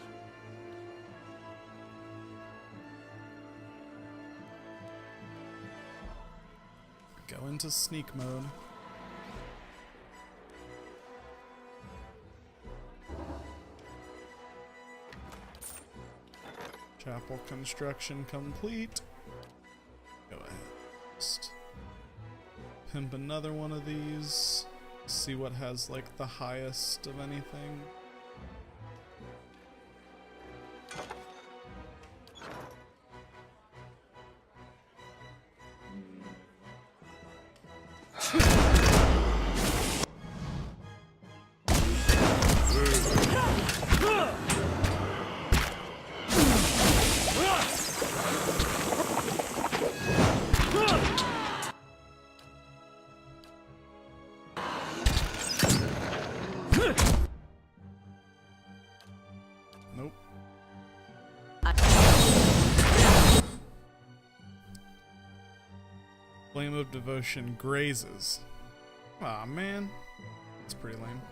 Go into sneak mode. Chapel construction complete. Go ahead. Just pimp another one of these. See what has like the highest of anything. Nope. Flame of Devotion grazes. Aw, man. That's pretty lame.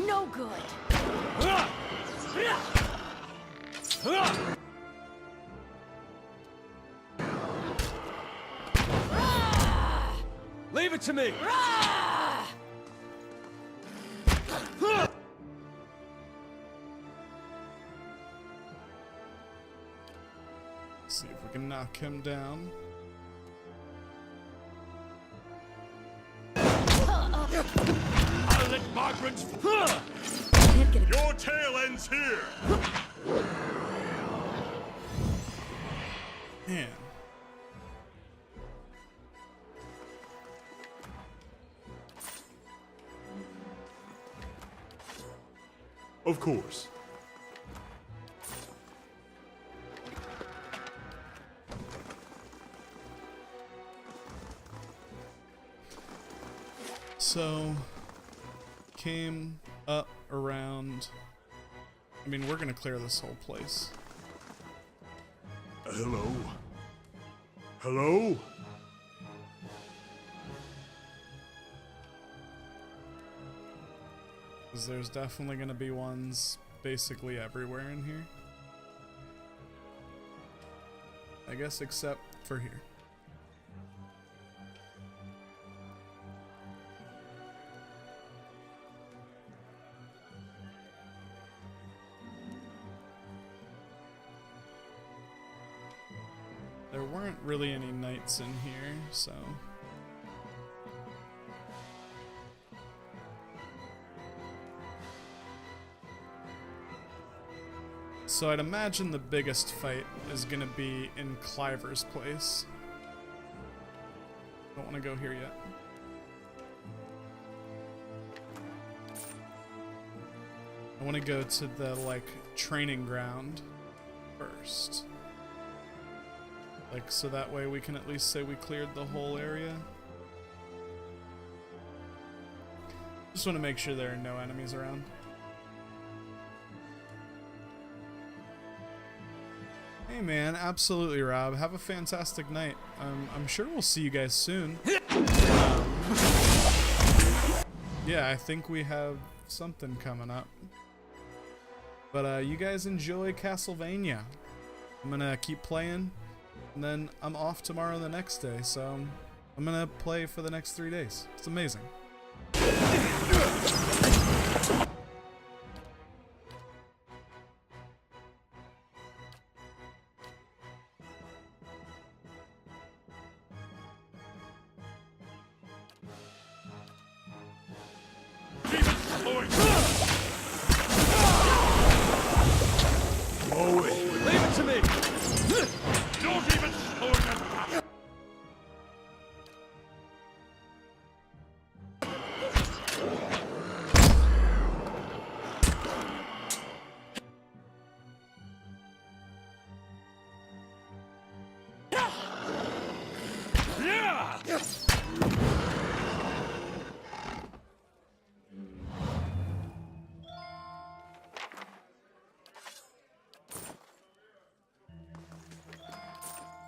No good.
Leave it to me.
See if we can knock him down.
I'll let Margaret's...
Can't get it.
Your tale ends here!
Man.
Of course.
So, came up around... I mean, we're gonna clear this whole place.
Hello? Hello?
Because there's definitely gonna be ones basically everywhere in here. I guess except for here. There weren't really any knights in here, so... So I'd imagine the biggest fight is gonna be in Cliver's place. Don't want to go here yet. I want to go to the, like, training ground first. Like, so that way we can at least say we cleared the whole area. Just want to make sure there are no enemies around. Hey man, absolutely Rob. Have a fantastic night. I'm sure we'll see you guys soon. Yeah, I think we have something coming up. But you guys enjoy Castlevania. I'm gonna keep playing. And then I'm off tomorrow the next day, so I'm gonna play for the next 3 days. It's amazing.
Leave it to me! Don't even slow it down!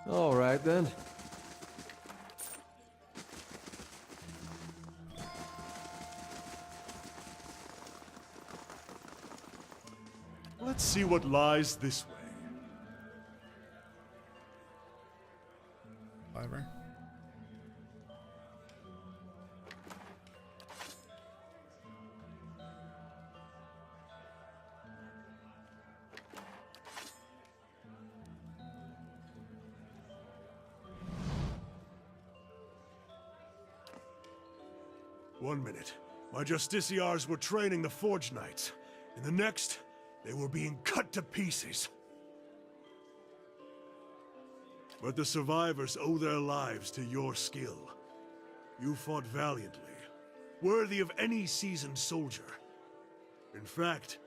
All right, then.
Let's see what lies this way.
Cliver.
One minute, my Justiciars were training the Forge Knights. In the next, they were being cut to pieces. But the survivors owe their lives to your skill. You fought valiantly, worthy of any seasoned soldier. In fact,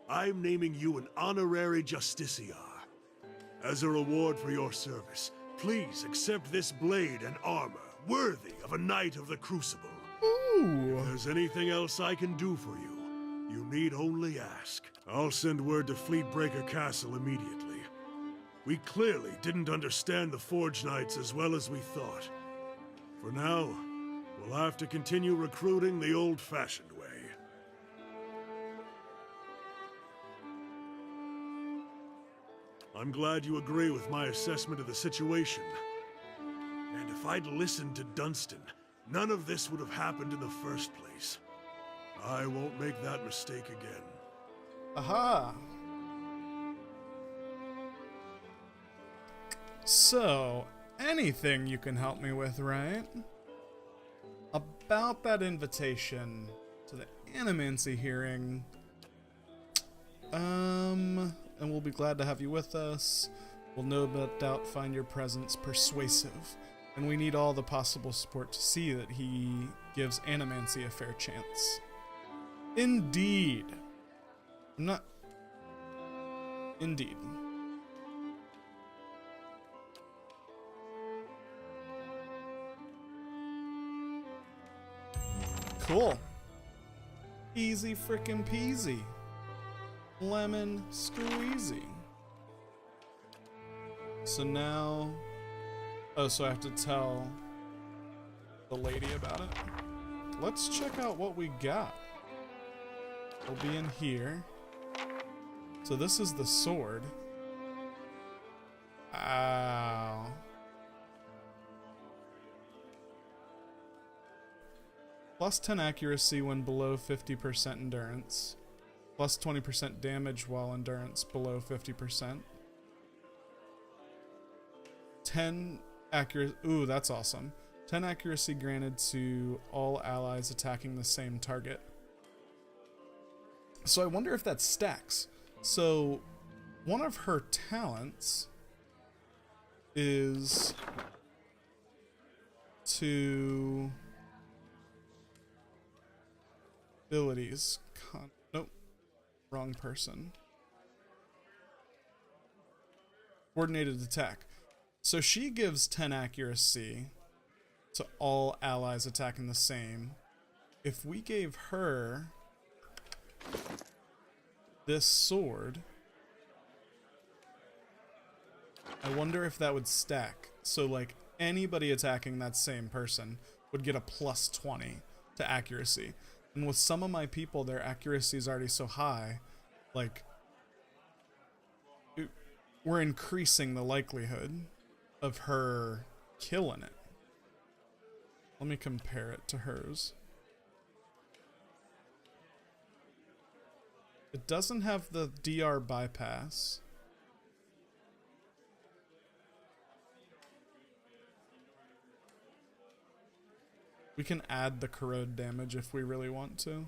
I'm naming you an honorary Justiciar. As a reward for your service, please accept this blade and armor, worthy of a Knight of the Crucible.
Ooh.
If there's anything else I can do for you, you need only ask. I'll send word to Fleetbreaker Castle immediately. We clearly didn't understand the Forge Knights as well as we thought. For now, we'll have to continue recruiting the old-fashioned way. I'm glad you agree with my assessment of the situation. And if I'd listened to Dunstan, none of this would have happened in the first place. I won't make that mistake again.
Aha! So, anything you can help me with, right? About that invitation to the Animancy hearing. And we'll be glad to have you with us. We'll no doubt find your presence persuasive, and we need all the possible support to see that he gives Animancy a fair chance. Indeed. I'm not... Indeed. Cool. Easy frickin' peasy. Lemon squeezy. So now... Oh, so I have to tell the lady about it? Let's check out what we got. We'll be in here. So this is the sword. Ow. Plus 10 accuracy when below 50% endurance. Plus 20% damage while endurance below 50%. 10 accuracy. Ooh, that's awesome. 10 accuracy granted to all allies attacking the same target. So I wonder if that stacks. So one of her talents is to abilities. Nope. Wrong person. Coordinated attack. So she gives 10 accuracy to all allies attacking the same. If we gave her this sword, I wonder if that would stack. So like anybody attacking that same person would get a plus 20 to accuracy. And with some of my people, their accuracy is already so high, like we're increasing the likelihood of her killing it. Let me compare it to hers. It doesn't have the DR bypass. We can add the corrode damage if we really want to.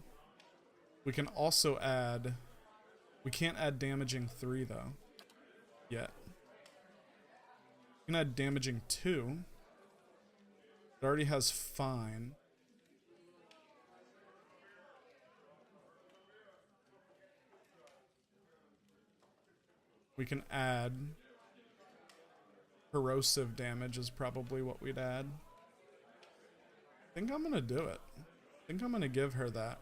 We can also add... We can't add damaging 3 though. Yet. We can add damaging 2. It already has fine. We can add corrosive damage is probably what we'd add. I think I'm gonna do it. I think I'm gonna give her that.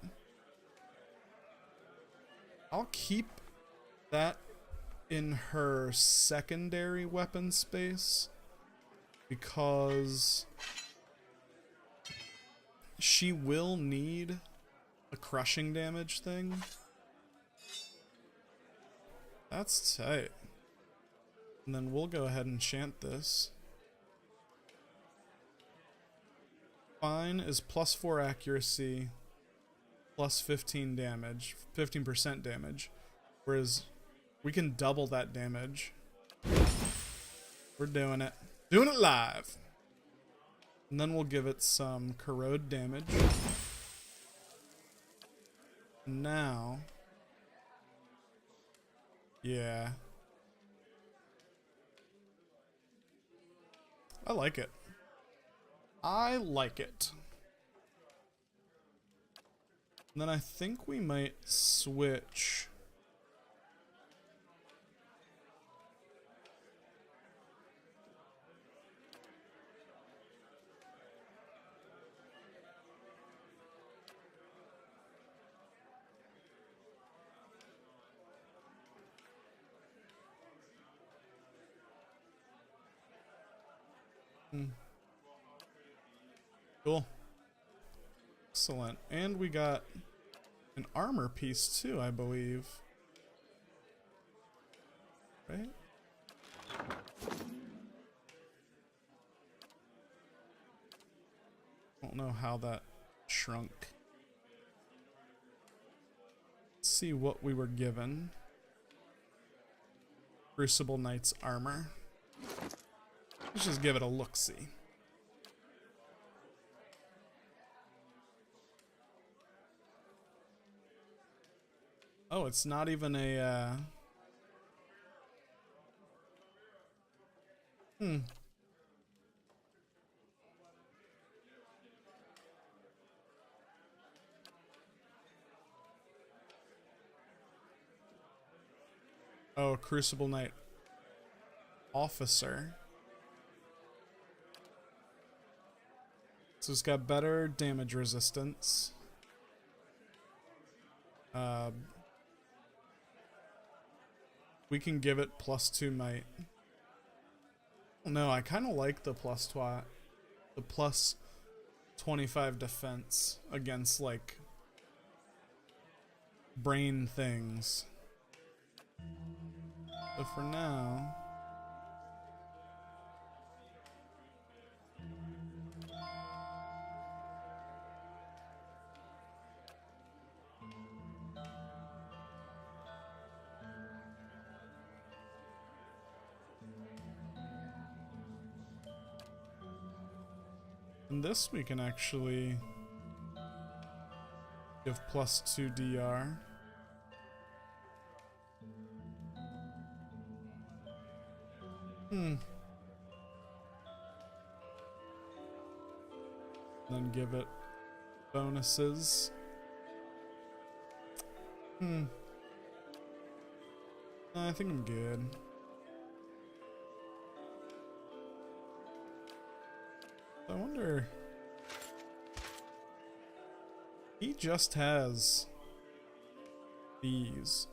I'll keep that in her secondary weapon space because she will need a crushing damage thing. That's tight. And then we'll go ahead and enchant this. Fine is plus 4 accuracy, plus 15 damage, 15% damage. Whereas we can double that damage. We're doing it. Doing it live. And then we'll give it some corrode damage. Now... Yeah. I like it. I like it. And then I think we might switch. Cool. Excellent. And we got an armor piece too, I believe. Right? Don't know how that shrunk. Let's see what we were given. Crucible Knight's armor. Let's just give it a look-see. Oh, it's not even a, Oh, Crucible Knight Officer. So it's got better damage resistance. We can give it +2 might. No, I kind of like the plus 25 defense against like brain things. But for now, and this we can actually give +2 DR. Then give it bonuses. I think I'm good. I wonder. He just has these.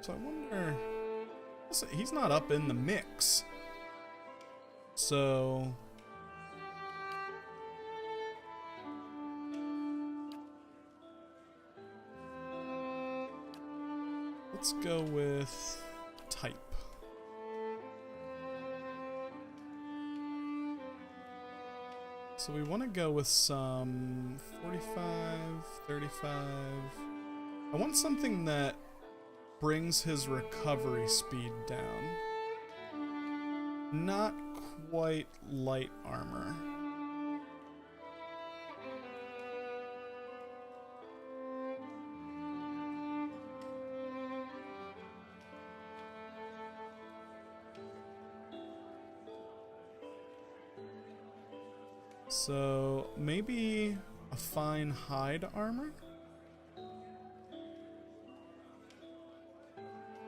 So I wonder. He's not up in the mix. So. Let's go with type. So we want to go with some 45, 35. I want something that brings his recovery speed down. Not quite light armor. So maybe a fine hide armor?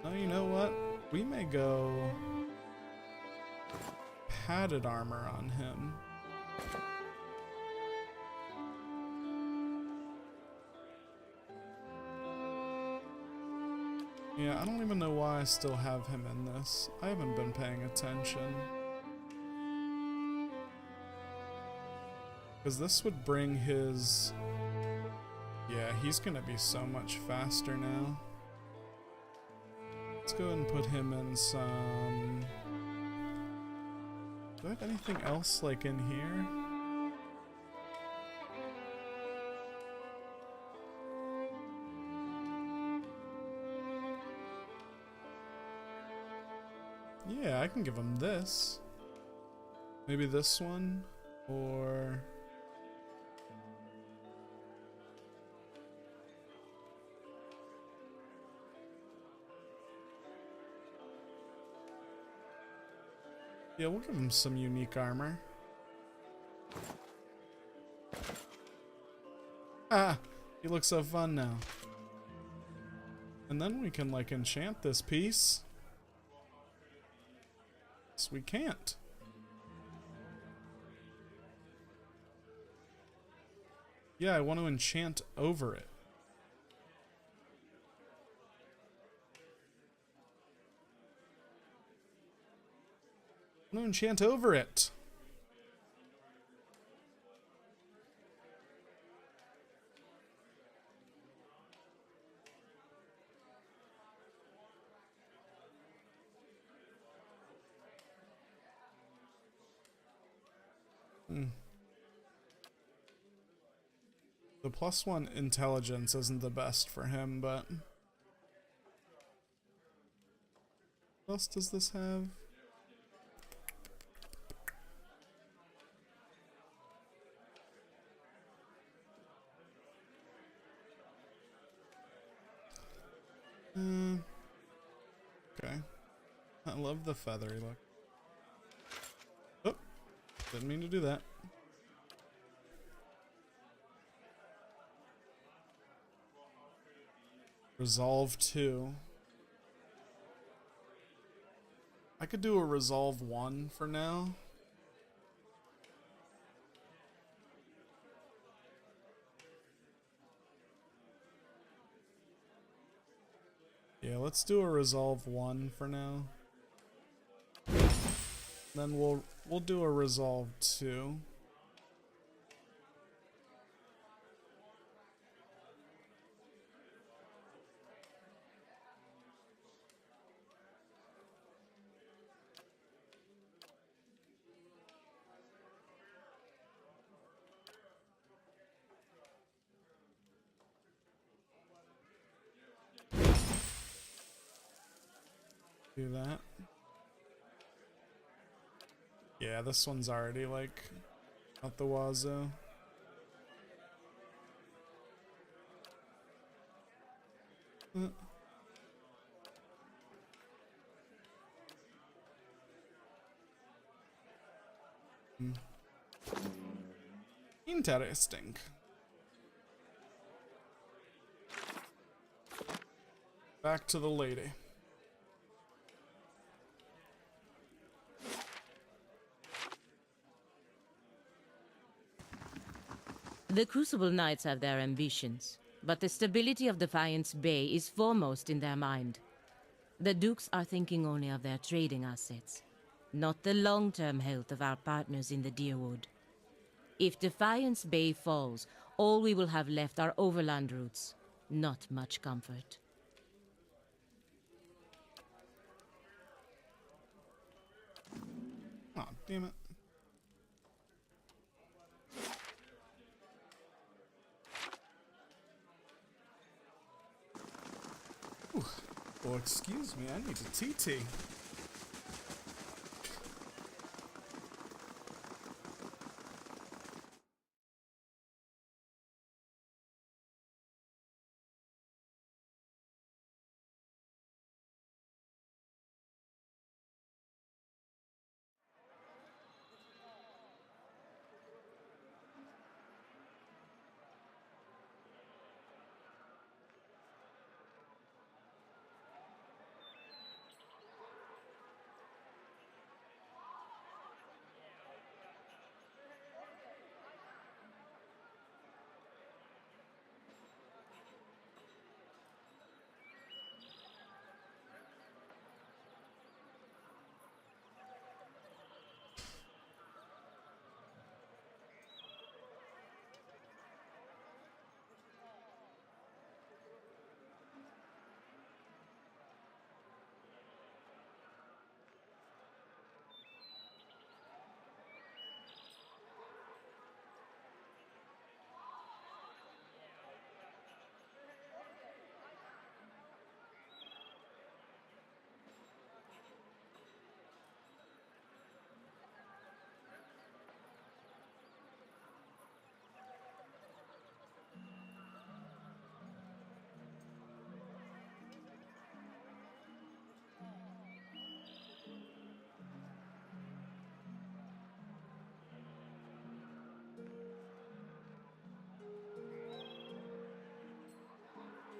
Oh, you know what? We may go padded armor on him. Yeah, I don't even know why I still have him in this. I haven't been paying attention. Because this would bring his... Yeah, he's gonna be so much faster now. Let's go ahead and put him in some... Do I have anything else like in here? Yeah, I can give him this. Maybe this one, or... Yeah, we'll give him some unique armor. Ah! He looks so fun now. And then we can, like, enchant this piece. Yes, we can't. Yeah, I want to enchant over it. I want to enchant over it. The +1 intelligence isn't the best for him, but... What else does this have? I love the feathery look. Oh, didn't mean to do that. Resolve 2. I could do a Resolve 1 for now. Yeah, let's do a Resolve 1 for now. Then we'll do a Resolve 2. Do that. Yeah, this one's already like out the wazoo. Interesting. Back to the lady.
The Crucible Knights have their ambitions, but the stability of Defiance Bay is foremost in their mind. The Dukes are thinking only of their trading assets, not the long-term health of our partners in the Deerwood. If Defiance Bay falls, all we will have left are overland routes. Not much comfort.
Oh, damn it. Ooh. Well, excuse me, I need a TT.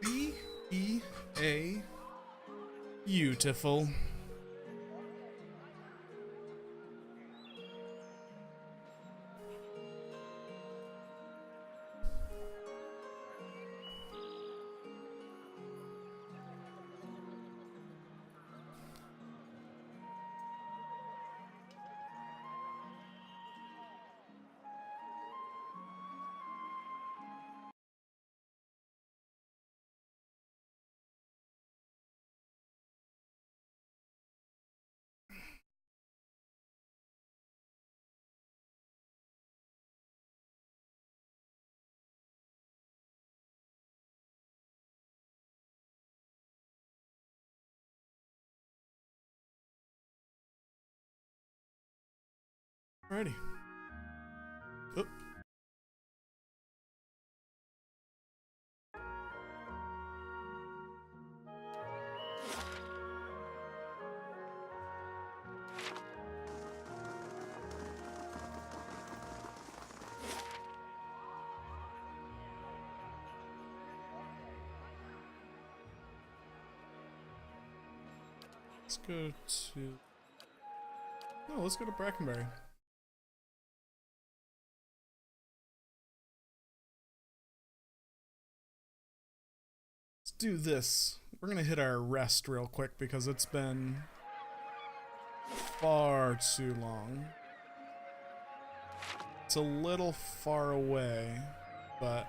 B-E-A. Beautiful. Alrighty. Oop. Let's go to... No, let's go to Brackenberry. Let's do this. We're gonna hit our rest real quick because it's been far too long. It's a little far away, but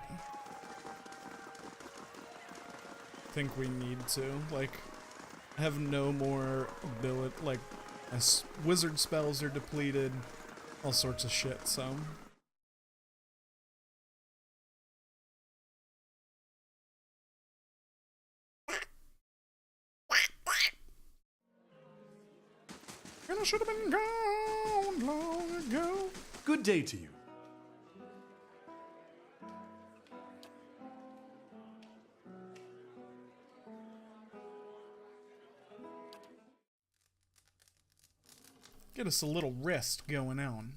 I think we need to. Like, I have no more ability, like, my wizard spells are depleted, all sorts of shit, so. And I should have been gone long ago.
Good day to you.
Get us a little rest going on.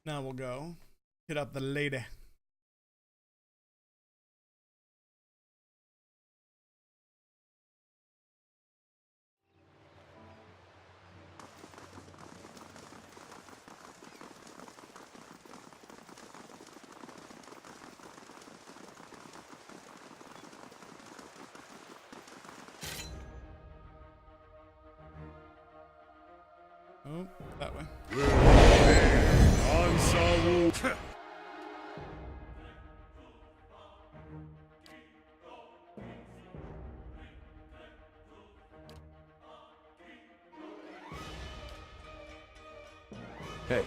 Now we'll go hit up the lady. Oh, that way.
Hey.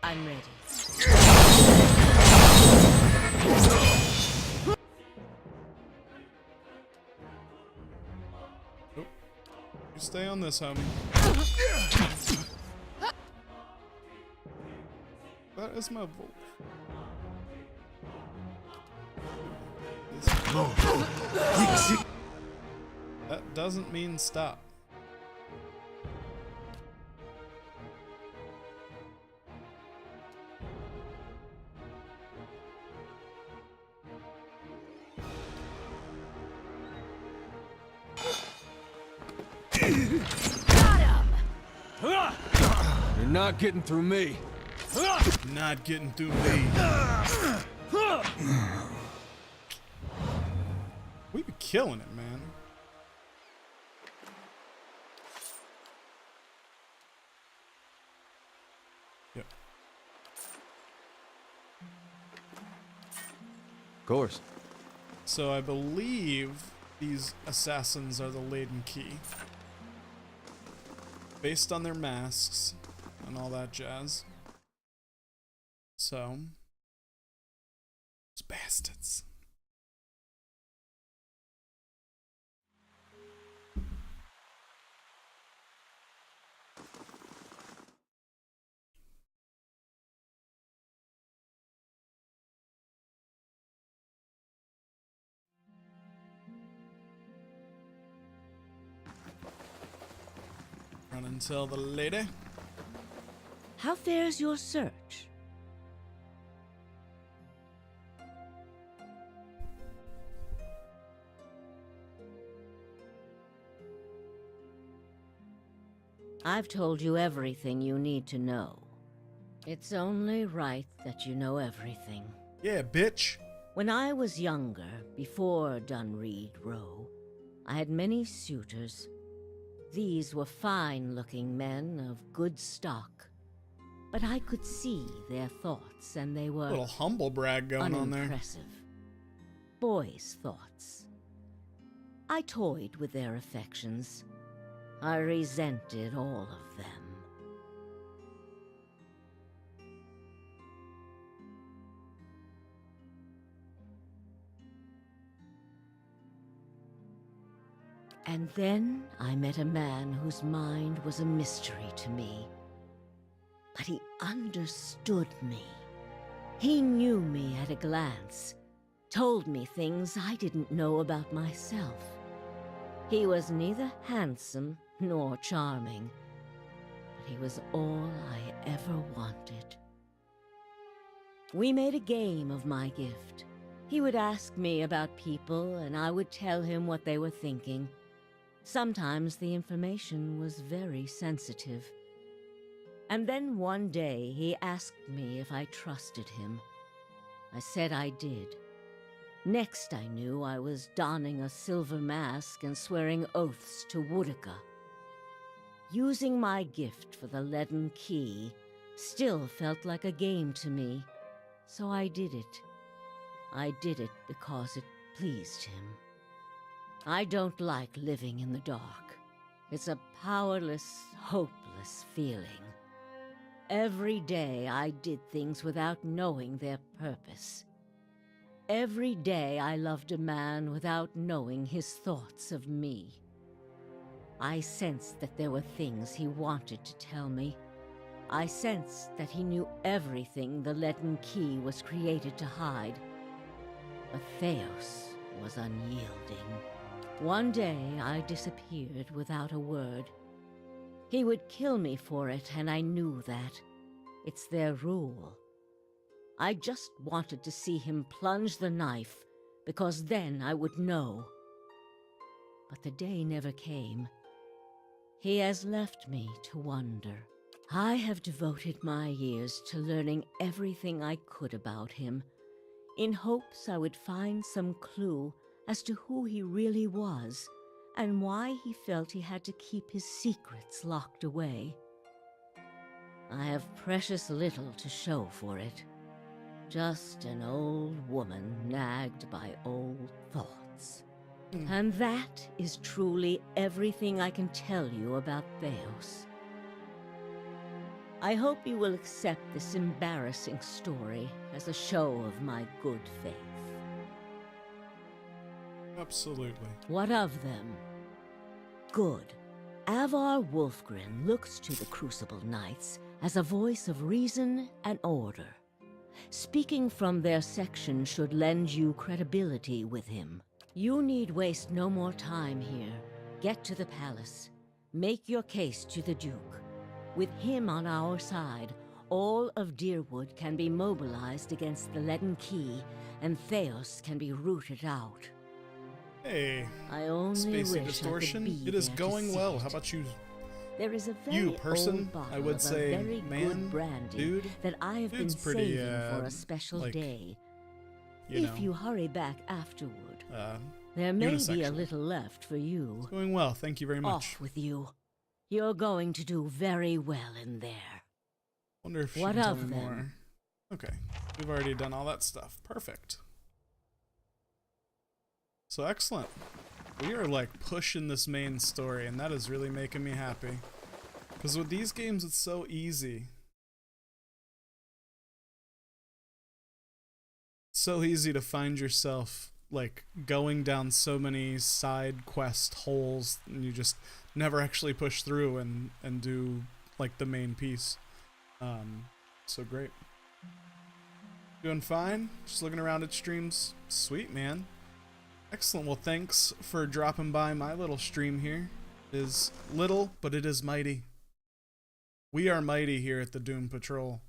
I'm ready.
You stay on this, homie. That is my wolf. That doesn't mean stop.
You're not getting through me.
Not getting through me. We be killing it, man. Yep.
Of course.
So I believe these assassins are the Laden Key. Based on their masks and all that jazz. So, those bastards. Run and tell the lady.
How fares your search? I've told you everything you need to know. It's only right that you know everything.
Yeah, bitch.
When I was younger, before Dunreed Row, I had many suitors. These were fine-looking men of good stock, but I could see their thoughts, and they were
A little humble brag going on there.
unimpressive. Boys' thoughts. I toyed with their affections. I resented all of them. And then I met a man whose mind was a mystery to me. But he understood me. He knew me at a glance, told me things I didn't know about myself. He was neither handsome nor charming, but he was all I ever wanted. We made a game of my gift. He would ask me about people, and I would tell him what they were thinking. Sometimes the information was very sensitive. And then one day he asked me if I trusted him. I said I did. Next I knew I was donning a silver mask and swearing oaths to Woodica. Using my gift for the leaden key still felt like a game to me, so I did it. I did it because it pleased him. I don't like living in the dark. It's a powerless, hopeless feeling. Every day I did things without knowing their purpose. Every day I loved a man without knowing his thoughts of me. I sensed that there were things he wanted to tell me. I sensed that he knew everything the leaden key was created to hide. But Theos was unyielding. One day I disappeared without a word. He would kill me for it, and I knew that. It's their rule. I just wanted to see him plunge the knife, because then I would know. But the day never came. He has left me to wonder. I have devoted my years to learning everything I could about him, in hopes I would find some clue as to who he really was, and why he felt he had to keep his secrets locked away. I have precious little to show for it. Just an old woman nagged by old thoughts. And that is truly everything I can tell you about Theos. I hope you will accept this embarrassing story as a show of my good faith.
Absolutely.
What of them? Good. Avar Wolfgren looks to the Crucible Knights as a voice of reason and order. Speaking from their section should lend you credibility with him. You need waste no more time here. Get to the palace. Make your case to the Duke. With him on our side, all of Deerwood can be mobilized against the leaden key, and Theos can be rooted out.
Hey,
I only
Spacey
wish
Distortion.
I could be
It is
there to
going
see
well.
it.
How about you?
There is a very
You, person,
old bottle
I would
of
say,
a very
man,
good brandy
dude.
that I have been
Dude's pretty,
saving for a special
like,
day.
You
If
know,
you hurry back afterward,
uh,
there may be a
unisexual.
little left for you.
It's going well. Thank you very much.
Off with you. You're going to do very well in there.
Wonder if she
What
can tell
of
me
them?
more. Okay, we've already done all that stuff. Perfect. So excellent. We are like pushing this main story, and that is really making me happy. Because with these games, it's so easy. So easy to find yourself like going down so many side quest holes, and you just never actually push through and do like the main piece. So great. Doing fine. Just looking around at streams. Sweet, man. Excellent. Well, thanks for dropping by my little stream here. It is little, but it is mighty. We are mighty here at the Doom Patrol.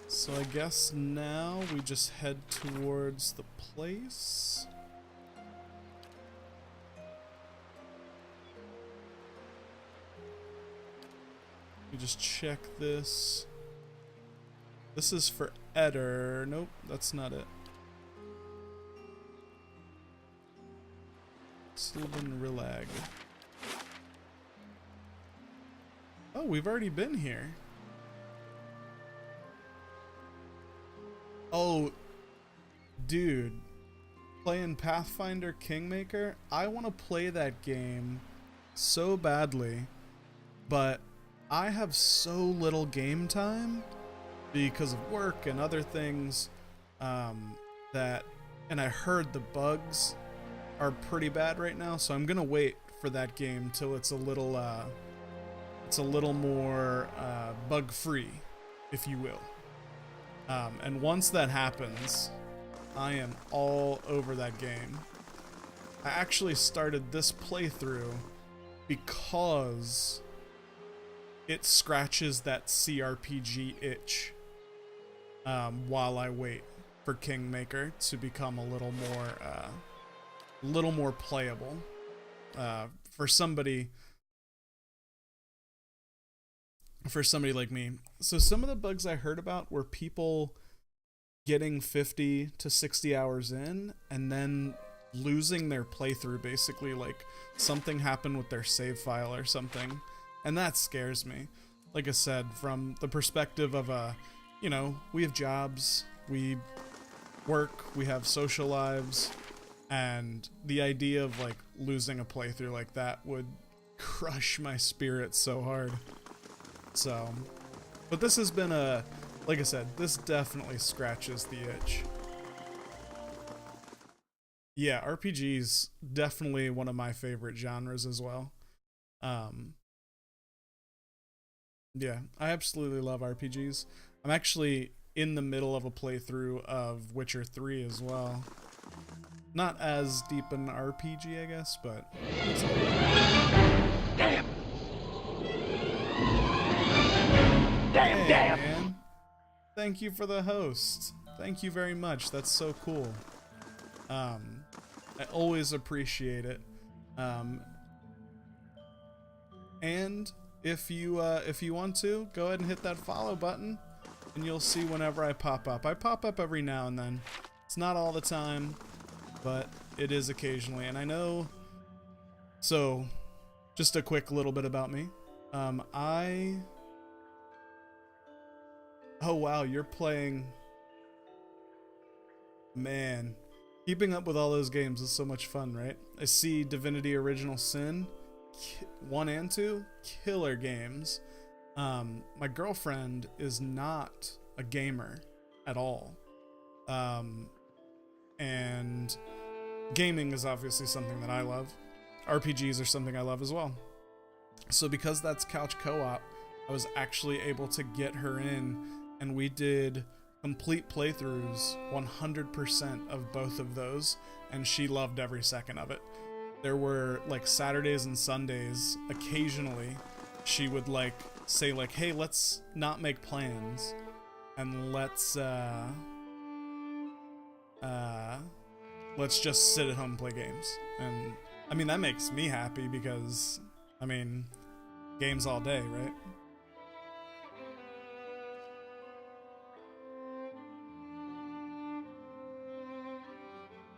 So I guess now we just head towards the place. We just check this. This is for Eder. Nope, that's not it. Sylvan Rilag. Oh, we've already been here. Oh, dude. Playing Pathfinder Kingmaker? I want to play that game so badly, but I have so little game time because of work and other things, that, and I heard the bugs are pretty bad right now, so I'm gonna wait for that game till it's a little it's a little more bug-free, if you will. And once that happens, I am all over that game. I actually started this playthrough because it scratches that CRPG itch while I wait for Kingmaker to become a little more playable for somebody like me. So some of the bugs I heard about were people getting 50 to 60 hours in and then losing their playthrough, basically, like something happened with their save file or something, and that scares me. Like I said, from the perspective of we have jobs, we work, we have social lives, and the idea of like losing a playthrough like that would crush my spirit so hard. So, but this has been like I said, this definitely scratches the itch. Yeah, RPGs definitely one of my favorite genres as well. Yeah, I absolutely love RPGs. I'm actually in the middle of a playthrough of Witcher 3 as well. Not as deep an RPG, I guess, but... Damn! Damn! Man. Thank you for the host. Thank you very much. That's so cool. I always appreciate it. And if you want to, go ahead and hit that follow button, and you'll see whenever I pop up. I pop up every now and then. It's not all the time, but it is occasionally. And I know... So, just a quick little bit about me. Oh wow, you're playing... Man... Keeping up with all those games is so much fun, right? I see Divinity Original Sin 1 and 2, killer games. My girlfriend is not a gamer at all. And gaming is obviously something that I love. RPGs are something I love as well. So because that's couch co-op, I was actually able to get her in, and we did complete playthroughs, 100% of both of those, and she loved every second of it. There were like Saturdays and Sundays, occasionally she would like say like, hey, let's not make plans and let's just sit at home and play games. And I mean, that makes me happy because I mean, games all day, right?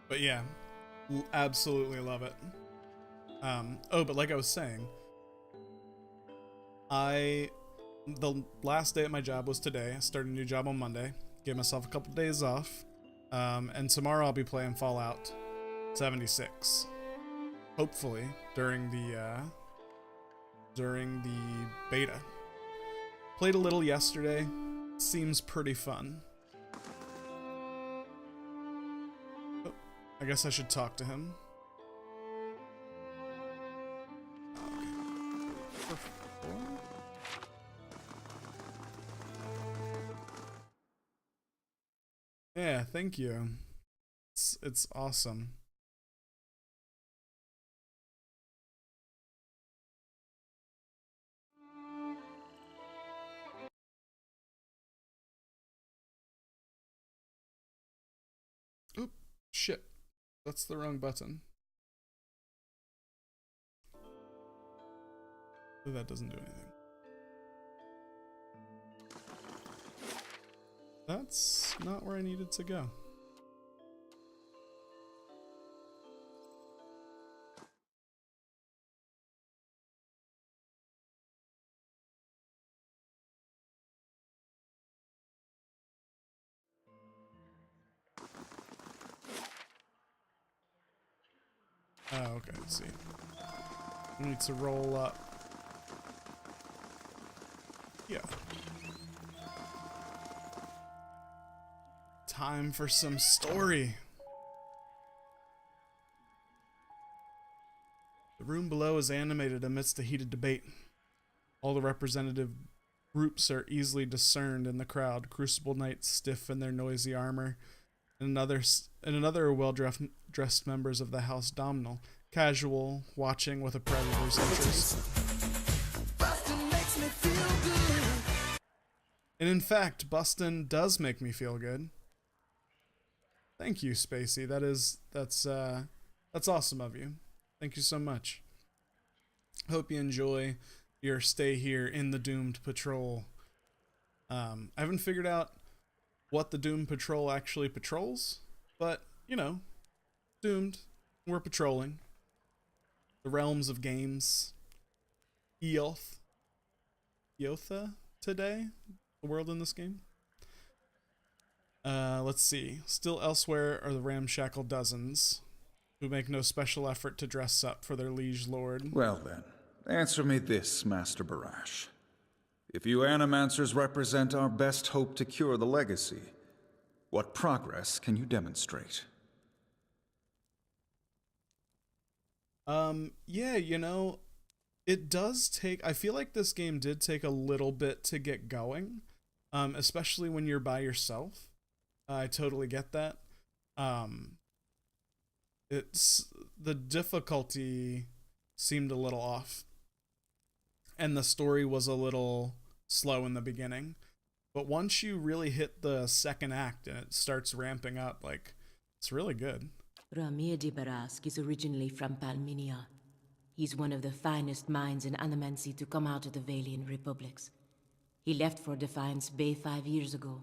But yeah, absolutely love it. But like I was saying, the last day at my job was today. I started a new job on Monday. Gave myself a couple days off. And tomorrow I'll be playing Fallout 76. Hopefully during the beta. Played a little yesterday. Seems pretty fun. I guess I should talk to him. Yeah, thank you. It's awesome. Oop, shit. That's the wrong button. That doesn't do anything. That's not where I needed to go. Oh, okay, let's see. I need to roll up. Yeah. Time for some story. The room below is animated amidst a heated debate. All the representative groups are easily discerned in the crowd. Crucible Knights stiff in their noisy armor, and another well-dressed members of the House Domhnall, casual, watching with a predator's interest. And in fact, Bustin does make me feel good. Thank you, Spacey. That's awesome of you. Thank you so much. Hope you enjoy your stay here in the Doomed Patrol. I haven't figured out what the Doomed Patrol actually patrols, but, you know, Doomed, we're patrolling the realms of games. Eotha today, the world in this game. Let's see. Still elsewhere are the ramshackle dozens, who make no special effort to dress up for their liege lord.
Well then, answer me this, Master Barash. If you Animancers represent our best hope to cure the legacy, what progress can you demonstrate?
Yeah, you know, it does take, I feel like this game did take a little bit to get going, especially when you're by yourself. I totally get that. It's, the difficulty seemed a little off, and the story was a little slow in the beginning. But once you really hit the second act and it starts ramping up, like, it's really good.
Ramir de Barask is originally from Palminia. He's one of the finest minds in Animancy to come out of the Valian Republics. He left for Defiance Bay 5 years ago,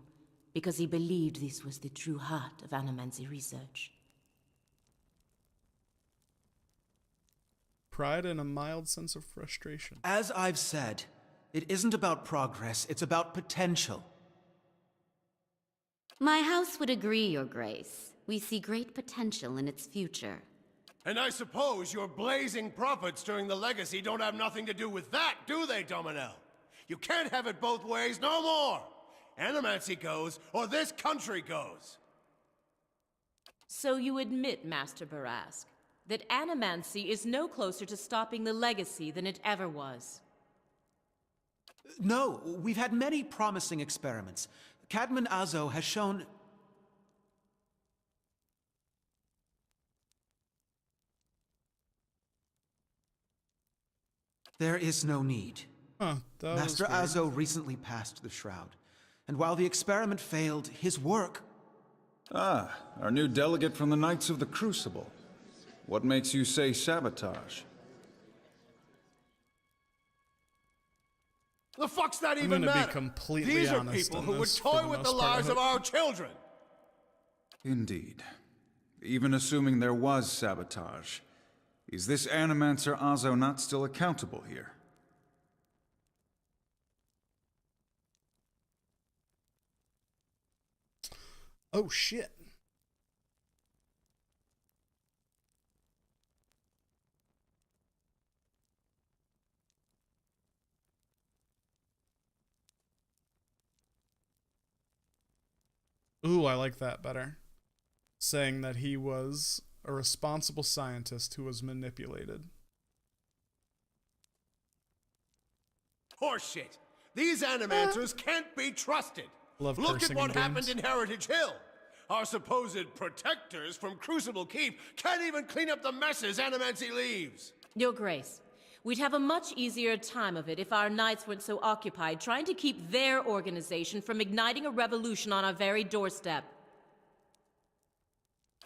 because he believed this was the true heart of Animancy research.
Pride and a mild sense of frustration.
As I've said, it isn't about progress, it's about potential.
My house would agree, Your Grace. We see great potential in its future.
And I suppose your blazing profits during the Legacy don't have nothing to do with that, do they, Dominel? You can't have it both ways no more! Animancy goes, or this country goes!
So you admit, Master Barask, that Animancy is no closer to stopping the Legacy than it ever was.
No, we've had many promising experiments. Cadman Azo has shown... There is no need.
Huh,
Master Azo recently passed the Shroud, and while the experiment failed, his work...
Ah, our new delegate from the Knights of the Crucible. What makes you say sabotage?
The fuck's that
I'm
even
gonna
matter?
be completely
These are
honest
people
on
who would
this for
toy
the
with the
most part, I
lives of
hope.
our children!
Indeed. Even assuming there was sabotage, is this Animancer Azo not still accountable here?
Oh shit. Ooh, I like that better. Saying that he was a responsible scientist who was manipulated.
Horseshit! These Animancers can't be trusted!
Love
Look at
cursing
what
in
happened
games.
in Heritage Hill! Our supposed protectors from Crucible Keep can't even clean up the messes Animancy leaves!
Your Grace, we'd have a much easier time of it if our knights weren't so occupied trying to keep their organization from igniting a revolution on our very doorstep.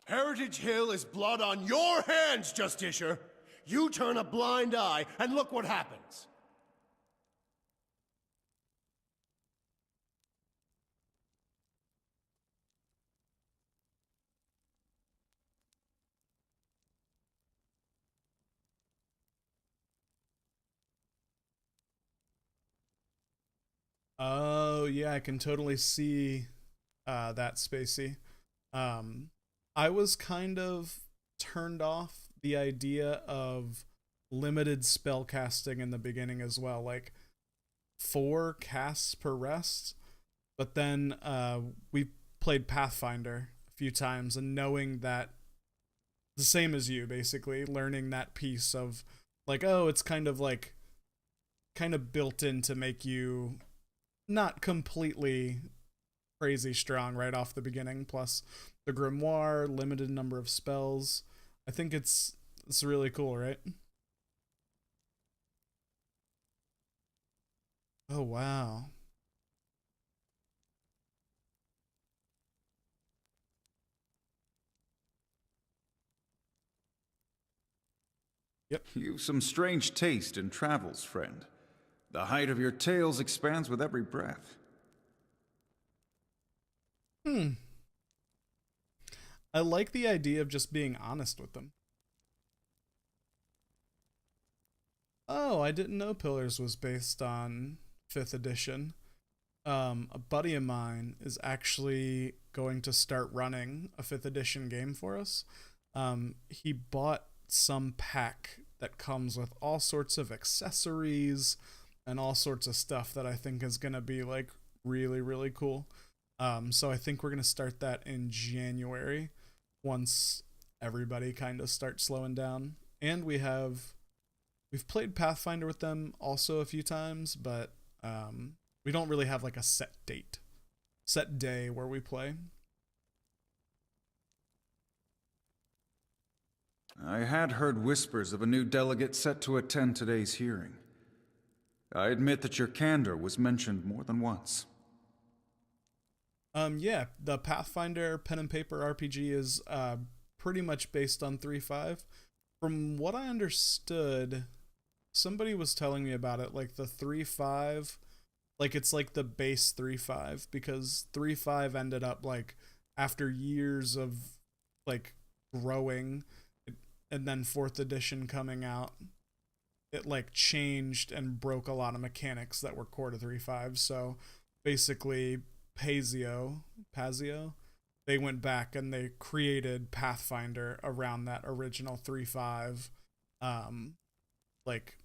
Heritage Hill is blood on your hands, Justicia! You turn a blind eye, and look what happens!
Oh, yeah, I can totally see that, Spacey. I was kind of turned off the idea of limited spell casting in the beginning as well, like 4 casts per rest. But then we played Pathfinder a few times, and knowing that, the same as you, basically, learning that piece of, like, oh, it's kind of like kind of built in to make you not completely crazy strong right off the beginning. Plus the grimoire, limited number of spells. I think it's really cool, right? Oh wow. Yep.
You've some strange taste in travels, friend. The height of your tales expands with every breath.
I like the idea of just being honest with them. Oh, I didn't know Pillars was based on 5th edition. A buddy of mine is actually going to start running a 5th edition game for us. He bought some pack that comes with all sorts of accessories and all sorts of stuff that I think is going to be like really, really cool. So I think we're going to start that in January once everybody kind of starts slowing down. And we've played Pathfinder with them also a few times, but we don't really have like a set day where we play.
I had heard whispers of a new delegate set to attend today's hearing. I admit that your candor was mentioned more than once.
Yeah, the Pathfinder pen and paper RPG is pretty much based on 3.5. From what I understood, somebody was telling me about it, like the 3.5, like it's like the base 3.5, because 3.5 ended up like after years of like growing, and then 4th edition coming out, it like changed and broke a lot of mechanics that were core to 3.5. So basically Pazio, they went back and they created Pathfinder around that original 3.5 like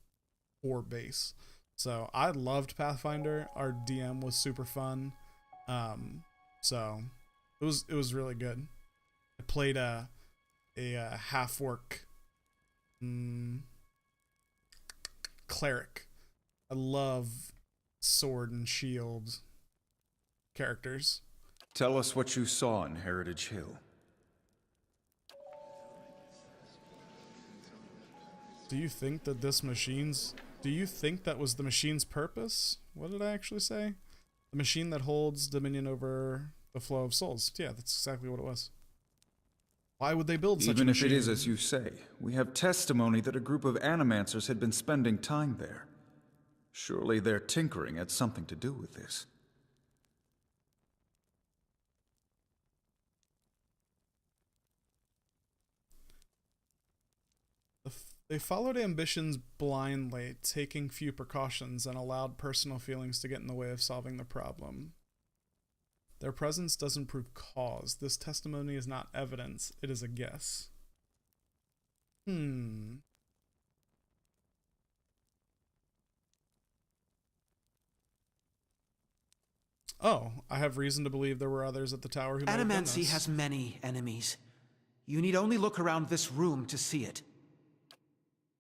core base. So I loved Pathfinder. Our DM was super fun. So it was really good. I played a half-orc cleric. I love sword and shield characters.
Tell us what you saw in Heritage Hill.
Do you think that was the machine's purpose? What did I actually say? The machine that holds dominion over the flow of souls. Yeah, that's exactly what it was. Why would they build such a machine?
Even if it is as you say, we have testimony that a group of animancers had been spending time there. Surely their tinkering had something to do with this.
They followed ambitions blindly, taking few precautions, and allowed personal feelings to get in the way of solving the problem. Their presence doesn't prove cause. This testimony is not evidence, it is a guess. Oh, I have reason to believe there were others at the tower who might have done
Animancy
this.
has many enemies. You need only look around this room to see it.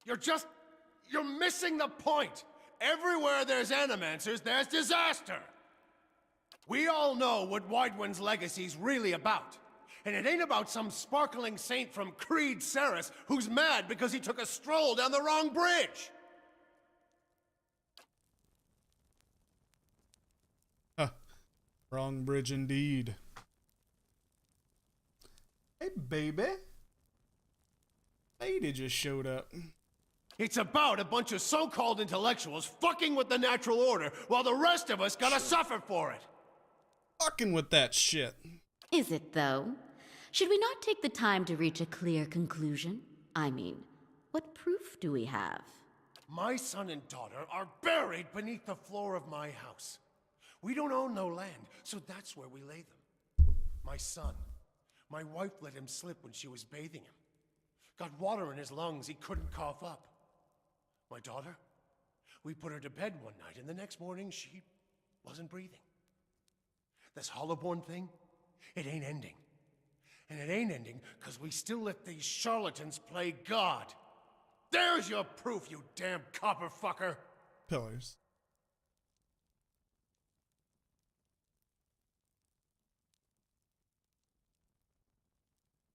You're missing the point. Everywhere there's animancers, there's disaster. We all know what Widewind's legacy's really about. And it ain't about some sparkling saint from Creed Ceres who's mad because he took a stroll down the wrong bridge.
Huh. Wrong bridge indeed. Hey, baby. Lady just showed up.
It's about a bunch of so-called intellectuals fucking with the natural order while the rest of us gotta suffer for it.
Fucking with that shit.
Is it, though? Should we not take the time to reach a clear conclusion? I mean, what proof do we have?
My son and daughter are buried beneath the floor of my house. We don't own no land, so that's where we lay them. My son, my wife let him slip when she was bathing him. Got water in his lungs he couldn't cough up. My daughter, we put her to bed one night, and the next morning she wasn't breathing. This Hollowborn thing, it ain't ending. And it ain't ending because we still let these charlatans play God. There's your proof, you damn copper fucker!
pillars.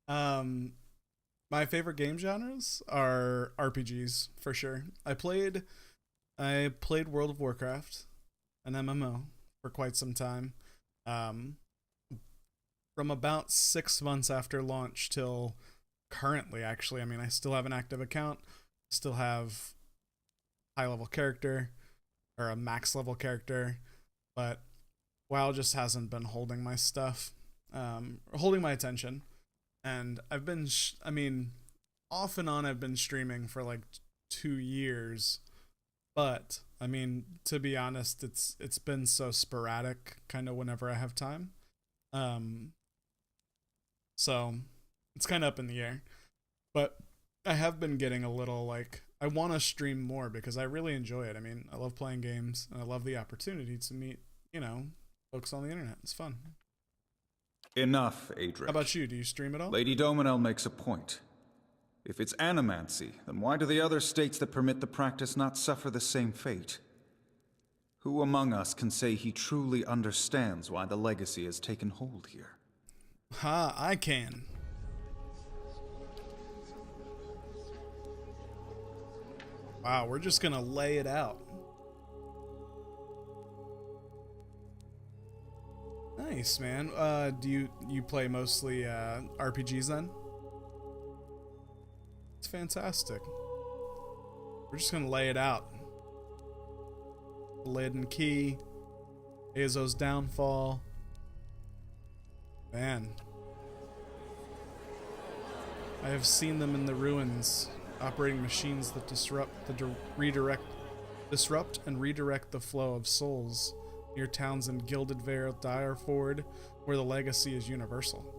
My favorite game genres are RPGs for sure. I played World of Warcraft, an MMO, for quite some time. From about 6 months after launch till currently, actually. I mean, I still have an active account, still have high level character or a max level character, but WoW just hasn't been holding my stuff, holding my attention. And I've been, off and on, I've been streaming for like 2 years, but I mean, to be honest, it's been so sporadic, kind of whenever I have time. So it's kind of up in the air, but I have been getting a little like, I want to stream more because I really enjoy it. I mean, I love playing games and I love the opportunity to meet, folks on the internet. It's fun.
Enough, Adric.
How about you? Do you stream at all?
Lady Dominel makes a point. If it's animancy, then why do the other states that permit the practice not suffer the same fate? Who among us can say he truly understands why the legacy has taken hold here?
Ha, I can. Wow, we're just gonna lay it out. Nice, man. Do you play mostly RPGs then? It's fantastic. We're just gonna lay it out. Leaden Key, Azo's downfall. Man. I have seen them in the ruins, operating machines that disrupt and redirect the flow of souls near towns in Gilded Vale, Direford, where the legacy is universal.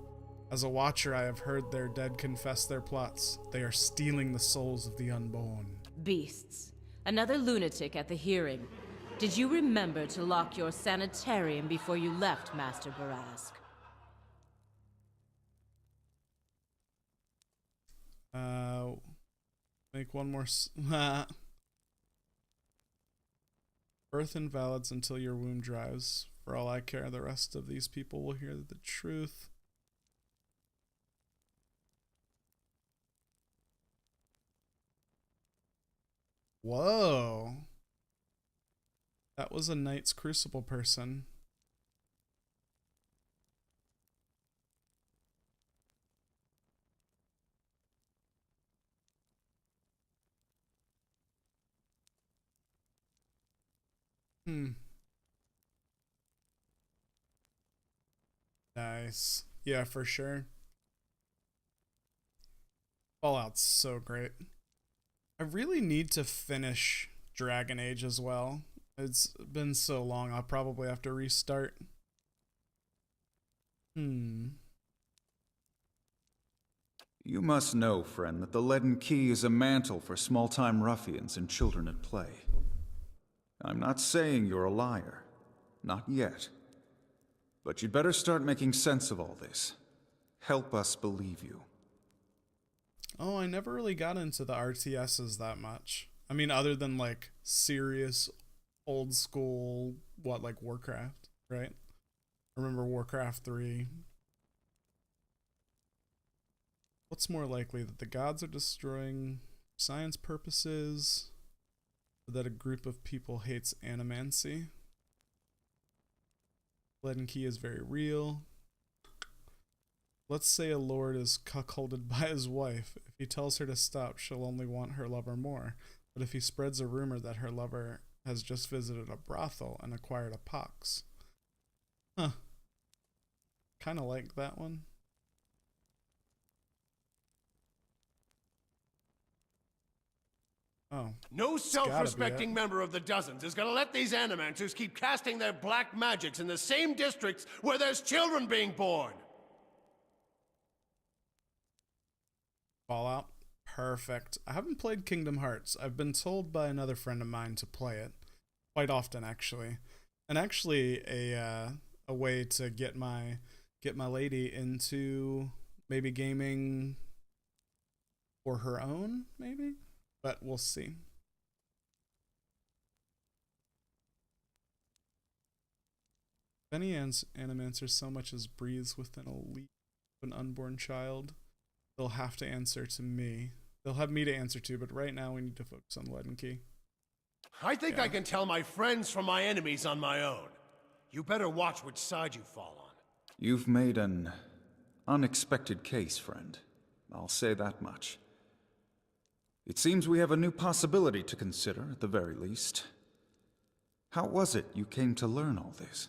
As a watcher, I have heard their dead confess their plots. They are stealing the souls of the unborn.
Beasts. Another lunatic at the hearing. Did you remember to lock your sanitarium before you left, Master Barask?
Make one more. Birth invalids until your womb dries. For all I care, the rest of these people will hear the truth. Whoa. That was a Knight's Crucible person. Nice. Yeah, for sure. Fallout's so great. I really need to finish Dragon Age as well. It's been so long, I'll probably have to restart.
You must know, friend, that the Leaden Key is a mantle for small-time ruffians and children at play. I'm not saying you're a liar. Not yet. But you'd better start making sense of all this. Help us believe you.
Oh, I never really got into the RTSs that much. I mean, other than like serious old school, like Warcraft, right? I remember Warcraft 3. What's more likely, that the gods are destroying science purposes, or that a group of people hates animancy? Leaden Key is very real. Let's say a lord is cuckolded by his wife. If he tells her to stop, she'll only want her lover more. But if he spreads a rumor that her lover has just visited a brothel and acquired a pox. Huh. Kind of like that one. Oh.
No self-respecting member of the Dozens is gonna let these animancers keep casting their black magics in the same districts where there's children being born!
Fallout? Perfect. I haven't played Kingdom Hearts. I've been told by another friend of mine to play it. Quite often, actually. And actually, a way to get my lady into maybe gaming for her own, maybe? But we'll see. If any animancer so much as breathes within a leap of an unborn child, they'll have to answer to me. They'll have me to answer to, but right now we need to focus on the Leaden Key.
I think I can tell my friends from my enemies on my own. You better watch which side you fall on.
You've made an unexpected case, friend. I'll say that much. It seems we have a new possibility to consider, at the very least. How was it you came to learn all this?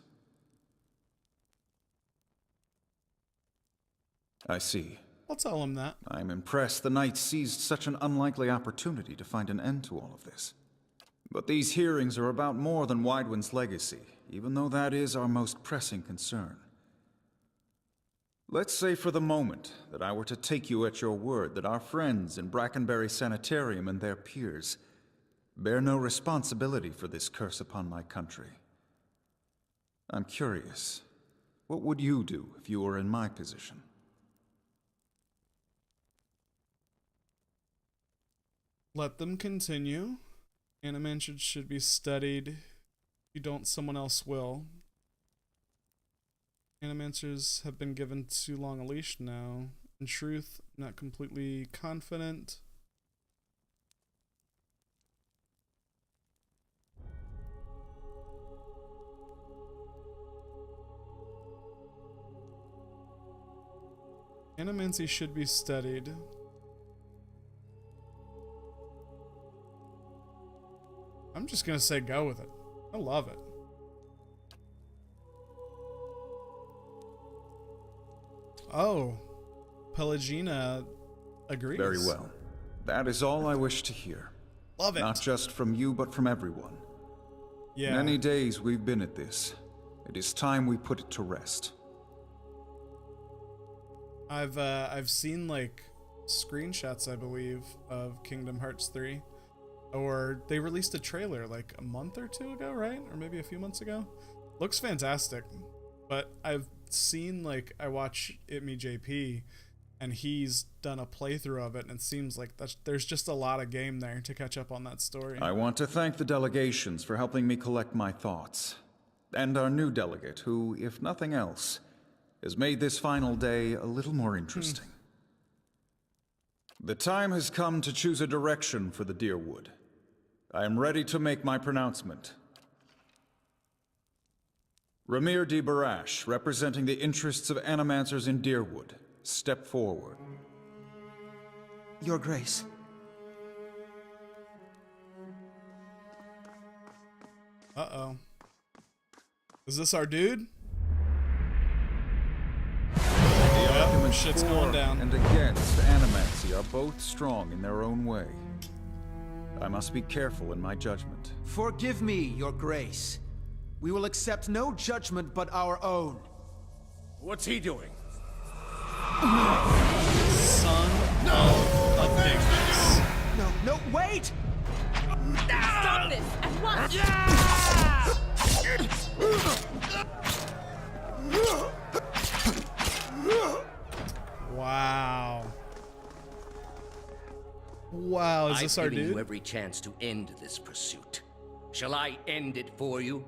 I see.
I'll tell him that.
I'm impressed the Knights seized such an unlikely opportunity to find an end to all of this. But these hearings are about more than Widewind's legacy, even though that is our most pressing concern. Let's say for the moment that I were to take you at your word that our friends in Brackenbury Sanitarium and their peers bear no responsibility for this curse upon my country. I'm curious, what would you do if you were in my position?
Let them continue. Animancer should be studied. If you don't, someone else will. Animancers have been given too long a leash now. In truth, not completely confident. Animancy should be studied. I'm just gonna say go with it. I love it. Oh, Pelagina agrees.
Very well. That is all I wish to hear.
Love it.
Not just from you, but from everyone.
Yeah.
Many days we've been at this. It is time we put it to rest.
I've seen like screenshots, I believe, of Kingdom Hearts 3. Or they released a trailer like a month or two ago, right? Or maybe a few months ago. Looks fantastic. But I've seen, like, I watch ItMeJP, and he's done a playthrough of it, and it seems like there's just a lot of game there to catch up on that story.
I want to thank the delegations for helping me collect my thoughts. And our new delegate, who, if nothing else, has made this final day a little more interesting. The time has come to choose a direction for the Dyrwood. I am ready to make my pronouncement. Ramir D. Barash, representing the interests of Animancers in Dyrwood, step forward.
Your Grace.
Uh-oh. Is this our dude?
The arguments
shit's
for
going down.
and against Animancy are both strong in their own way. I must be careful in my judgment.
Forgive me, Your Grace. We will accept no judgment but our own.
What's he doing?
Son of a bitch.
No, wait!
Stop this at once!
Wow. Wow, is this our
I've given
dude?
you every chance to end this pursuit. Shall I end it for you?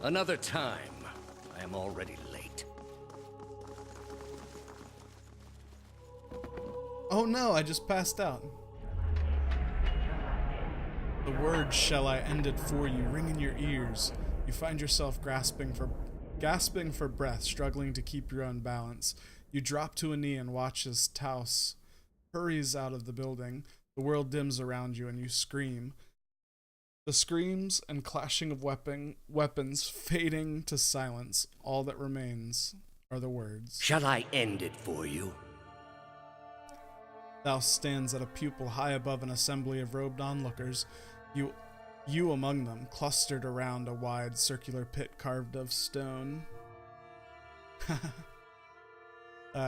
Another time. I am already late.
Oh no, I just passed out. The words "shall I end it for you" ring in your ears. You find yourself gasping for breath, struggling to keep your own balance. You drop to a knee and watch as Taos hurries out of the building. The world dims around you and you scream. The screams and clashing of weapons fading to silence. All that remains are the words.
Shall I end it for you?
Thou stands at a pupil high above an assembly of robed onlookers, you among them, clustered around a wide circular pit carved of stone.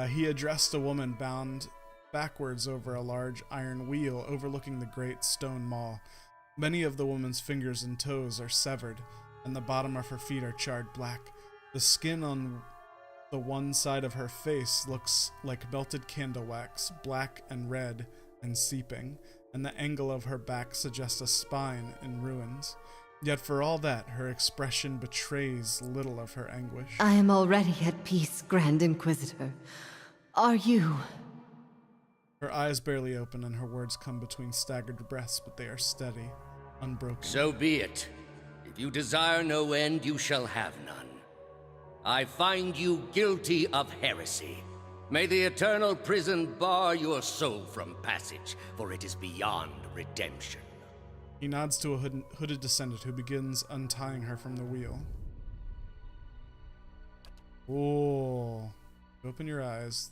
He addressed a woman bound backwards over a large iron wheel overlooking the great stone maw. Many of the woman's fingers and toes are severed, and the bottom of her feet are charred black. The skin on the one side of her face looks like melted candle wax, black and red and seeping, and the angle of her back suggests a spine in ruins. Yet for all that, her expression betrays little of her anguish.
I am already at peace, Grand Inquisitor. Are you?
Her eyes barely open and her words come between staggered breaths, but they are steady, unbroken.
So be it. If you desire no end, you shall have none. I find you guilty of heresy. May the eternal prison bar your soul from passage, for it is beyond redemption.
He nods to a hooded descendant who begins untying her from the wheel. Oh, open your eyes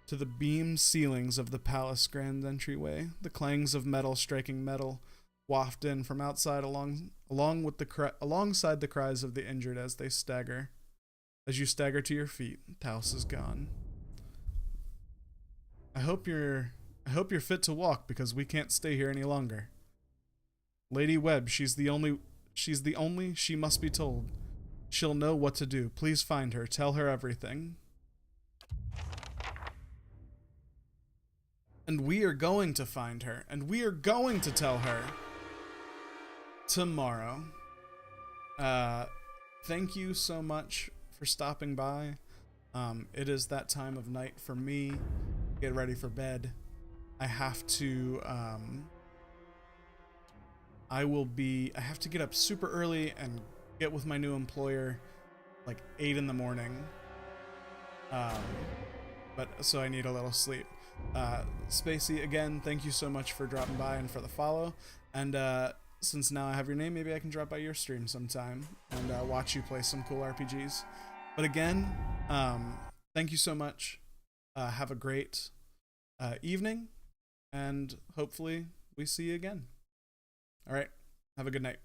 to the beamed ceilings of the palace grand entryway. The clangs of metal striking metal waft in from outside alongside the cries of the injured as they stagger. As you stagger to your feet, Taos is gone. I hope you're fit to walk because we can't stay here any longer. Lady Webb, she's the only, she must be told. She'll know what to do. Please find her. Tell her everything. And we are going to find her. And we are going to tell her tomorrow. Thank you so much for stopping by. It is that time of night for me. Get ready for bed. I have to, I have to get up super early and get with my new employer like 8 in the morning. But so I need a little sleep. Spacey, again, thank you so much for dropping by and for the follow. And since now I have your name, maybe I can drop by your stream sometime and watch you play some cool RPGs. But again, thank you so much. Have a great evening, and hopefully we see you again. All right, have a good night.